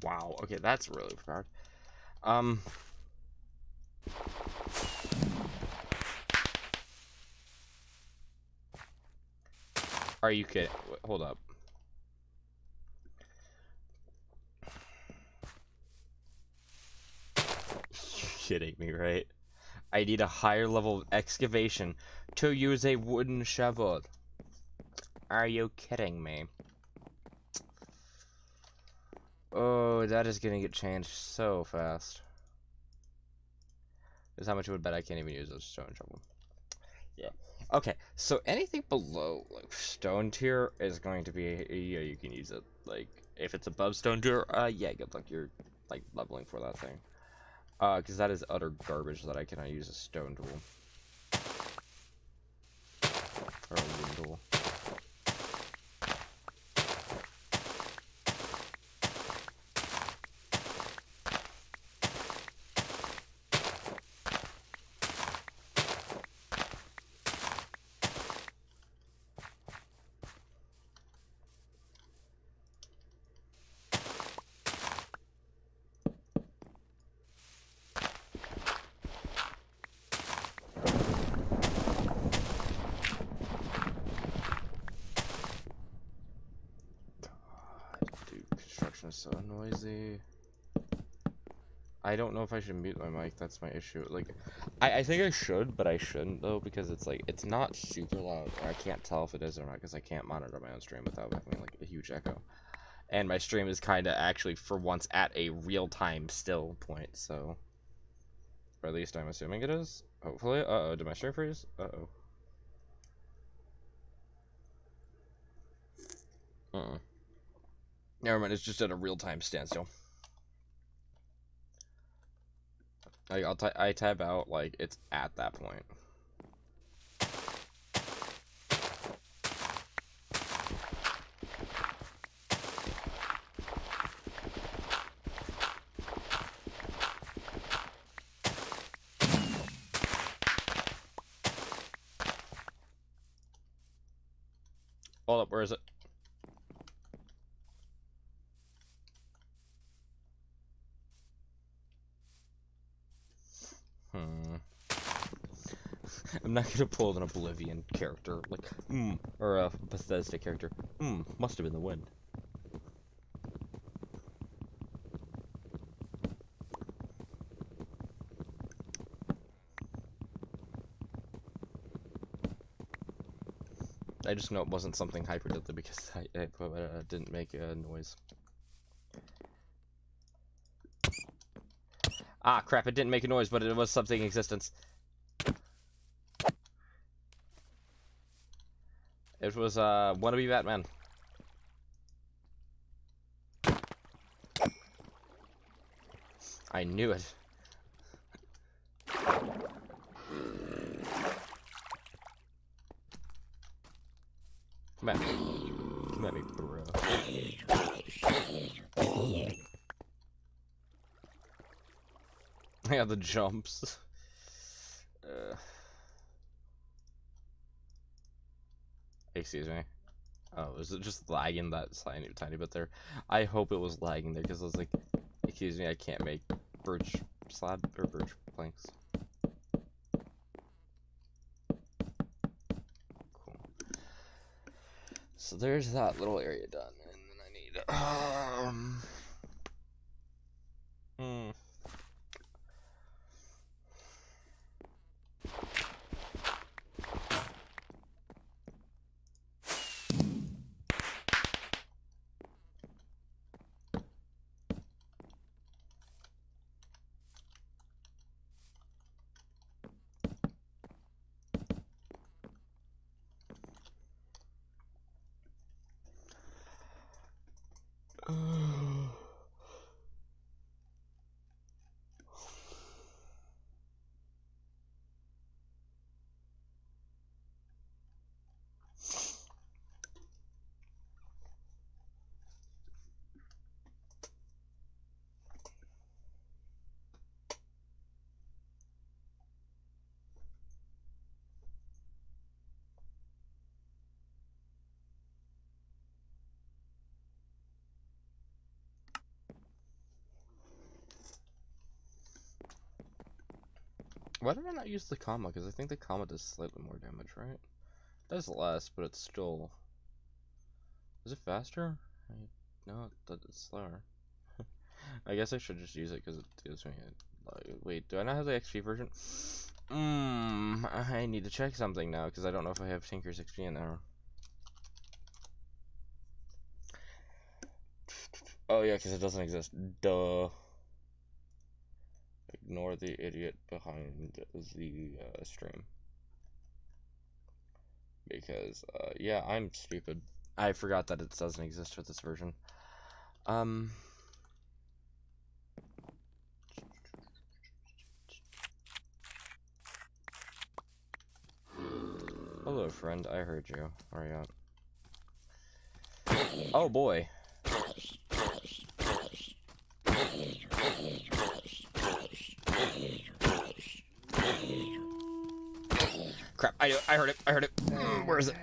Wow, okay, that's really hard. Are you kidding? Wait, hold up. You're kidding me, right? I need a higher level of excavation to use a wooden shovel. Are you kidding me? Oh, that is gonna get changed so fast. There's how much wood bet I can't even use a stone shovel. Yeah. Okay, so anything below like stone tier is going to be yeah, you can use it. Like if it's above stone tier, yeah, good luck. You're like leveling for that thing. Because that is utter garbage that I cannot use a stone tool or a wooden tool. Dude, construction is so noisy. I don't know if I should mute my mic, that's my issue. Like, I think I should, but I shouldn't, though, because it's, like, it's not super loud, or I can't tell if it is or not, because I can't monitor my own stream without having, like, a huge echo. And my stream is kind of actually, for once, at a real-time still point, so... Or at least I'm assuming it is. Hopefully. Uh-oh, did my stream freeze? Uh-oh. Never mind, it's just at a real-time standstill. I tab out, like, it's at that point. Hold up, where is it? I'm not gonna pull an Oblivion character, like, or a Bethesda character. Must have been the wind. I just know it wasn't something hyper deadly because I didn't make a noise. Ah, crap, it didn't make a noise, but it was something in existence. It was, wannabe Batman. I knew it. Come at me. Come at me, bro. I got the jumps. Excuse me. Oh, is it just lagging that tiny bit there? I hope it was lagging there because I was like, excuse me, I can't make birch slab or birch planks. Cool. So there's that little area done, and then I need Why did I not use the comma? Because I think the comma does slightly more damage, right? It does less, but it's still... Is it faster? No, it's slower. I guess I should just use it because it gives me a... Wait, do I not have the XP version? I need to check something now, because I don't know if I have Tinker's XP in there. Oh yeah, because it doesn't exist. Duh. Ignore the idiot behind the stream. Because, yeah, I'm stupid. I forgot that it doesn't exist for this version. Hello, friend. I heard you. Where are you at? Oh, boy. Crap. I heard it. I heard it. Where is it?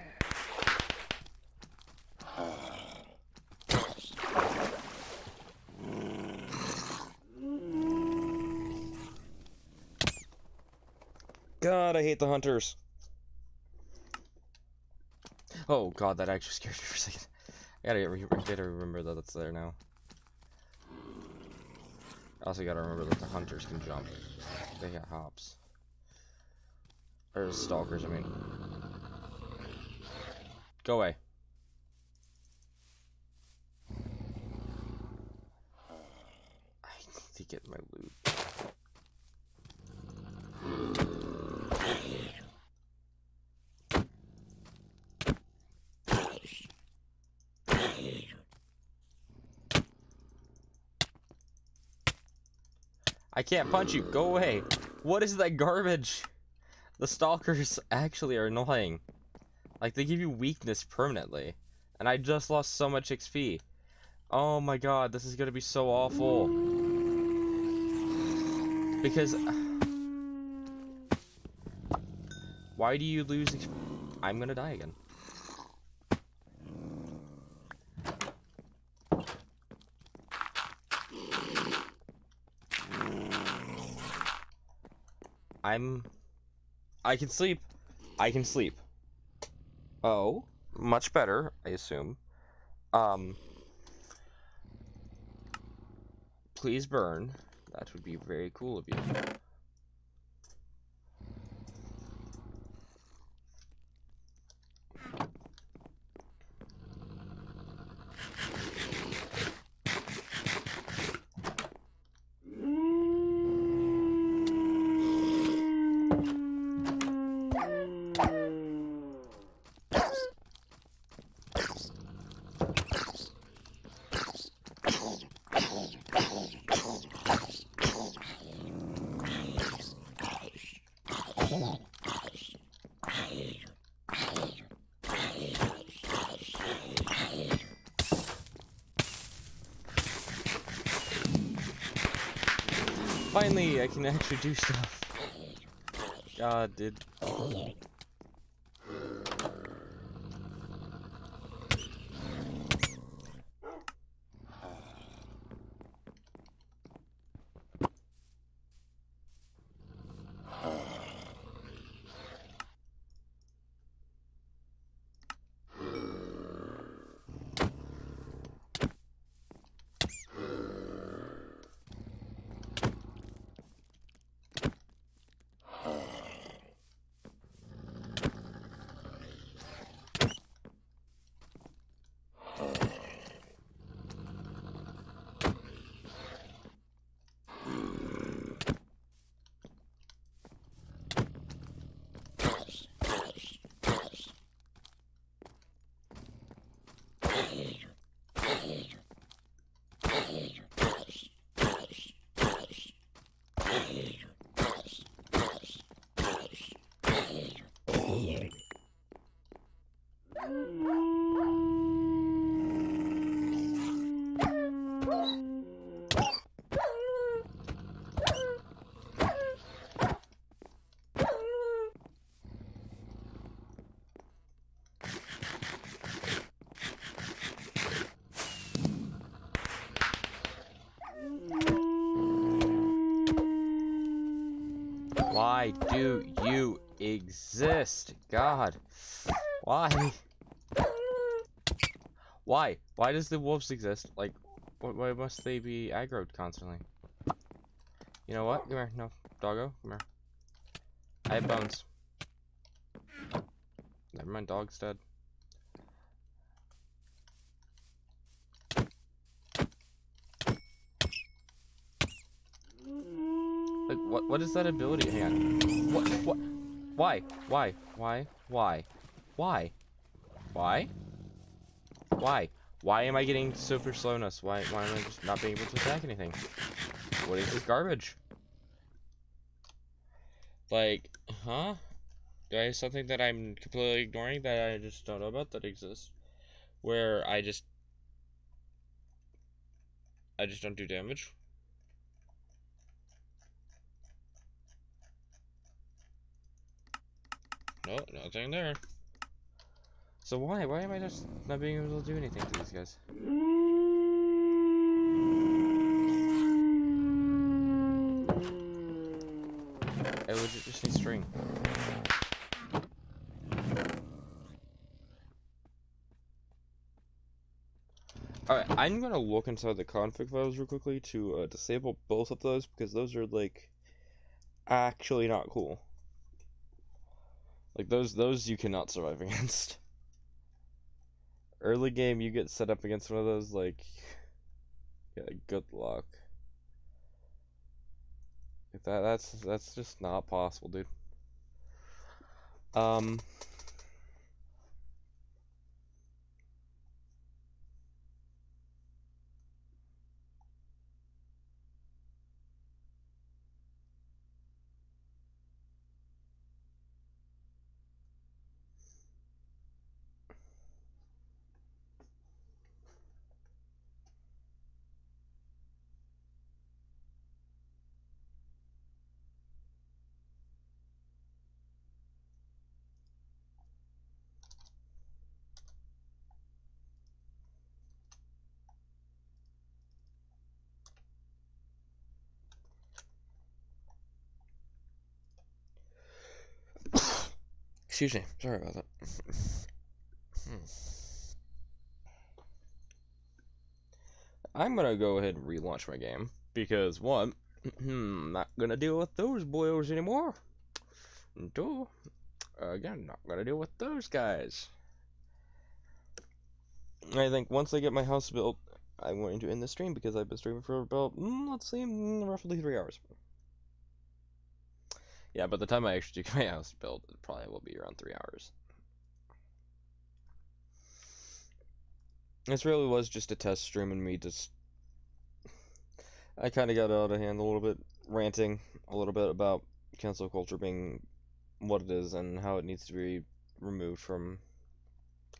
God, I hate the hunters. Oh god, that actually scared me for a second. I gotta remember that it's there now. I also gotta remember that the hunters can jump. They got hops. Or stalkers, I mean. Go away. I need to get my loot. I can't punch you. Go away. What is that garbage? The stalkers actually are annoying. Like, they give you weakness permanently. And I just lost so much XP. Oh my god, this is gonna be so awful. Because... why do you lose XP? I'm gonna die again. I can sleep. I can sleep. Oh, much better, I assume. Please burn. That would be very cool of you. Finally, I can actually do stuff. God, dude. Why do you exist? God. Why? Why? Why does the wolves exist? Like, why must they be aggroed constantly? You know what? Come here. No. Doggo, come here. I have bones. Never mind, dog's dead. Like, what is that ability? Hang on. What? Why? Why? Why? Why? Why? Why? Why? Why am I getting super slowness? Why am I just not being able to attack anything? What is this garbage? Like, huh? Do I have something that I'm completely ignoring that I just don't know about that exists? Where I just don't do damage? No, nothing there. So why am I just not being able to do anything to these guys? I legit just need string. Alright, I'm gonna look inside the config files real quickly to disable both of those, because those are, like, actually not cool. Like, those you cannot survive against. Early game, you get set up against one of those, like, yeah, good luck. That's just not possible, dude. Excuse me. Sorry about that. I'm gonna go ahead and relaunch my game because one, not gonna deal with those boyos anymore. And two, again, not gonna deal with those guys. I think once I get my house built, I'm going to end the stream because I've been streaming for about, let's see, roughly 3 hours. Yeah, by the time I actually get my house built, it probably will be around 3 hours. This really was just a test stream and me just... I kind of got out of hand a little bit, ranting a little bit about cancel culture being what it is and how it needs to be removed from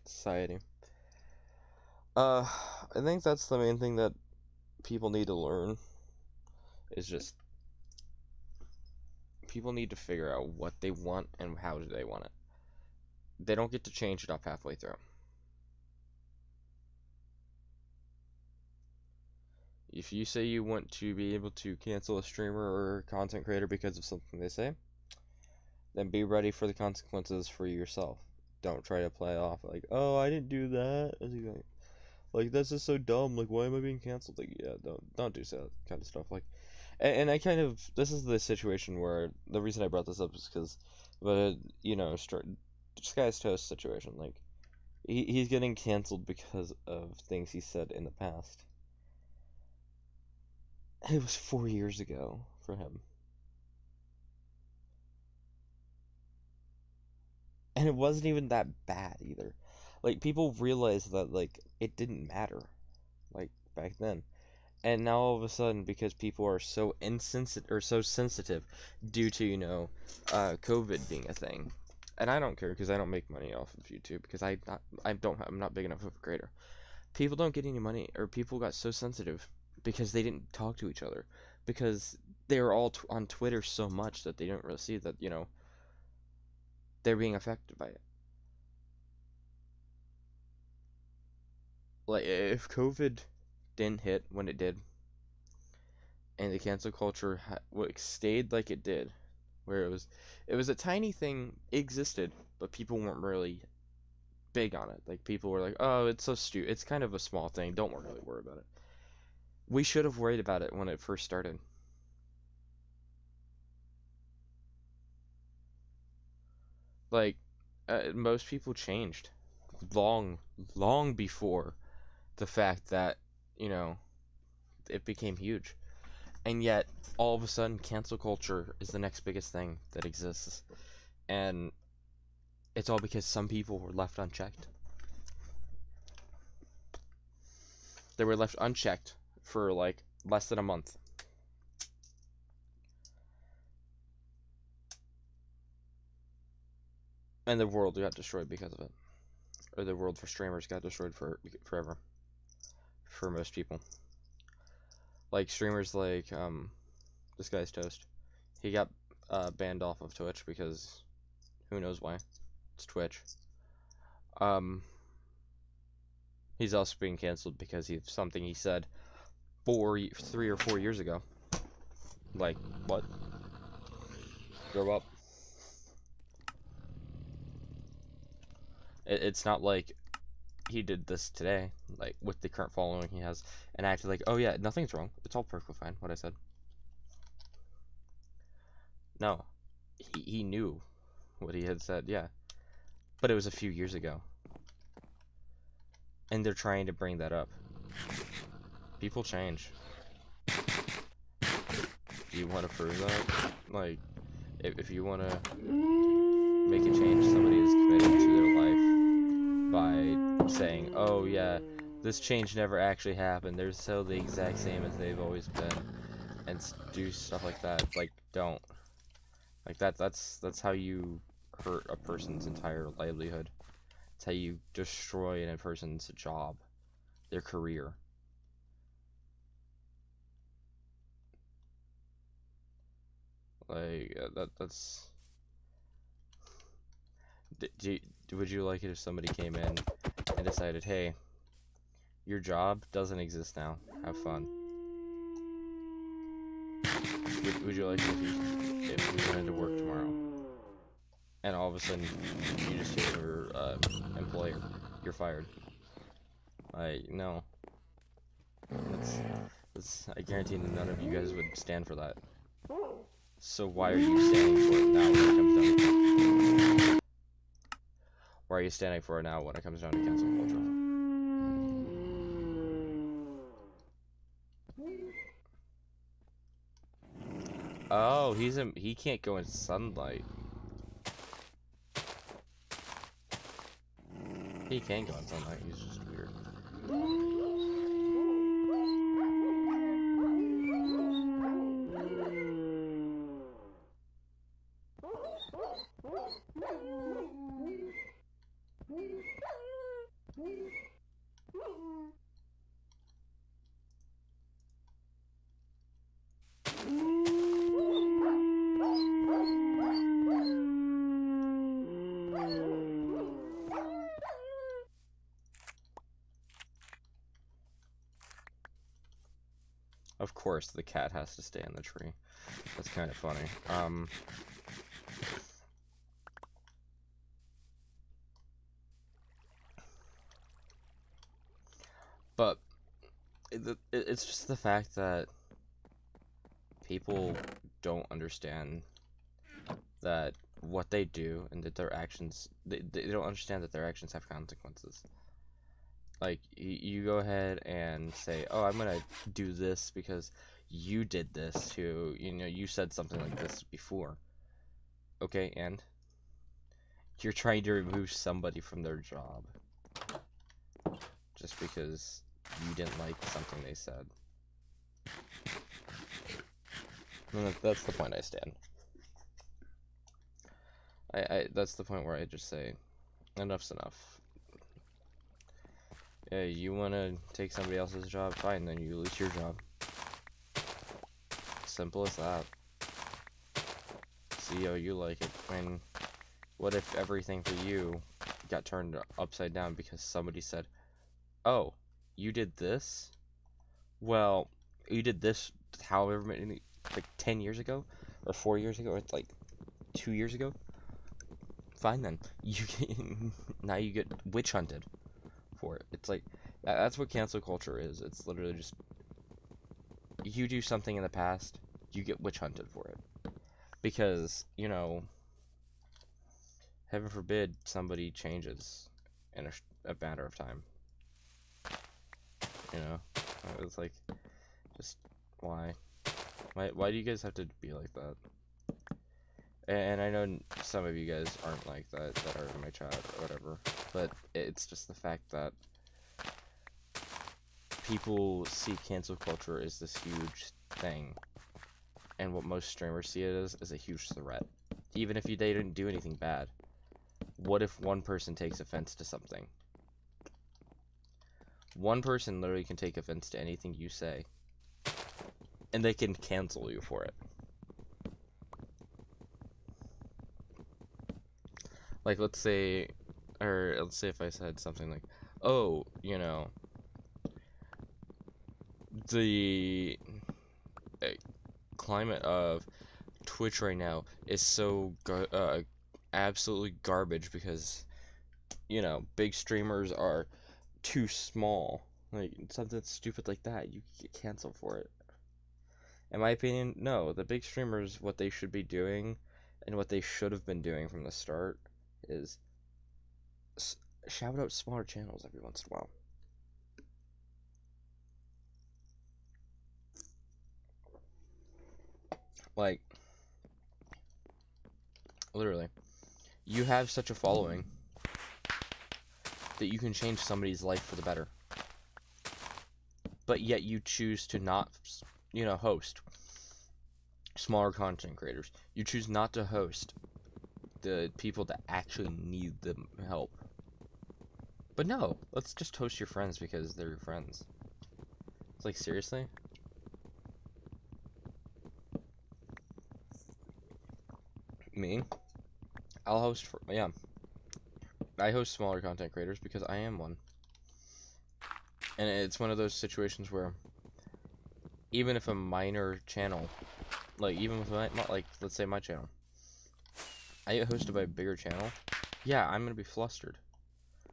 society. I think that's the main thing that people need to learn, is just people need to figure out what they want and how do they want it. They don't get to change it up halfway through. If you say you want to be able to cancel a streamer or content creator because of something they say, then be ready for the consequences for yourself. Don't try to play off like, oh, I didn't do that. Like that's just so dumb. Like, why am I being canceled? Like, yeah, don't do that kind of stuff. Like, and I kind of, this is the situation where the reason I brought this up is because, but Sky's Toast situation. Like, he's getting canceled because of things he said in the past. It was 4 years ago for him. And it wasn't even that bad either. Like, people realized that, like, it didn't matter, like, back then. And now all of a sudden, because people are so insensitive, or so sensitive, due to, COVID being a thing. And I don't care, because I don't make money off of YouTube, because I'm not big enough of a creator. People don't get any money, or people got so sensitive, because they didn't talk to each other. Because they were all on Twitter so much that they didn't really see that, they're being affected by it. Like, if COVID didn't hit when it did, and the cancel culture stayed like it did, where it was a tiny thing, existed, but people weren't really big on it. Like, people were like, oh, it's so stupid, it's kind of a small thing, don't really worry about it. We should have worried about it when it first started. Like, most people changed long before the fact that, it became huge. And yet, all of a sudden, cancel culture is the next biggest thing that exists. And it's all because some people were left unchecked. They were left unchecked for, like, less than a month. And the world got destroyed because of it. Or the world for streamers got destroyed forever. For most people. Like, streamers like, this guy's Toast. He got banned off of Twitch because who knows why. It's Twitch. He's also being canceled because of something he said 3 or 4 years ago. Like, what? Grow up. It's not like he did this today, like, with the current following he has, and acted like, oh yeah, nothing's wrong. It's all perfectly fine, what I said. No. He knew what he had said, yeah. But it was a few years ago. And they're trying to bring that up. People change. Do you want to prove that? Like, if you want to make a change, somebody is committed to their life by saying, oh yeah, this change never actually happened, they're still the exact same as they've always been, and do stuff like that. Like, don't. Like, that's how you hurt a person's entire livelihood. It's how you destroy a person's job, their career. Like, that's... Would you like it if somebody came in and decided, hey, your job doesn't exist now, have fun? Would you like it if you went into work tomorrow and all of a sudden you just hit your employer. You're fired. No. I guarantee none of you guys would stand for that. So why are you standing for it now when it comes down to... Why are you standing for it now when it comes down to cancel culture? Oh, he can't go in sunlight. He can go in sunlight, he's just weird. Of course, the cat has to stay in the tree. That's kind of funny. But it's just the fact that people don't understand that what they do and that their actions, they don't understand that their actions have consequences. Like, you go ahead and say, oh, I'm gonna do this because you did this to, you said something like this before. Okay, and you're trying to remove somebody from their job just because you didn't like something they said. And that's the point I stand. That's the point where I just say, enough's enough. Yeah, you want to take somebody else's job? Fine, then you lose your job. Simple as that. See how you like it. I mean, what if everything for you got turned upside down because somebody said, oh, you did this? Well, you did this however many, like 10 years ago? Or 4 years ago? Or like 2 years ago? Fine then. Now you get witch hunted for it. It's like, that's what cancel culture is. It's literally just, you do something in the past, you get witch hunted for it. Because, heaven forbid somebody changes in a matter of time. It's like, just, why? Why do you guys have to be like that? And I know some of you guys aren't like that are in my chat or whatever, but it's just the fact that people see cancel culture as this huge thing, and what most streamers see it as a huge threat. Even if they didn't do anything bad, what if one person takes offense to something? One person literally can take offense to anything you say, and they can cancel you for it. Like, let's say if I said something like, oh, the climate of Twitch right now is so absolutely garbage because, big streamers are too small. Like, something stupid like that, you get canceled for it. In my opinion, no. The big streamers, what they should be doing, and what they should have been doing from the start, is shout out smaller channels every once in a while. Like, literally, you have such a following that you can change somebody's life for the better. But yet you choose to not, host smaller content creators. You choose not to host the people that actually need the help. But no, let's just host your friends because they're your friends. It's like, seriously? Me? I'll host yeah. I host smaller content creators because I am one. And it's one of those situations where even if a minor channel, like even with let's say my channel, I get hosted by a bigger channel, yeah, I'm gonna be flustered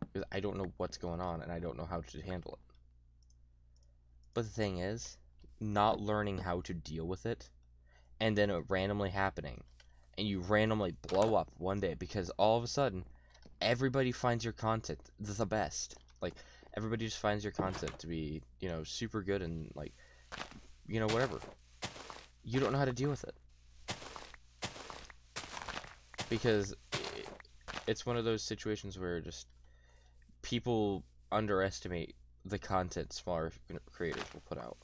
because I don't know what's going on and I don't know how to handle it. But the thing is, not learning how to deal with it and then it randomly happening and you randomly blow up one day because all of a sudden everybody finds your content the best. Like, everybody just finds your content to be, you know, super good and, like, you know, whatever. You don't know how to deal with it. Because it's one of those situations where just people underestimate the content smaller creators will put out.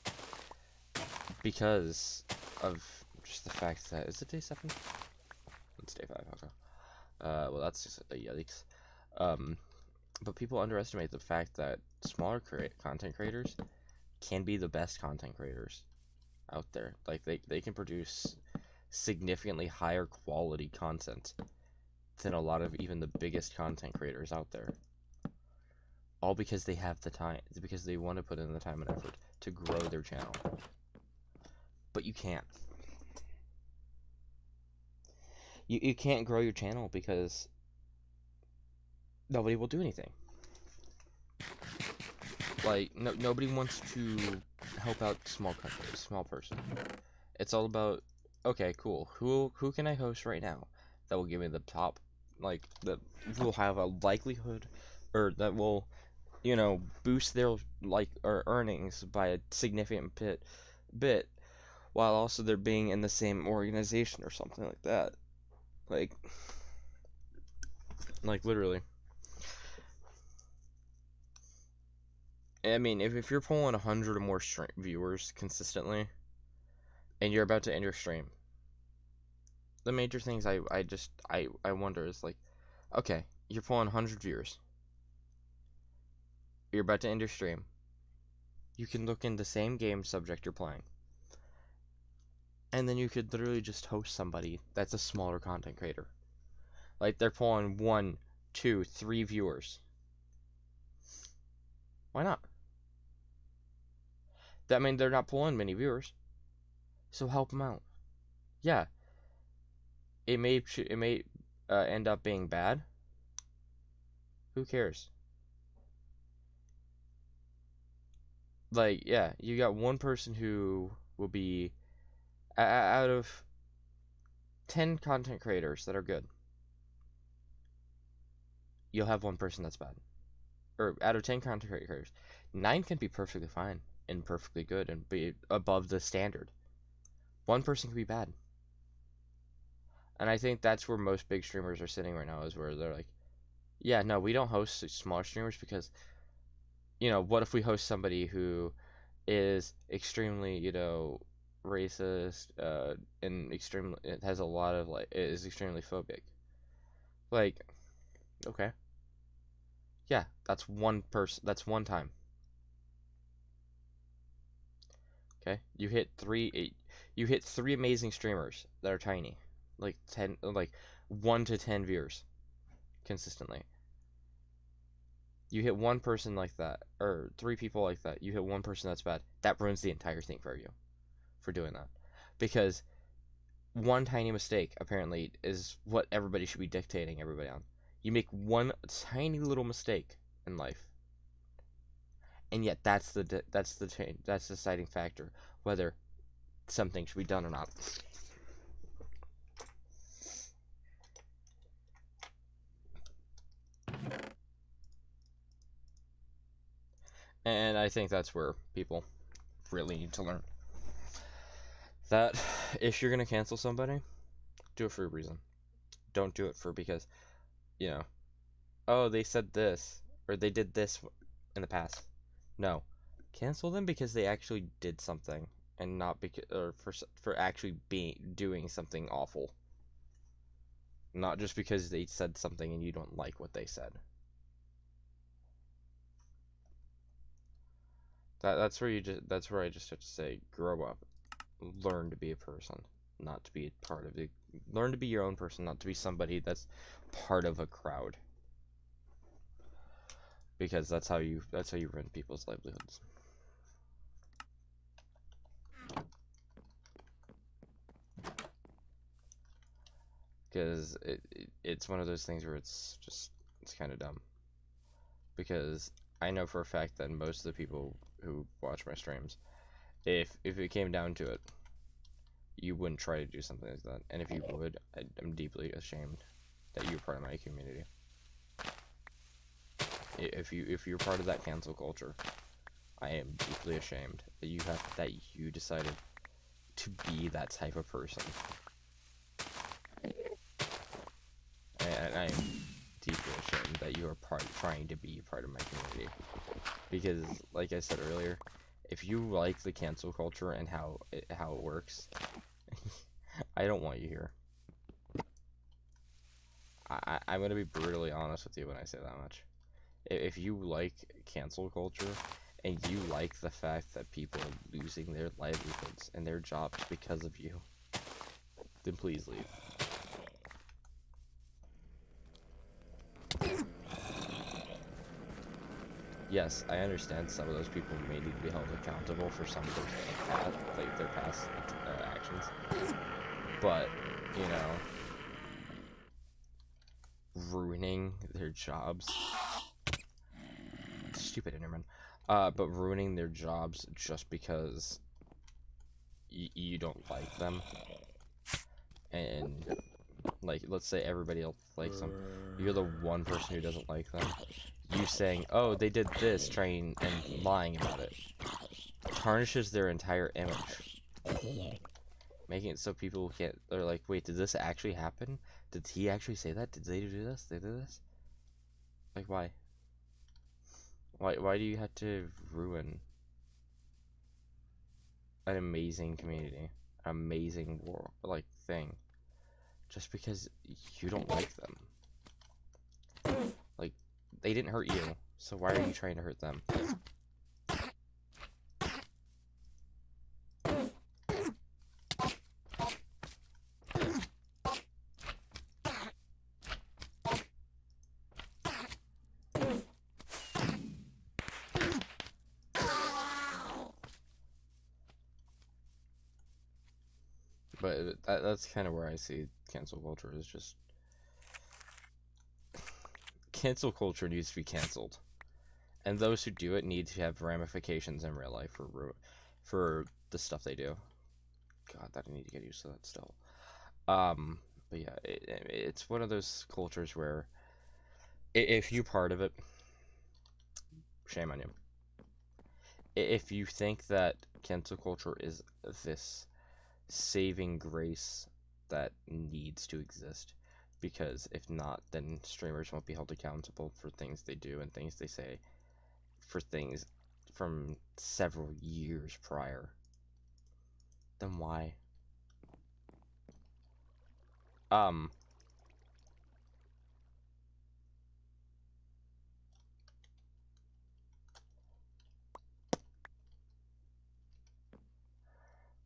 Because of just the fact that, is it day 7? It's day 5, okay. Well, that's just a yikes. But people underestimate the fact that smaller content creators can be the best content creators out there. Like, they can produce significantly higher quality content than a lot of even the biggest content creators out there. All because they have the time, because they want to put in the time and effort to grow their channel. But you can't. You can't grow your channel because nobody will do anything. Like, nobody wants to help out small person. It's all about, okay, cool. Who can I host right now that will give me the top, like, that will have a likelihood, or that will, you know, boost their or earnings by a significant bit, while also they're being in the same organization or something like that. Like literally. I mean, if you're pulling 100 or more viewers consistently, and you're about to end your stream, the major things I wonder is, like, okay, you're pulling 100 viewers. You're about to end your stream. You can look in the same game subject you're playing. And then you could literally just host somebody that's a smaller content creator. Like, they're pulling 1, 2, 3 viewers. Why not? That means they're not pulling many viewers. So help them out. Yeah. It may end up being bad. Who cares? Like, yeah, you got one person who will be out of 10 content creators that are good. You'll have one person that's bad. Or out of 10 content creators, 9 can be perfectly fine and perfectly good and be above the standard. One person can be bad. And I think that's where most big streamers are sitting right now, is where they're like, yeah, no, we don't host smaller streamers because, you know, what if we host somebody who is extremely, you know, racist, and extremely, it has a lot of, like, it is extremely phobic. Like, okay. Yeah, that's one person, that's one time. Okay? You hit three amazing streamers that are tiny. Like 10, like 1 to 10 viewers consistently. You hit one person like that, or 3 people like that. You hit one person that's bad. That ruins the entire thing for you for doing that. Because one tiny mistake apparently is what everybody should be dictating everybody on. You make one tiny little mistake in life, and yet that's the deciding factor whether something should be done or not. And I think that's where people really need to learn that if you're gonna cancel somebody, do it for a reason. Don't do it for because, you know, oh, they said this or they did this in the past. No, cancel them because they actually did something, and not because, or for actually doing something awful. Not just because they said something and you don't like what they said. That's where I just have to say, grow up, learn to be a person, not to be part of it. Learn to be your own person, not to be somebody that's part of a crowd. Because that's how you run people's livelihoods. because it's one of those things where it's kind of dumb. Because I know for a fact that most of the people who watch my streams, if it came down to it, you wouldn't try to do something like that. And if you would, I'm deeply ashamed that you're part of my community. If you're part of that cancel culture, I am deeply ashamed that you decided to be that type of person. And I am deeply ashamed that you are trying to be part of my community. Because, like I said earlier, if you like the cancel culture and how it works, I don't want you here. I'm gonna be brutally honest with you when I say that much. If you like cancel culture and you like the fact that people are losing their livelihoods and their jobs because of you, then please leave. Yes, I understand some of those people may need to be held accountable for some of their past actions, but you know, ruining their jobs, stupid Enderman, but ruining their jobs just because you don't like them, and like, let's say everybody else likes them, you're the one person who doesn't like them. You saying, oh, they did this, trying and lying about it, tarnishes their entire image. Making it so people can't, they're like, wait, did this actually happen? Did he actually say that? Did they do this? They did this? Like, why? Why do you have to ruin an amazing community, an amazing world, like, thing, just because you don't like them? Like, they didn't hurt you, so why are you trying to hurt them? But that's kind of where I see cancel culture is just... Cancel culture needs to be canceled. And those who do it need to have ramifications in real life for the stuff they do. God, I need to get used to that still. But yeah, it's one of those cultures where if you're part of it, shame on you. If you think that cancel culture is this saving grace that needs to exist, because if not, then streamers won't be held accountable for things they do and things they say, for things from several years prior, then why? Um,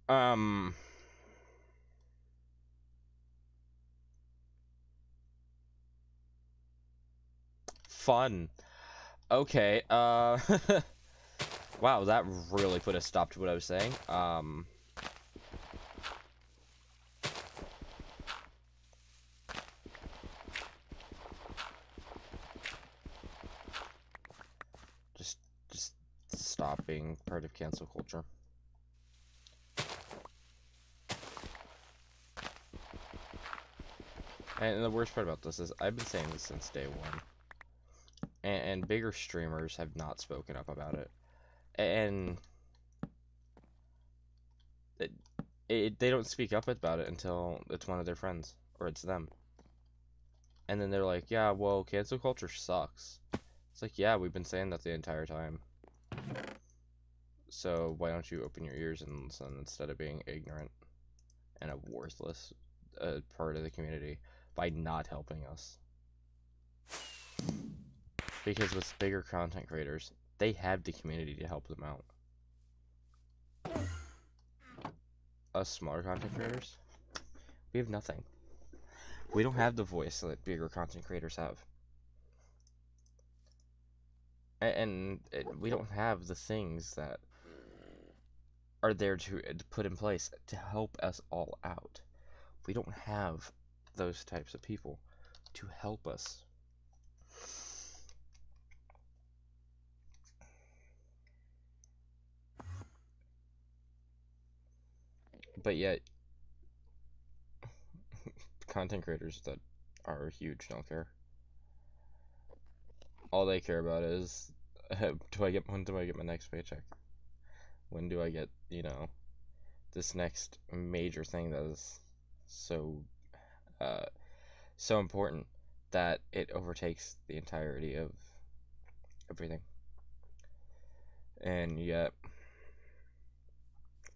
um, Fun. Okay, wow, that really put a stop to what I was saying. Just, just stop being part of cancel culture. And the worst part about this is I've been saying this since day one. And bigger streamers have not spoken up about it. And they don't speak up about it until it's one of their friends, or it's them. And then they're like, yeah, well, cancel culture sucks. It's like, yeah, we've been saying that the entire time. So why don't you open your ears and listen instead of being ignorant and a worthless part of the community by not helping us? Because with bigger content creators, they have the community to help them out. Us smaller content creators, we have nothing. We don't have the voice that bigger content creators have. And we don't have the things that are there to put in place to help us all out. We don't have those types of people to help us. But yet, content creators that are huge don't care. All they care about is, when do I get my next paycheck? When do I get, this next major thing that is so uh, so important that it overtakes the entirety of everything. And yet,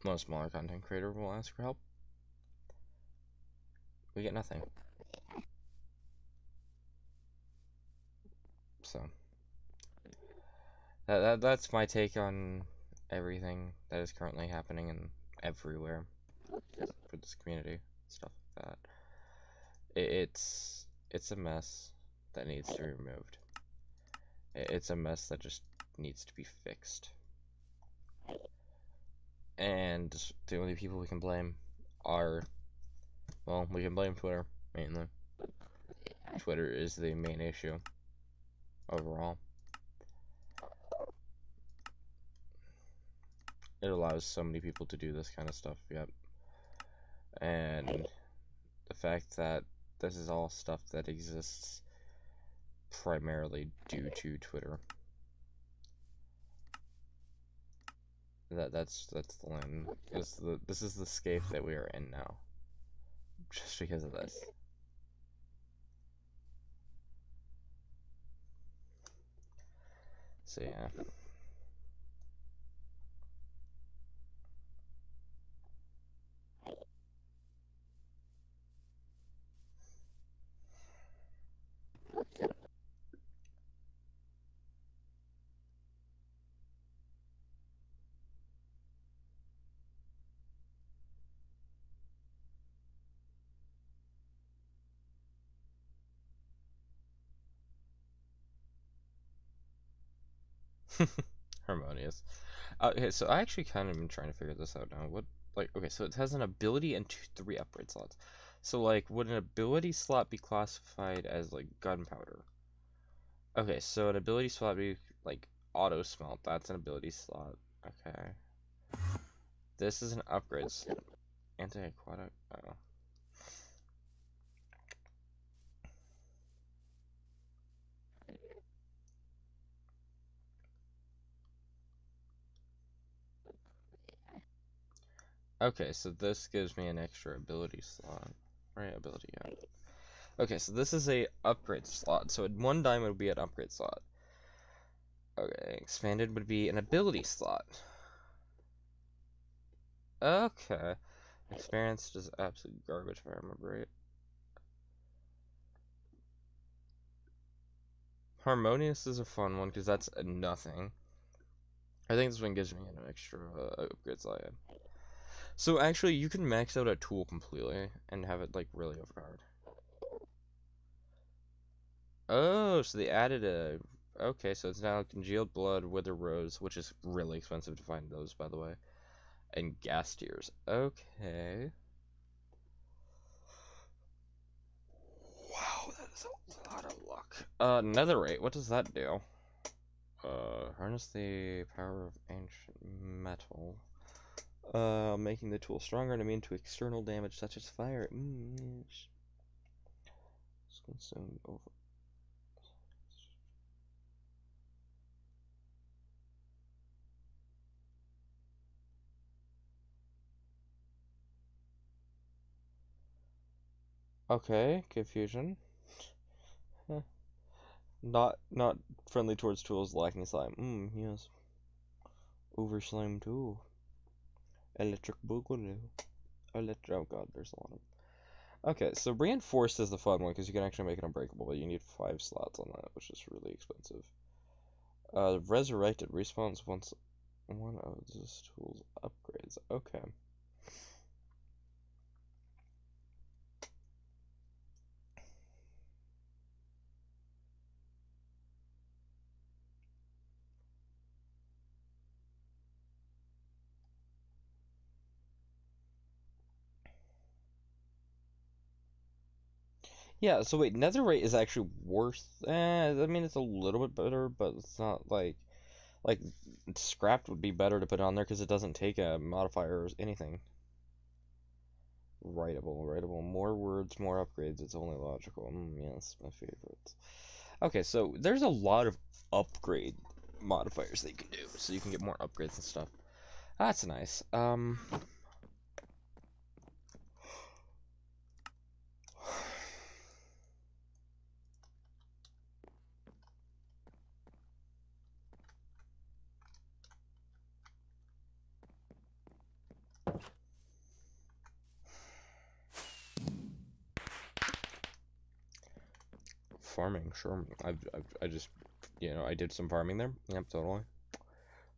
most smaller content creator will ask for help. We get nothing. So that's my take on everything that is currently happening and everywhere for this community, stuff like that. It's a mess that needs to be removed. It's a mess that just needs to be fixed. And the only people we can blame are, well, we can blame Twitter mainly. Twitter is the main issue overall. It allows so many people to do this kind of stuff, yep. And the fact that this is all stuff that exists primarily due to Twitter. That's the line. This is the scape that we are in now. Just because of this. So yeah. Harmonious. Okay, so I actually kind of been trying to figure this out now. Okay, so it has an ability and 3 upgrade slots. So, would an ability slot be classified as, gunpowder? Okay, so an ability slot would be, auto smelt. That's an ability slot. Okay. This is an upgrade slot. Anti-aquatic. Oh. Okay, so this gives me an extra ability slot. Right, ability, yeah. Okay, so this is a upgrade slot. So 1 diamond would be an upgrade slot. Okay, expanded would be an ability slot. Okay. Experienced is absolute garbage if I remember right. Harmonious is a fun one because that's a nothing. I think this one gives me an extra upgrade slot. Yeah. So actually, you can max out a tool completely and have it really overpowered. Oh, so they added a. Okay, so it's now congealed blood, wither rose, which is really expensive to find those, by the way, and gas tears. Okay. Wow, that is a lot of luck. Netherite, what does that do? Harness the power of ancient metal. Making the tool stronger and immune to external damage such as fire. Yes. It's consumed over. Okay, confusion. Not friendly towards tools lacking slime. Yes. Over slime too. Electric boogaloo. Oh god, there's a lot of. Okay, so reinforced is the fun one because you can actually make it unbreakable, but you need 5 slots on that, which is really expensive. Resurrected respawns once one of this tool's upgrades. Okay. Yeah, so wait, netherite is actually worth, I mean, it's a little bit better, but it's not like, scrapped would be better to put on there because it doesn't take a modifier or anything. Writable. More words, more upgrades. It's only logical. Yes, my favorite. Okay, so there's a lot of upgrade modifiers that you can do, so you can get more upgrades and stuff. That's nice. Farming, sure. I just, I did some farming there. Yep, totally.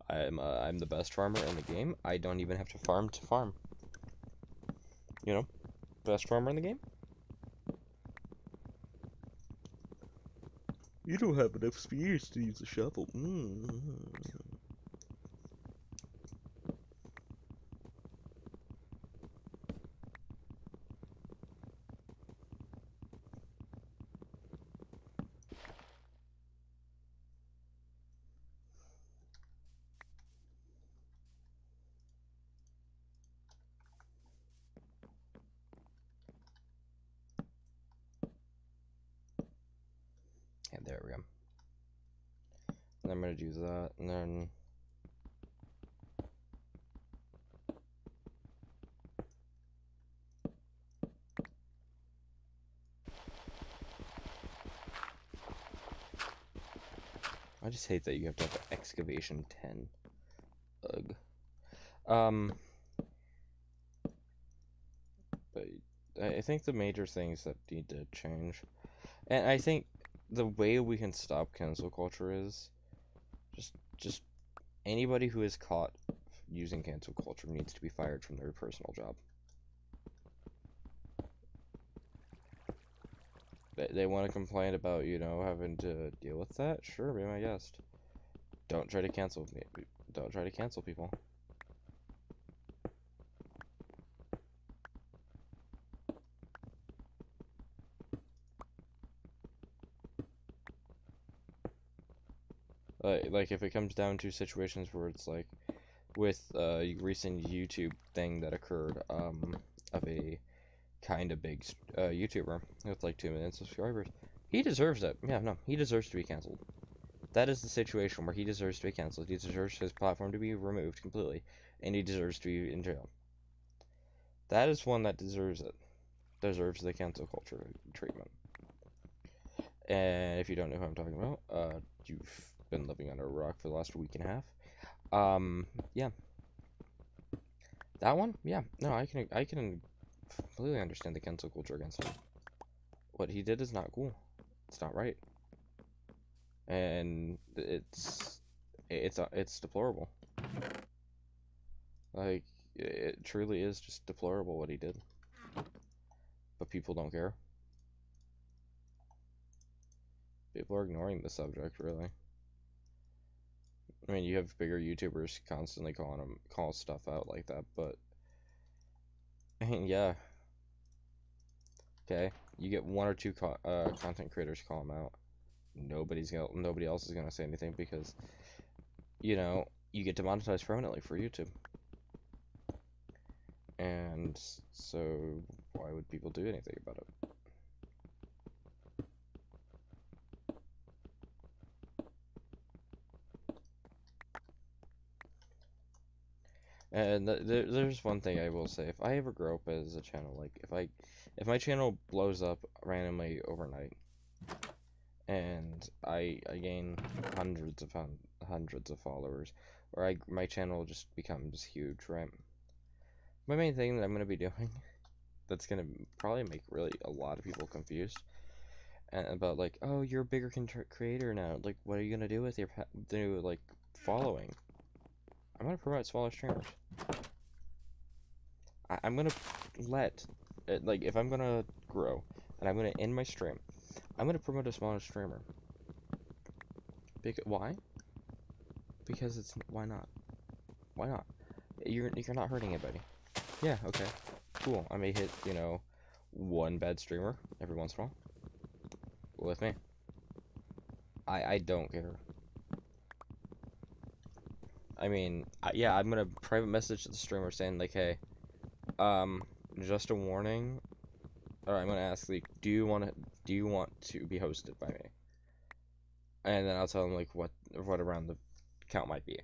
I'm the best farmer in the game. I don't even have to farm to farm. You know, best farmer in the game. You don't have enough spears to use a shovel. And there we go. And I'm gonna do that, and then I just hate that you have to have excavation 10. Ugh. But I think the major things that need to change, and I think the way we can stop cancel culture is just anybody who is caught using cancel culture needs to be fired from their personal job. They want to complain about, having to deal with that? Sure, be my guest. Don't try to cancel me. Don't try to cancel people. Like if it comes down to situations where it's like with a recent YouTube thing that occurred, of a kind of big YouTuber with like 2 million subscribers. He deserves it. Yeah, no, he deserves to be canceled. That is the situation where he deserves to be canceled. He deserves his platform to be removed completely, and he deserves to be in jail. That is one that deserves it. Deserves the cancel culture treatment. And if you don't know who I'm talking about, you've been living under a rock for the last week and a half. Yeah, that one. Yeah, no, I can completely understand the cancel culture against him. What he did is not cool. It's not right, and it's deplorable. Like, it truly is just deplorable what he did. But people don't care. People are ignoring the subject, really. I mean, you have bigger YouTubers constantly call stuff out like that, but I mean, yeah, okay. You get one or two content creators call them out. Nobody else is gonna say anything because you get demonetized permanently for YouTube. And so why would people do anything about it? And there's one thing I will say: if I ever grow up as a channel, like if my channel blows up randomly overnight, and I gain hundreds of followers, or my channel just becomes huge, right? My main thing that I'm gonna be doing that's gonna probably make really a lot of people confused, and about like, oh, you're a bigger creator now. Like, what are you gonna do with your new like following? I'm gonna promote smaller streamers. I'm gonna let like if I'm gonna grow and I'm gonna end my stream, I'm gonna promote a smaller streamer. Why? Because it's why not? Why not? You're not hurting anybody. Yeah, okay, cool. I may hit one bad streamer every once in a while. with me. I don't care. I mean, yeah, I'm gonna private message to the streamer saying like, hey, just a warning. Or I'm gonna ask like, do you want to be hosted by me? And then I'll tell them like what around the count might be.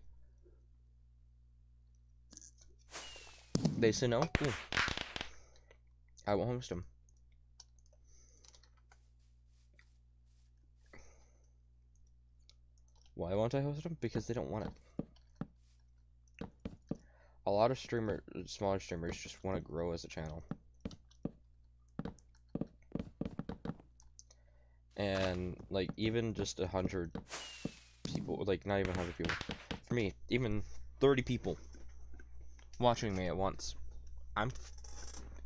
They say no, cool. I won't host them. Why won't I host them? Because they don't want it. A lot of smaller streamers just want to grow as a channel. And like even just 100 people, like not even 100 people, for me, even 30 people watching me at once,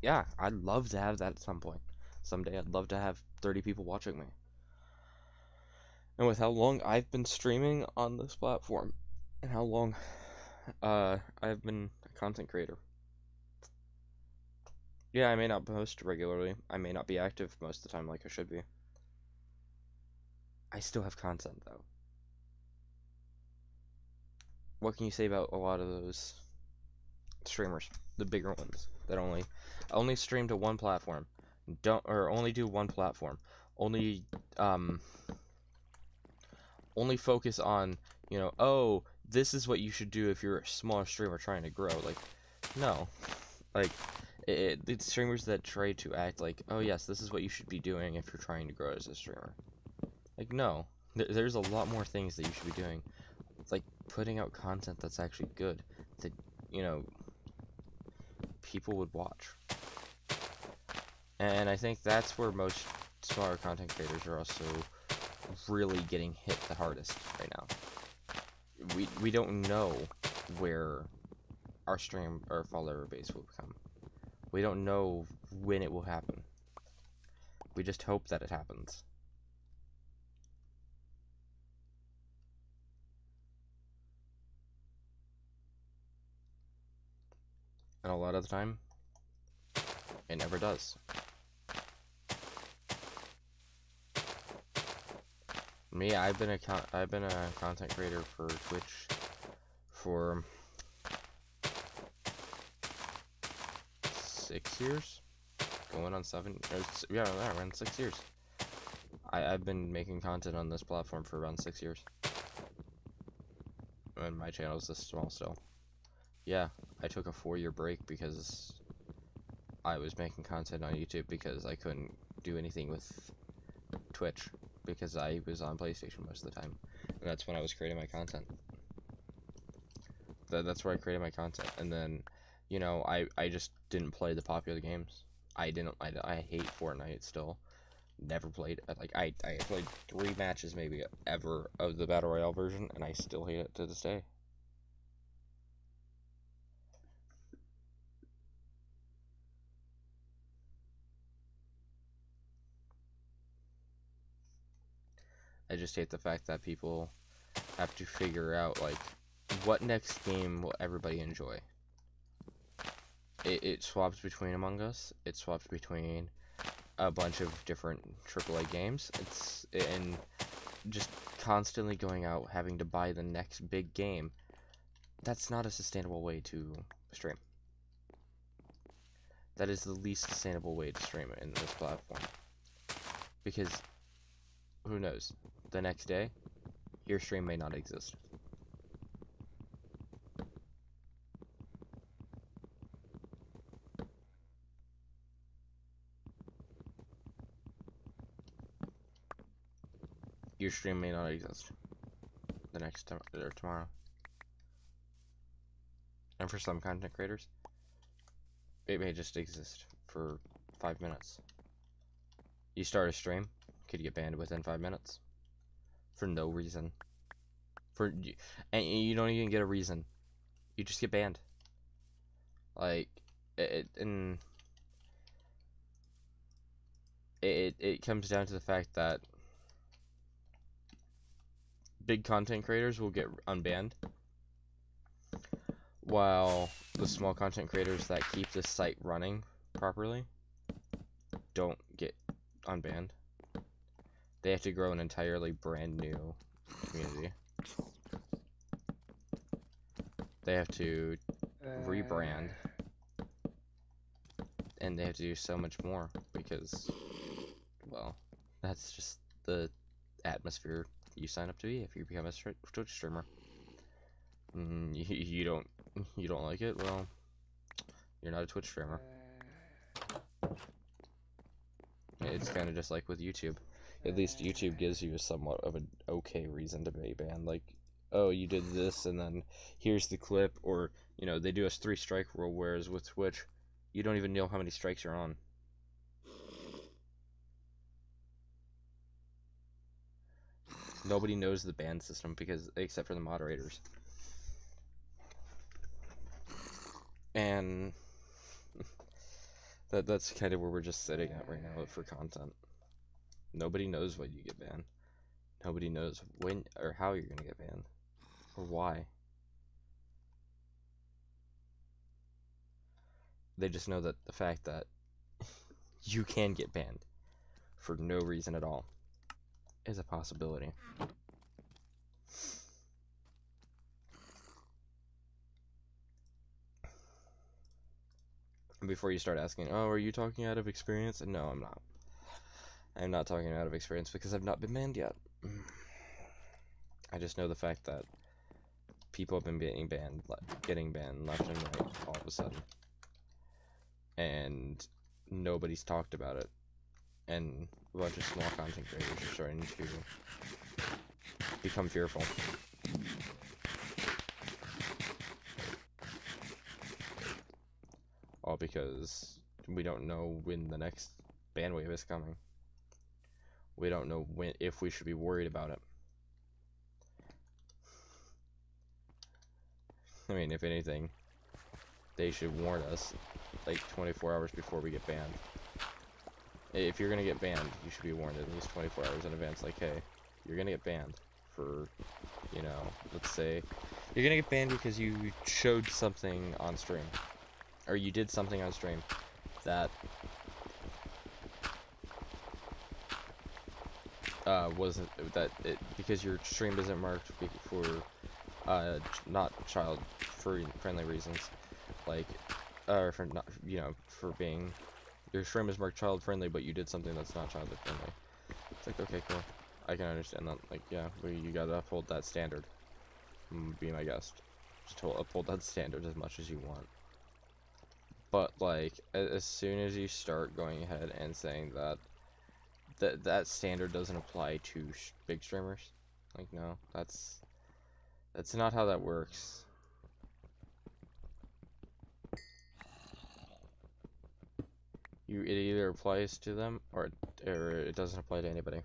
yeah, I'd love to have that at some point. Someday I'd love to have 30 people watching me. And with how long I've been streaming on this platform, and how long I've been a content creator. Yeah, I may not post regularly. I may not be active most of the time like I should be. I still have content though. What can you say about a lot of those streamers, the bigger ones that only stream to one platform, only do one platform, only only focus on, oh, this is what you should do if you're a smaller streamer trying to grow. Like, no, like it's streamers that try to act like, oh yes, this is what you should be doing if you're trying to grow as a streamer. Like, no, there's a lot more things that you should be doing, like putting out content that's actually good, that people would watch. And I think that's where most smaller content creators are also really getting hit the hardest right now. We don't know where our follower base will become. We don't know when it will happen. We just hope that it happens. And a lot of the time, it never does. Me, I've been a content creator for Twitch for 6 years, going on 7. Yeah, around 6 years. I've been making content on this platform for around 6 years, and my channel is this small still. Yeah, I took a 4-year break because I was making content on YouTube because I couldn't do anything with Twitch because I was on PlayStation most of the time, and that's when I was creating my content. That's where I created my content, and then, I just didn't play the popular games. I hate Fortnite still. Never played. I played 3 matches maybe ever of the Battle Royale version, and I still hate it to this day. I just hate the fact that people have to figure out, like, what next game will everybody enjoy. It swaps between Among Us. It swaps between a bunch of different AAA games. And just constantly going out, having to buy the next big game. That's not a sustainable way to stream. That is the least sustainable way to stream in this platform. Because, who knows, the next day, your stream may not exist. Your stream may not exist the next time or tomorrow. And for some content creators, it may just exist for 5 minutes. You start a stream, could get banned within 5 minutes for no reason. And you don't even get a reason. You just get banned. Like, it comes down to the fact that big content creators will get unbanned, while the small content creators that keep this site running properly don't get unbanned. They have to grow an entirely brand new community. They have to rebrand, and they have to do so much more because, well, that's just the atmosphere you sign up to be if you become a Twitch streamer. You don't like it? Well, you're not a Twitch streamer. It's kind of just like with YouTube. At least YouTube gives you somewhat of an okay reason to be banned. Like, oh, you did this, and then here's the clip, or, you know, they do a 3-strike rule, whereas with Twitch, you don't even know how many strikes you're on. Nobody knows the ban system because, except for the moderators. And that's kind of where we're just sitting at right now for content. Nobody knows when you get banned. Nobody knows when or how you're gonna get banned, or why. They just know that the fact that you can get banned for no reason at all is a possibility. Before you start asking, oh, are you talking out of experience? No, I'm not. I'm not talking out of experience because I've not been banned yet. I just know the fact that people have been getting banned left and right all of a sudden. And nobody's talked about it. And a bunch of small content creators are starting to become fearful. All because we don't know when the next ban wave is coming. We don't know if we should be worried about it. I mean, if anything, they should warn us like 24 hours before we get banned. If you're gonna get banned, you should be warned at least 24 hours in advance. Like, hey, you're gonna get banned for, you know, let's say you're gonna get banned because you showed something on stream, or you did something on stream that wasn't because your stream isn't marked for not child friendly reasons, like for not, you know, for being, your stream is marked child friendly, but you did something that's not child friendly. It's like, okay, cool, I can understand that. Like, yeah, you gotta uphold that standard. Be my guest. Just uphold that standard as much as you want. But like, as soon as you start going ahead and saying that that standard doesn't apply to big streamers, like, no, that's not how that works. It either applies to them or it doesn't apply to anybody.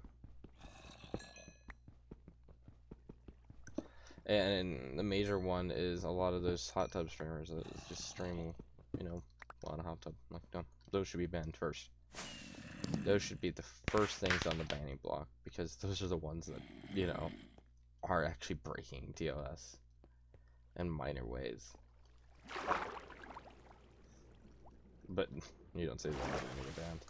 And the major one is a lot of those hot tub streamers that just stream, you know, a lot of hot tub. Like, no, those should be banned first. Those should be the first things on the banning block, because those are the ones that, you know, are actually breaking TOS in minor ways. But you don't say that when you get banned.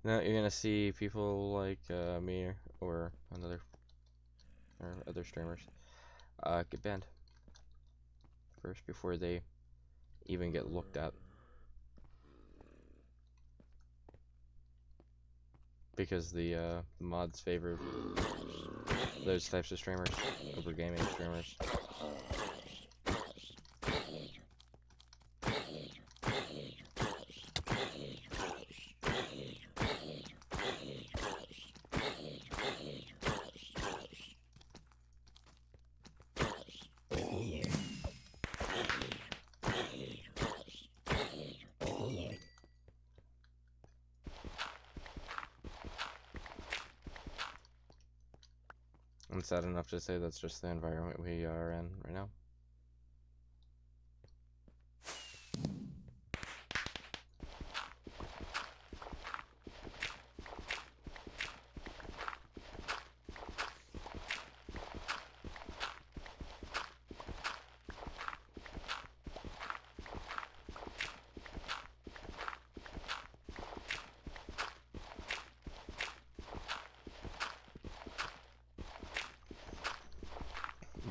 Now you're gonna see people like me or other streamers get banned first before they even get looked at, because the mods favor those types of streamers over gaming streamers. I'm sad enough to say that's just the environment we are in right now.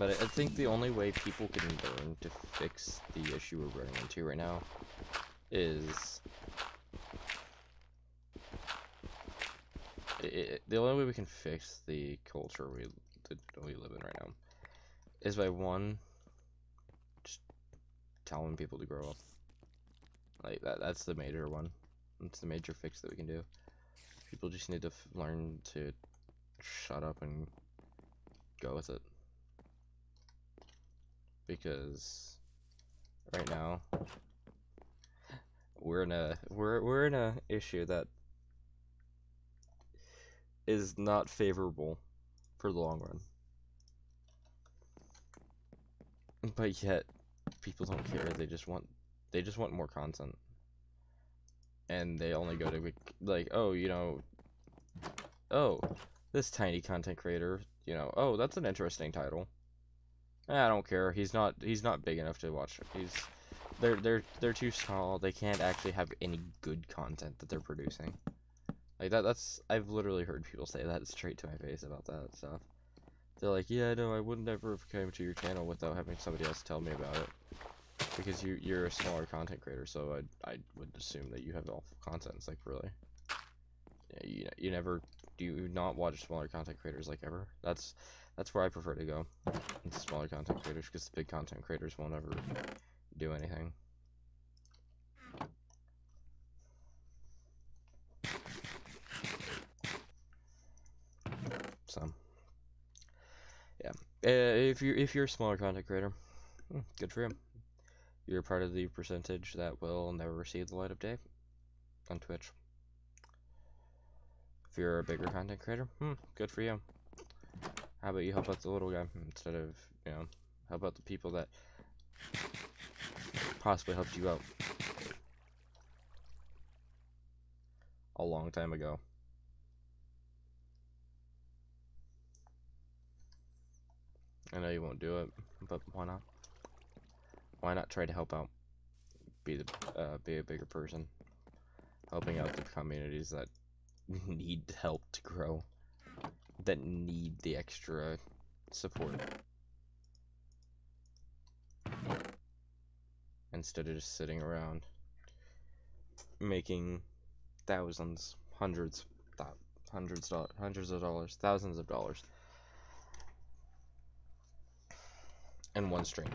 But I think the only way people can learn to fix the issue we're running into right now is... the only way we can fix the culture that we live in right now is by, one, just telling people to grow up. Like, that's the major one. That's the major fix that we can do. People just need to learn to shut up and go with it. Because right now we're in a issue that is not favorable for the long run. But yet people don't care. They just want more content. And they only go to, like, oh, you know, oh, this tiny content creator, you know, oh, that's an interesting title. I don't care. He's not big enough to watch. They're too small. They can't actually have any good content that they're producing. Like that's I've literally heard people say that straight to my face about that stuff. They're like, yeah, no, I would never have come to your channel without having somebody else tell me about it. Because you're a smaller content creator, so I would assume that you have awful content. It's like, really? Yeah, you never, do you not watch smaller content creators, like, ever? That's where I prefer to go. It's smaller content creators, because the big content creators won't ever do anything. So yeah, if you're a smaller content creator, good for you. You're part of the percentage that will never receive the light of day on Twitch. If you're a bigger content creator, good for you. How about you help out the little guy instead of, you know, help out the people that possibly helped you out a long time ago. I know you won't do it, but why not? Why not try to help out? Be a bigger person, helping out the communities that need help to grow, that need the extra support, instead of just sitting around making thousands, hundreds of dollars, thousands of dollars in one stream.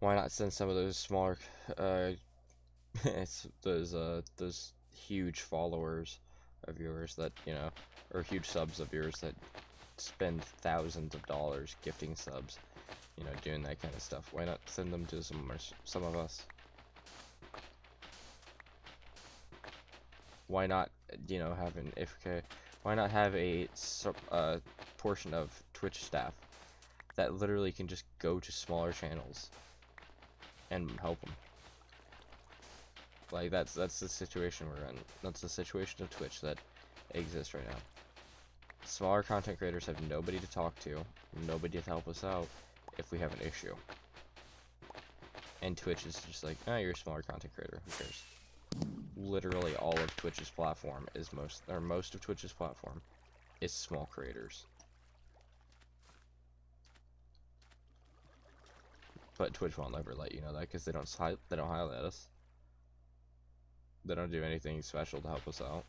Why not send some of those smaller, those huge followers of yours that, you know, or huge subs of yours that spend thousands of dollars gifting subs, you know, doing that kind of stuff. Why not send them to some of us? Why not, you know, why not have a portion of Twitch staff that literally can just go to smaller channels and help them? Like, that's the situation we're in. That's the situation of Twitch that exists right now. Smaller content creators have nobody to talk to, nobody to help us out if we have an issue. And Twitch is just like, oh, you're a smaller content creator, who cares? Literally all of Twitch's platform is most of Twitch's platform is small creators. But Twitch won't ever let you know that because they don't highlight us. They don't do anything special to help us out.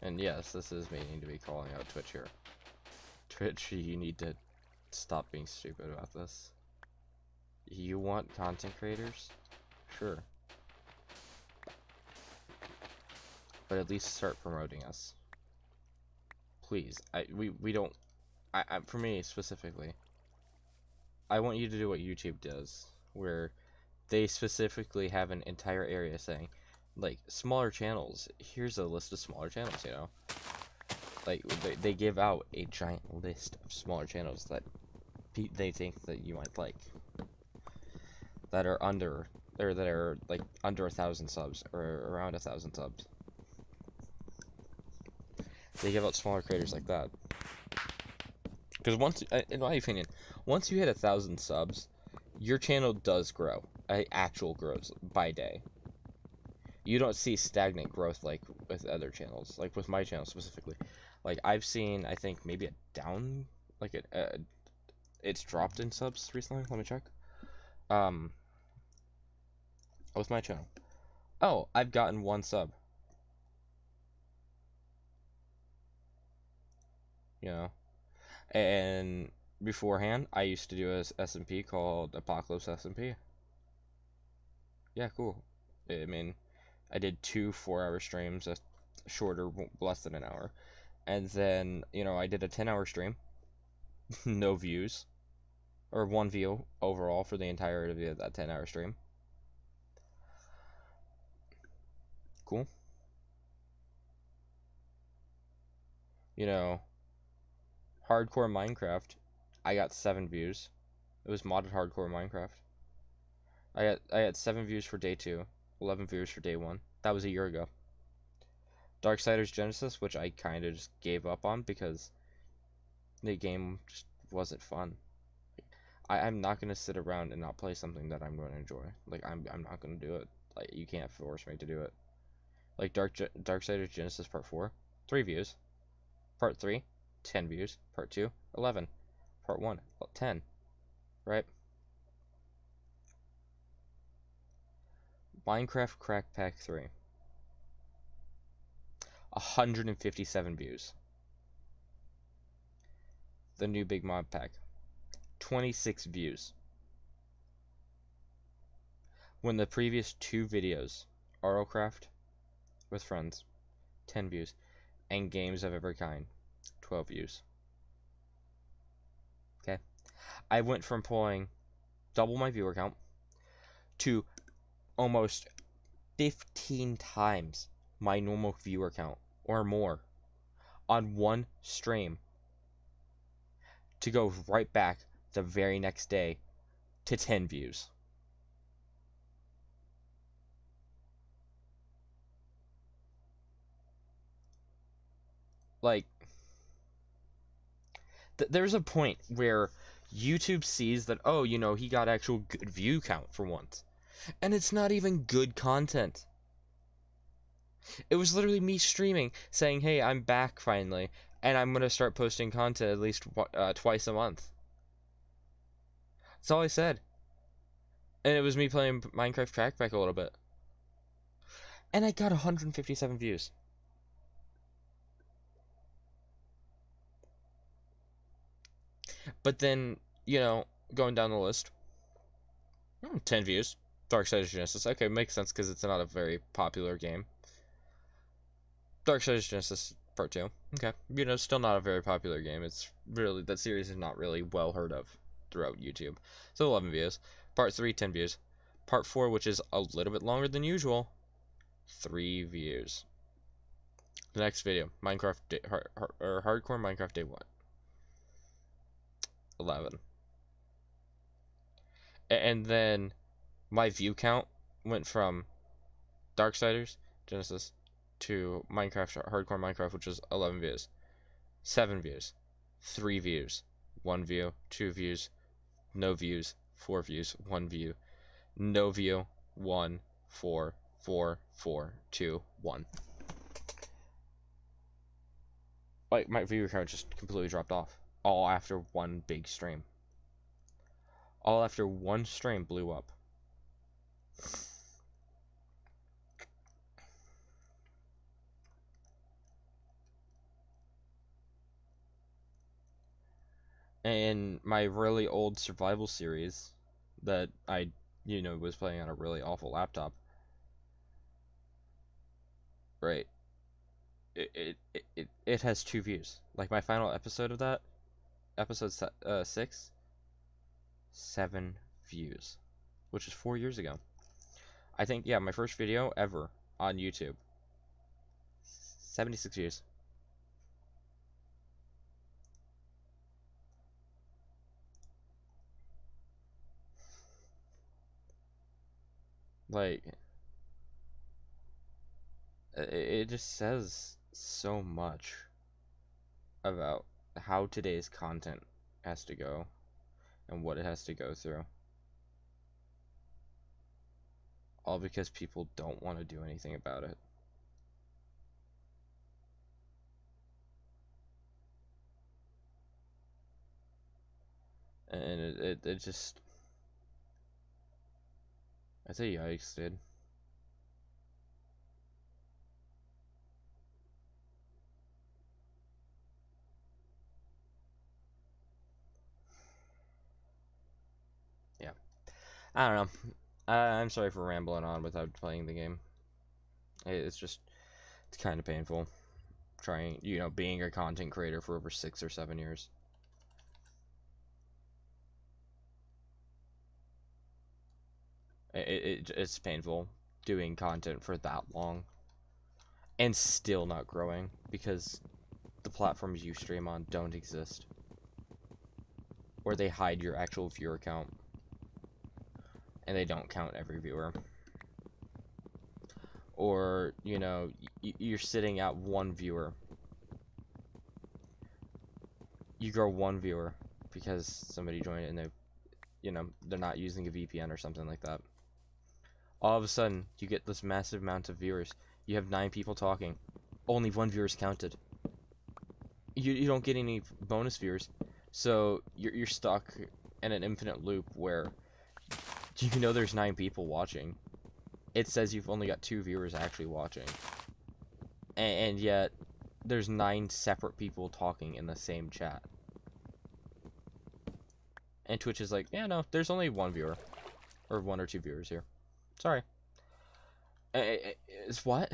And yes, this is me needing to be calling out Twitch here. Twitch, you need to stop being stupid about this. You want content creators? Sure. But at least start promoting us. Please. For me specifically, I want you to do what YouTube does, where they specifically have an entire area saying, like, smaller channels, here's a list of smaller channels, you know? Like, they give out a giant list of smaller channels that they think that you might like. That are under 1,000 subs, or around 1,000 subs. They give out smaller creators like that. Because in my opinion, once you hit 1,000 subs, your channel does grow. Actual grows by day. You don't see stagnant growth like with other channels, like with my channel specifically. Like I've seen, I think maybe a down, like it's dropped in subs recently. Let me check. Um, with my channel. Oh, I've gotten one sub. You know, and beforehand, I used to do a SMP called Apocalypse SMP. Yeah, cool. I mean, I did 2 4-hour streams, a shorter, less than an hour, and then I did a 10-hour stream, no views, or 1 view overall for the entirety of that 10-hour stream. Cool. You know, hardcore Minecraft, I got 7 views. It was modded hardcore Minecraft. I got 7 views for day 2, 11 views for day 1. That was a year ago. Darksiders Genesis, which I kind of just gave up on because the game just wasn't fun. I'm not gonna sit around and not play something that I'm going to enjoy. Like I'm not gonna do it. Like you can't force me to do it. Like Darksiders Genesis Part 4, 3 views. Part 3, 10 views. Part 2, 11. Part 1, 10. Right? Minecraft Crack Pack 3, 157 views. The new big mod pack, 26 views. When the previous 2 videos, Arrowcraft with friends, 10 views, and games of every kind, 12 views. Okay? I went from pulling double my viewer count to almost 15 times my normal viewer count or more on one stream to go right back the very next day to 10 views. Like, there's a point where YouTube sees that, oh, he got actual good view count for once. And it's not even good content. It was literally me streaming, saying, hey, I'm back finally, and I'm going to start posting content at least twice a month. That's all I said. And it was me playing Minecraft Trackback a little bit. And I got 157 views. But then, going down the list, 10 views. Darksiders Genesis. Okay, makes sense because it's not a very popular game. Darksiders Genesis Part 2. Okay. Still not a very popular game. It's really, that series is not really well heard of throughout YouTube. So 11 views. Part 3, 10 views. Part 4, which is a little bit longer than usual, 3 views. The next video, Minecraft Hardcore Minecraft Day 1. 11. And then my view count went from Darksiders Genesis to Minecraft Hardcore Minecraft, which was 11 views. 7 views. 3 views. 1 view. 2 views. No views. 4 views. 1 view. No view. 1. 4. 4. 4. 2. 1. Like, my viewer count just completely dropped off. All after one big stream. All after one stream blew up. And my really old survival series that I, was playing on a really awful laptop. Right. It has 2 views. Like my final episode of that, episode 6, 7 views, which is 4 years ago. I think, yeah, my first video ever on YouTube, 76 views. Like, it just says so much about how today's content has to go and what it has to go through. all because people don't want to do anything about it. And it just, I say yikes, dude. Yeah, I don't know. I'm sorry for rambling on without playing the game. It's just, it's kind of painful trying, being a content creator for over 6 or 7 years. It's painful doing content for that long and still not growing because the platforms you stream on don't exist, or they hide your actual viewer count and they don't count every viewer, or you're sitting at one viewer, you grow one viewer because somebody joined it and they're not using a VPN or something like that. All of a sudden you get this massive amount of viewers, you have 9 people talking, only 1 viewer is counted. You don't get any bonus viewers, so you're stuck in an infinite loop where there's 9 people watching. It says you've only got 2 viewers actually watching, and yet there's 9 separate people talking in the same chat. And Twitch is like, yeah, no, there's only 1 viewer, or 1 or 2 viewers here. Sorry. Is what?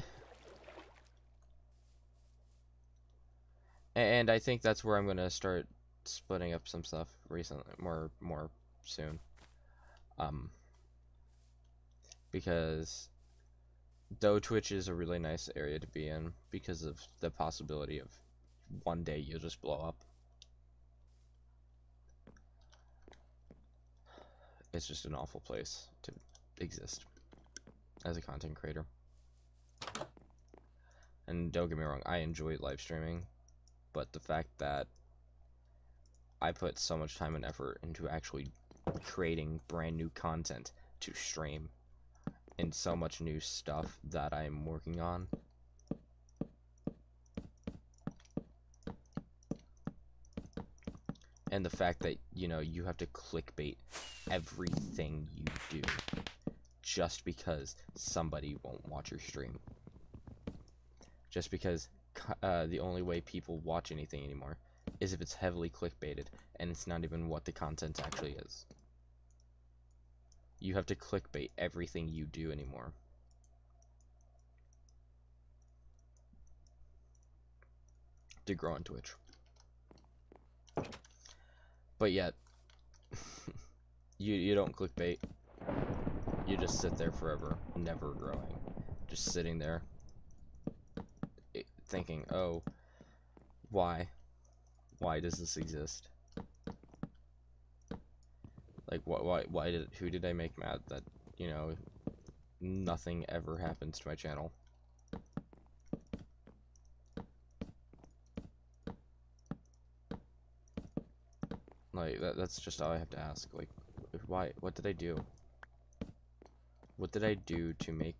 And I think that's where I'm gonna start splitting up some stuff recently, more soon. Because though Twitch is a really nice area to be in because of the possibility of one day you'll just blow up, it's just an awful place to exist as a content creator. And don't get me wrong, I enjoy live streaming, but the fact that I put so much time and effort into actually creating brand new content to stream and so much new stuff that I'm working on, and the fact that you have to clickbait everything you do just because somebody won't watch your stream, just because the only way people watch anything anymore is if it's heavily clickbaited and it's not even what the content actually is. You have to clickbait everything you do anymore. To grow on Twitch. But yet, you don't clickbait. You just sit there forever, never growing. Just sitting there, thinking, oh, why? Why does this exist? Like, who did I make mad that, nothing ever happens to my channel? Like, that's just all I have to ask. Like, why? What did I do? What did I do to make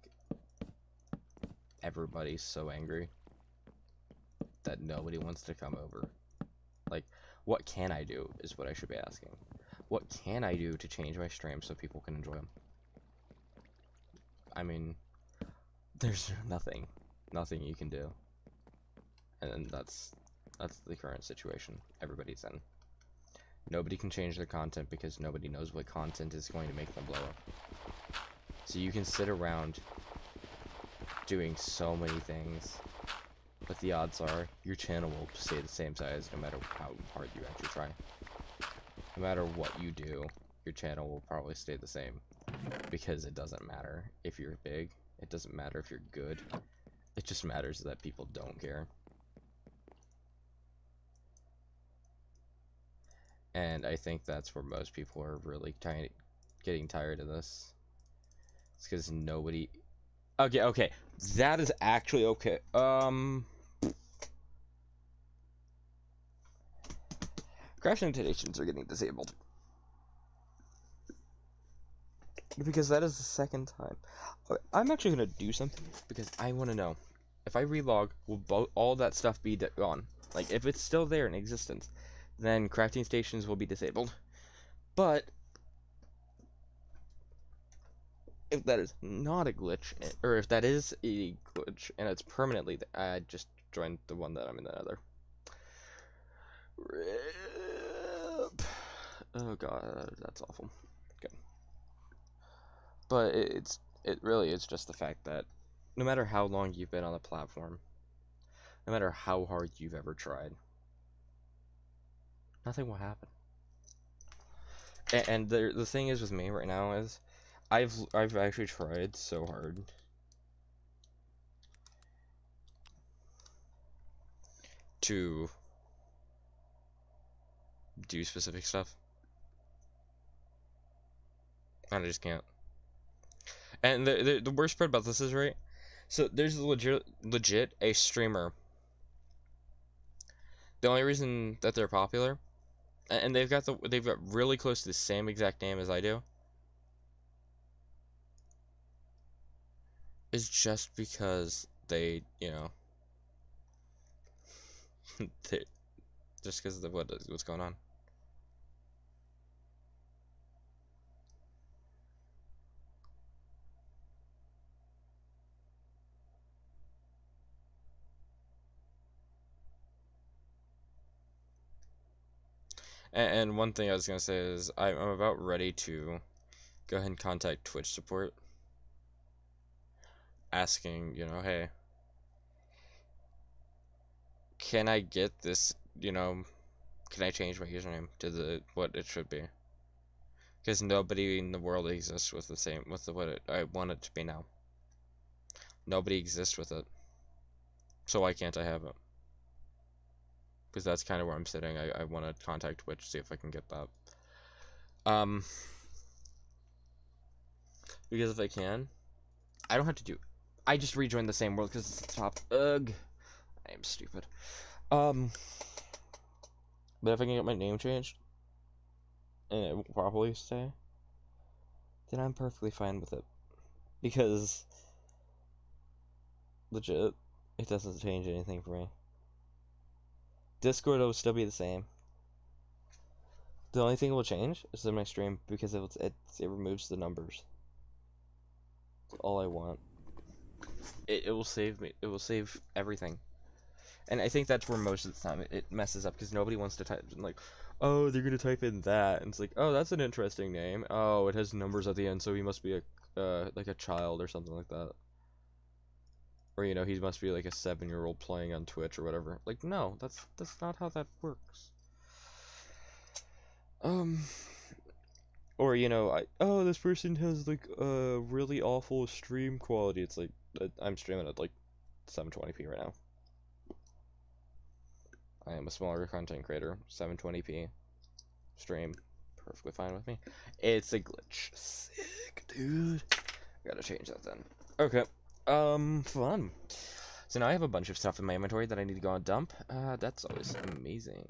everybody so angry that nobody wants to come over? Like, what can I do is what I should be asking. What can I do to change my streams so people can enjoy them? I mean, there's nothing you can do. And that's the current situation everybody's in. Nobody can change their content because nobody knows what content is going to make them blow up. So you can sit around doing so many things, but the odds are your channel will stay the same size no matter how hard you actually try. No matter what you do, your channel will probably stay the same, because it doesn't matter if you're big, it doesn't matter if you're good, it just matters that people don't care. And I think that's where most people are really getting tired of this. It's because nobody... Okay, that is actually okay. Crash annotations are getting disabled. Because that is the second time. I'm actually going to do something because I want to know. If I relog, will all that stuff be gone? Like, if it's still there in existence, then crafting stations will be disabled. But if that is not a glitch, or if that is a glitch and it's permanently, I just joined the one that I'm in the other. RIP. Oh god, that's awful. Okay. But it really is just the fact that no matter how long you've been on the platform, no matter how hard you've ever tried, nothing will happen. And the thing is with me right now is I've actually tried so hard to do specific stuff, and I just can't. And the worst part about this is, right, so there's legit a streamer. The only reason that they're popular, and they've got really close to the same exact name as I do, is just because they, they, just because of what's going on. And one thing I was gonna say is I'm about ready to go ahead and contact Twitch support, asking, hey, can I get this, can I change my username to what it should be? Because nobody in the world exists with what I want it to be now. Nobody exists with it. So why can't I have it? Because that's kind of where I'm sitting. I want to contact Twitch, see if I can get that. Because if I can, I don't have to do. I just rejoin the same world because it's the top. Ugh, I am stupid. But if I can get my name changed and it will properly stay, then I'm perfectly fine with it. Because legit, it doesn't change anything for me. Discord will still be the same. The only thing it will change is in my stream because it removes the numbers. That's all I want. It will save me. It will save everything. And I think that's where most of the time it messes up because nobody wants to type in like, oh, they're gonna type in that, and it's like, oh, that's an interesting name. Oh, it has numbers at the end, so he must be like a child or something like that. Or he must be like a 7-year-old playing on Twitch or whatever. Like, no, that's not how that works. Or this person has like a really awful stream quality. It's like I'm streaming at like 720p right now. I am a smaller content creator. 720p stream, perfectly fine with me. It's a glitch. Sick, dude. Gotta change that then. Okay. Fun. So now I have a bunch of stuff in my inventory that I need to go and dump. That's always amazing.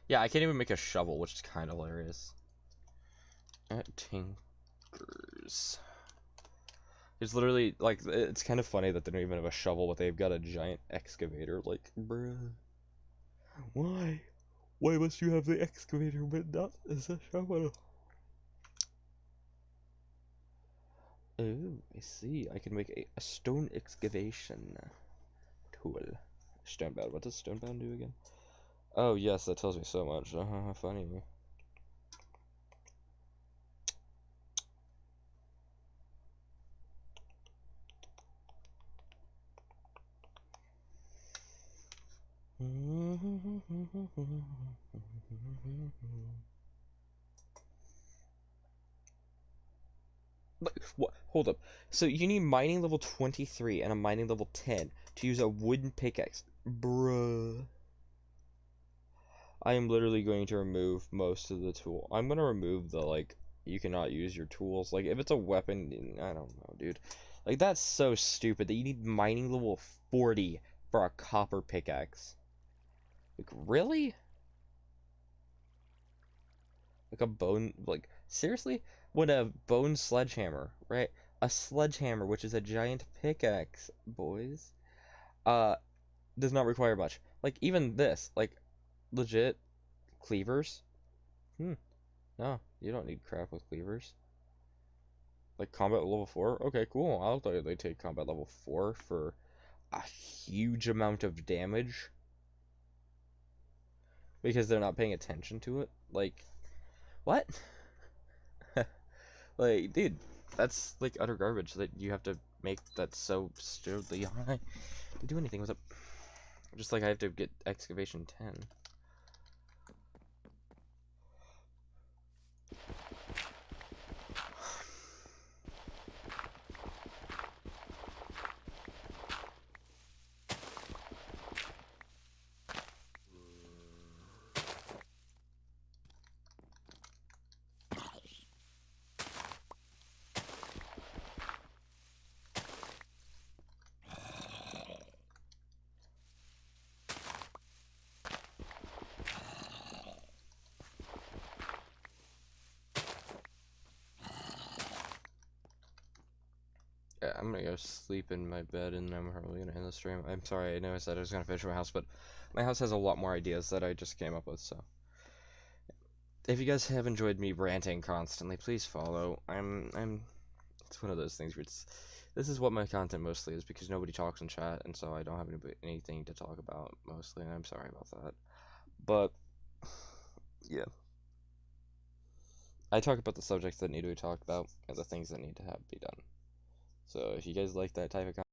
Yeah, I can't even make a shovel, which is kind of hilarious. Tinkers. It's literally, like, it's kind of funny that they don't even have a shovel, but they've got a giant excavator. Like, bruh. Why? Why must you have the excavator but not as a shovel? Oh, I see. I can make a stone excavation tool. Stonebound. What does Stonebound do again? Oh, yes, that tells me so much. Funny. But, what? Hold up. So you need mining level 23 and a mining level 10 to use a wooden pickaxe. Bruh. I am literally going to remove most of the tool. I'm going to remove the, like, you cannot use your tools. Like, if it's a weapon, I don't know, dude. Like, that's so stupid that you need mining level 40 for a copper pickaxe. Like, really? Like a bone, like, seriously? When a bone sledgehammer, right? A sledgehammer, which is a giant pickaxe, boys, uh, does not require much. Like, even this, like, legit cleavers. No, you don't need crap with cleavers. Like, combat level 4? Okay, cool. I'll tell you they take combat level 4 for a huge amount of damage because they're not paying attention to it. Like, what? Like, dude, that's like utter garbage that you have to make that so stupidly high to do anything with it. Just like I have to get excavation 10. Yeah, I'm gonna go sleep in my bed and I'm probably gonna end the stream. I'm sorry, I know I said I was gonna finish my house, but my house has a lot more ideas that I just came up with, so. If you guys have enjoyed me ranting constantly, please follow. It's one of those things where this is what my content mostly is because nobody talks in chat, and so I don't have anything to talk about mostly, and I'm sorry about that. But, yeah. I talk about the subjects that need to be talked about and the things that need to have be done. So if you guys like that type of content,